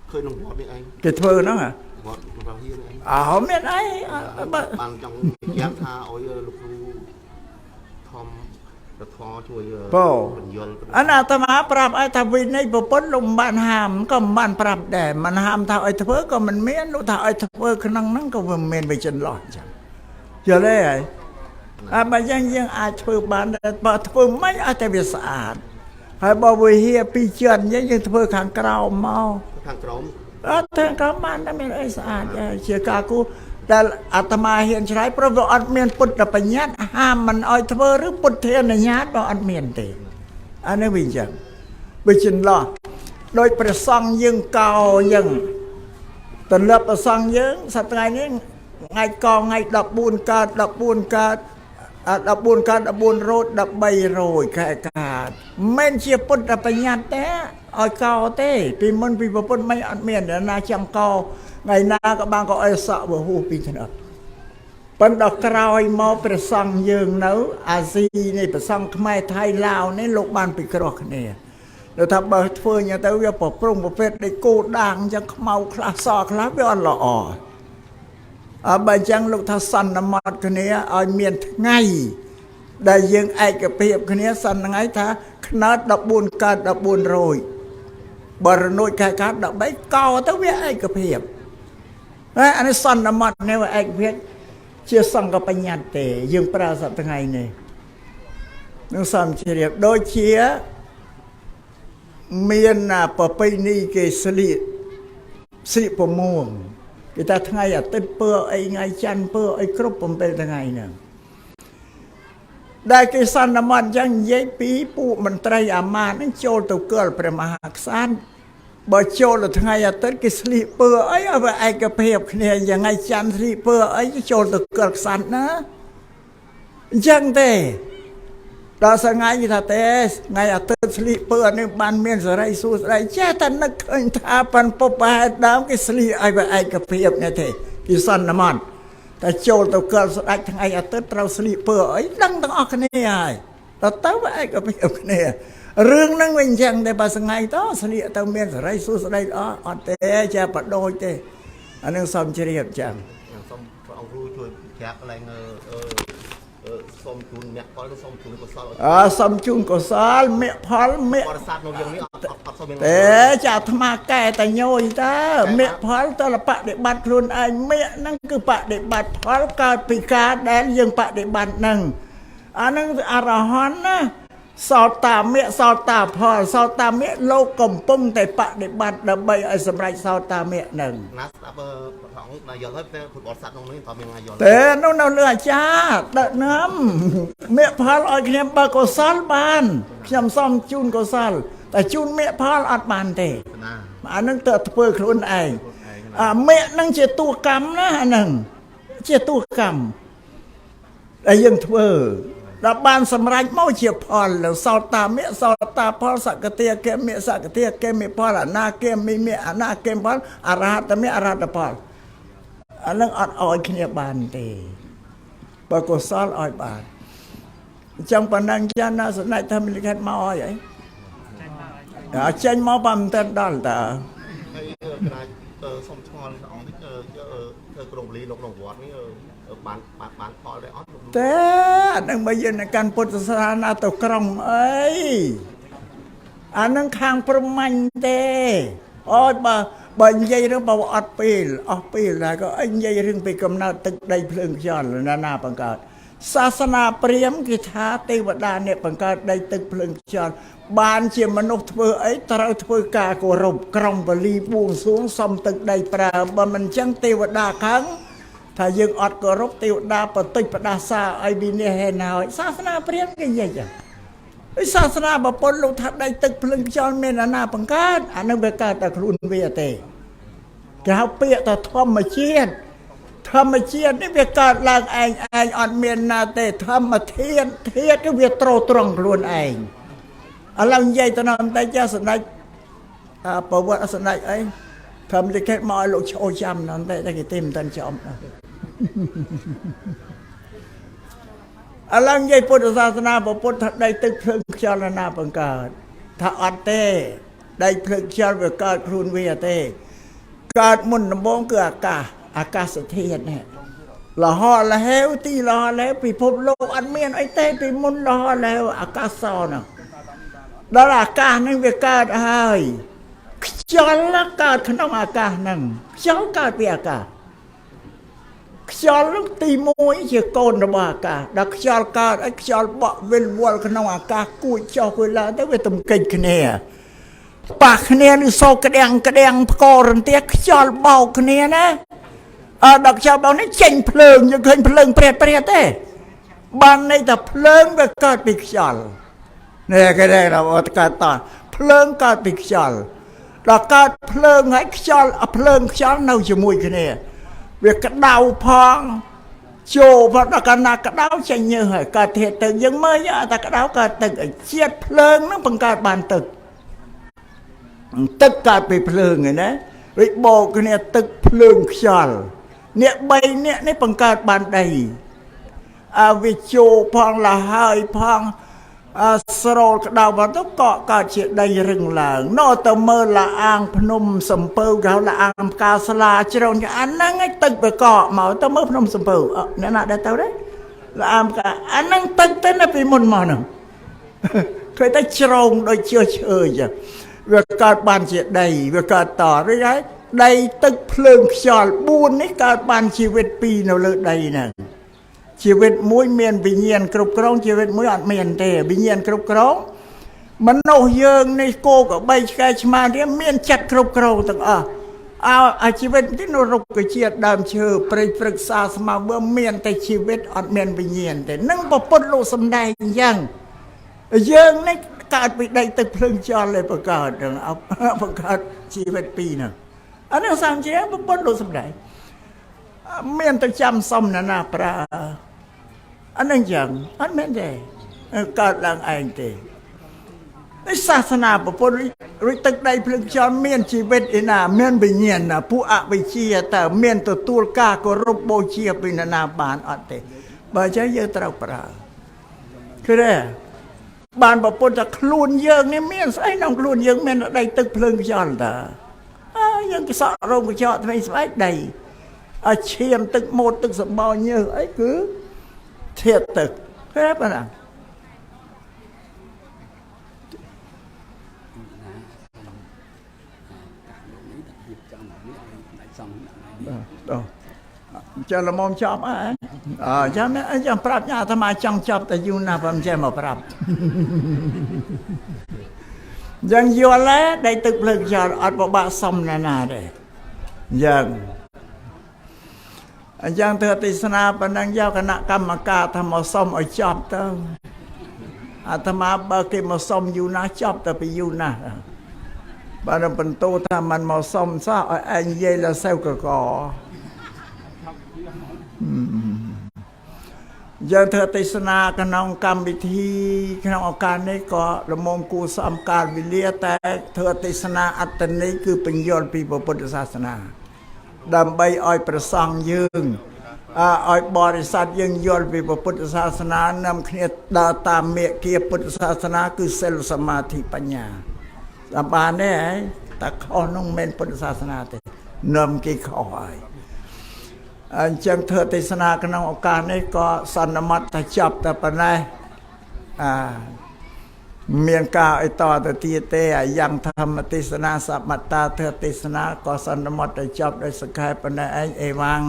เคยน้องบอดนี่ไอ้เกิดเพื่อน้องอ่ะบอดเราเฮียนี่ไอ้เมียนไอ้บางจังแย้มทาโอ้ยลูกครูทอมกระท้อช่วยเป็นยนอันอาตมาปรับไอ้ทวินในปปนลงบ้านหามก็บ้านปรับแดดมันหามท่าไอ้เพื่อก็มันเมียนลูกท่าไอ้เพื่อขนังนั่งก็มันเมียนไปจนหลอดจังเจอเลยมันยังอาจช่วยบ้านแต่พอเพื่อไม่อาจจะเป็นสะอาดให้บอกว่าเฮียปีเจือนยังเพื่อขังกราวเมาขังกรมทางกราวบ้านนั่นเป็นไอ้สะอาดเชียกากูแต่อาตมาเห็นใช้เพราะว่าอัดเมียนปุตตะปัญญาห้ามมันอ้อยเพื่อหรือปุตเทียนญาติว่าอัดเมียนเตอันนี้วิจังวิจินล่ะโดยประสังยังเก่ายังตอนเลือกประสังยังสัตว์ไงนี่ไงกองไงดับบุญกาดับบุญกาดับบุญการดับบุญโรดดับใบโรยแค่กาดเม่นเชียปุตตะปัญญาแต่อ้อยเก่าเต้ปีมันปีปุตไม่อัดเมียนเดี๋ยวนาจังเก่าไงนาก็บางก็ไอ้สะบ่หูปีขนาดเป็นดอกกรอยมอประสังยืงเนื้ออาซีนี่ประสังขมายไทยลาวนี่โลกบ้านปีกรอกเนี่ยเราทำเบอร์เฟื่องอย่างแต่ว่าปกปรุงประเภทได้กูด่างยังเมาคลาสอคลาบย้อนหล่อใบจังลูกทัศน์นมัดคนนี้เอาเมียนไงได้ยังไอ้กับเพียบคนนี้สันไงท่าขนาดดับบุญการดับบุญโรยบารนุยแค่การดับใบเก่าแต่ว่าไอ้กับเพียบอันนี้สันนมัดเนี่ยว่าไอ้กับเพียบเชื่อสังกับปัญญาเตยังปราศจากไงเนี่ยนึกซ้ำเฉียบโดยเชี่ยเมียนน่ะปะไปนี่เกสลิสิปม่วงกิตาทั้งไงติดเปื่อไอ้ไงจันเปื่อไอ้ครบผมเป็นทั้งไงเนี่ยได้กิสันน้ำมันยังเย้ปีปูมันไตรอามานั่งโจลตัวเกลือประมาหักสันบ่โจลทั้งไงติดกิสลิเปื่อไอ้เอาไปไอ้กระเพาะเนี่ยยังไงจันสลิเปื่อไอ้โจลตัวเกลือสันนะยังเต้ดาสังไงท่าเตสไงติดสลิเปื่อนี่บ้านเมียนสไรสู้สไรเจ้าท่านนักเอินท่าปันปปาดาวกิสลิไอ้ไปไอ้กระเพาะเนี่ยเต้กิสันน้ำมันแต่โจลตัวเกิดสลายทั้งไอ้ติดเราสลิเปื่อไอ้ดังต้องออกเนี่ยแต่เต้าไอ้กระเพาะเนี่ยเรื่องนั่งเป็นยังแต่ภาษาไงต้อสลิเต้าเมียนสไรสู้สไรอ๋อเต้เจ้าปัดโดยเต้อันนั้นสมเฉลียบจังสมเอารู้ช่วยแขกอะไรสมจุนเมียพอลสมจุนก็สอลสมจุนก็สอลเมียพอลเมียแต่จะทำมาแก่แต่โยยตาเมียพอลตละปะเด็กบัดครุนไอเมียนั่นคือปะเด็กบัดพอลกาปิกาแดนยังปะเด็กบัดนั่งอันนั้นอารหันนะสอดตาเมียสอดตาพอสอดตาเมียโลกกลมปุ่งแต่ปะเด็กบัดดับใบไอสมัยสอดตาเมียหนึ่งนัสอับของนายยนให้เป็นผู้บริษัทตรงนี้ตอนเป็นนายยนแต่นู่นเอาเรือจ้าเดินน้ำเมียพอลไอเขียมปะก็ซัลบานเขียมซ้อมจุนก็ซัลแต่จุนเมียพอลอัดบานเตะอันนั้นเติร์ดเปิดครุนไอเมียนั่งเจตัวกรรมนะอันหนึ่งเจตัวกรรมไอ้ยังเถื่อ ដល់បានសម្រេចមកជាផលសោតាមេសោតាផលសកតិកេមេសកតិកេមេផលអនាគេមេអនាគេផលអរហតមេអរហតផលអានឹងអត់ឲ្យគ្នាបានទេបើកុសលឲ្យបានអញ្ចឹងប៉ុណ្ណឹងចាណាស្ដេចថាមានលិខិតមកឲ្យអីចេញមកបើមិនទាន់ដល់តើហើយកណ្ដាលសុំឆ្ងល់អង្គតិចក្រុងលីលោកក្នុងវត្តនេះបានផលដែរអត់ទេអានឹងបើយើងកាន់ពុទ្ធសាសនាទៅក្រុងអីអានឹងខាងព្រហ្មញ្ញទេអូយបើនិយាយរឿងបើអត់ពេលអស់ពេលហើយក៏និយាយរឿងពីកំណើតទឹកដីភ្លើងខ្យល់ណាបង្កើតសាសនាព្រាហ្មណ៍គេថាទេវតាអ្នកបង្កើតដីទឹកភ្លើងខ្យល់បានជាមនុស្សធ្វើអីត្រូវធ្វើការគោរពក្រុងពលីបួងសួងសំទឹកដីប្រើបើមិនអញ្ចឹងទេវតាខឹងថាយើងអត់គោរពទេវតាបតិចបដាសាឲ្យវិនិច្ឆ័យហើយសាសនាព្រាហ្មណ៍គេនិយាយចឹងសាសនាបពុទ្ធលោកថាដីទឹកភ្លើងខ្យល់មានអាណាបង្កើតអានឹងវាកើតតែខ្លួនវាទេគេហៅពាក្យថាធម្មជាតិនេះវាកើតឡើងឯងអត់មានណាទេធម្មធាតុគឺវាត្រូវត្រង់ខ្លួនឯងឥឡូវនិយាយទៅដល់បន្តិចចាស្ដេចប្រវត្តិស្ដេចអីធម្មលិខិតមកឲ្យលោកចូលចាំដល់បន្តិចតែគេទេមិនតាន់ចំឥឡូវនិយាយពុទ្ធសាសនាពុទ្ធថាដីទឹកភ្លើងខ្យល់ណាបង្កើតថាអត់ទេដីភ្លើងខ្យល់វាកើតខ្លួនវាទេកើតមុនដំបូងគឺអាកាសធាតុនេះលហោលហេវទីលហោលហេវពិភពលោកអត់មានអីទេពីមុនលហោលហេវអាកាសនោះដល់អាកាសនឹងវាកើតហើយខ្យល់កើតក្នុងអាកាសហ្នឹងខ្យល់កើតពីអាកាសខ្យល់នោះទី1ជាកូនរបស់អាកាសដល់ខ្យល់កើតឲ្យខ្យល់បក់វិលវល់ក្នុងអាកាសគួចចុះគួចឡើងទៅវាទំកិច្ចគ្នាប៉ះគ្នាឬសោក្តាំងផ្ករន្ទះខ្យល់បោកគ្នាណាដល់ខ្យល់បោកនេះចេញភ្លើងយើងឃើញភ្លើងព្រាតទេបានន័យថាភ្លើងវាកើតពីខ្យល់នេះគេថាកើតតភ្លើងកើតពីខ្យល់ដល់កើតភ្លើងហើយខ្យល់ភ្លើងខ្យល់នៅជាមួយគ្នាវាក្តៅផងចូលផងដល់កាលណាក្តៅចេញញើសហើយកើតធាតុទឹកយើងមើលតែក្តៅកើតទឹកជាតិភ្លើងហ្នឹងបង្កើតបានទឹកកើតពីភ្លើងឯណារិចបោកគ្នាទឹកភ្លើងខ្យល់អ្នក3នាក់នេះបង្កើតបានដីវាចូលផងលហើយផងស្រោលក្តៅមកទៅកកកើតជាដីរឹងឡើងនៅទៅមើលលាអាងភ្នំសំពៅគេហៅលាអាងផ្កាស្លាជ្រៅអាហ្នឹងឯងទឹកបកកមកទៅមើលភ្នំសំពៅអ្នកណាដែរទៅទេលាអាងផ្កាអាហ្នឹងទឹកទៅនៅពីមុនមកហ្នឹងឃើញតែជ្រងដូចឈើឈើចឹងវាកើតបានជាដីវាកើតតរួចហើយដីទឹកភ្លើងខ្យល់4នេះកើតបានជីវិត2នៅលើដីហ្នឹងជីវិតមួយមានវិញ្ញាណគ្រប់គ្រងជីវិតមួយអត់មានទេវិញ្ញាណគ្រប់គ្រងមនុស្សយើងនេះគោក្របីឆ្កែឆ្មារៀមមានចិត្តគ្រប់គ្រងទាំងអស់អាជីវិតទីនៅរុក្ខជាតិដើមឈើព្រៃព្រឹក្សាស្មៅបើមានតែជីវិតអត់មានវិញ្ញាណទេនឹងពុទ្ធលោកសំដែងអញ្ចឹងយើងនេះកើតពីដីទឹកភ្លើងខ្យល់เลยបង្កើតជីវិត2ហ្នឹងអានេះសំជាពុទ្ធលោកសំដែងមានតែចាំសំណាប្រើអានឹងយ៉ាងអត់មែនទេកើតឡើងឯងទេសាសនាពុទ្ធរួចទឹកដីភ្លើងខ្យល់មានជីវិតឯណាមានវិញ្ញាណណាពួកអវិជ្ជាតើមានទទួលការគោរពបូជាពីណាបានអត់ទេបើចឹងយើងត្រូវប្រើគឺទេបានពុទ្ធថាខ្លួនយើងនេះមានស្អីក្នុងខ្លួនយើងមានដីទឹកភ្លើងខ្យល់តើយើងគេសក់រោងកញ្ចក់ថ្មីស្បែកដីឈាមទឹកម៉ូតទឹកសម្បោញើសអីគឺធាតុទឹកទេប៉ុណ្ណាចាំល្មមចប់ចាំប្រាប់ញ៉ាអាត្មាចង់ចប់តែយូរណាស់បើមិនចេះមកប្រាប់យ៉ាងយល់ទេដីទឹកភ្លើងខ្យល់អត់បបាក់សំណាទេយ៉ាងអញ្ចឹងធ្វើទេសនាប៉ុណ្ណឹងយកគណៈកម្មការថាមកសុំឲ្យចប់ទៅអាត្មាបើគេមកសុំយូរណាស់ចប់ទៅពីយូរណាស់បើបន្ទោថាมันមកសុំសោះឲ្យឯងនិយាយលសៅកក យើងធ្វើទេសនាក្នុងកម្មវិធីក្នុងឱកាសនេះក៏លំងគួរសមកាលវេលាតែធ្វើទេសនាអត្តន័យគឺបញ្យល់ពីពុទ្ធសាសនាដើម្បីឲ្យប្រសង់យើងឲ្យបរិស័ទយើងយល់ពីពុទ្ធសាសនានាំគ្នាដើរតាមមេគាពុទ្ធសាសនាគឺសិលសមាធិបញ្ញាតាមបានទេតែខុសនោះមិនមែនពុទ្ធសាសនាទេនាំគេខុសហើយអញ្ចឹងធ្វើទេសនាក្នុងឱកាសនេះក៏សន្មតថាចប់តែប៉ុណ្ណេះមានការអីតទៅទៀតទេយ៉ាងធម្មទេសនាសមត្តាធ្វើទេសនាក៏សន្មតតែចប់ដោយសក្ខែប៉ុណ្ណេះឯងអេវ៉ាំង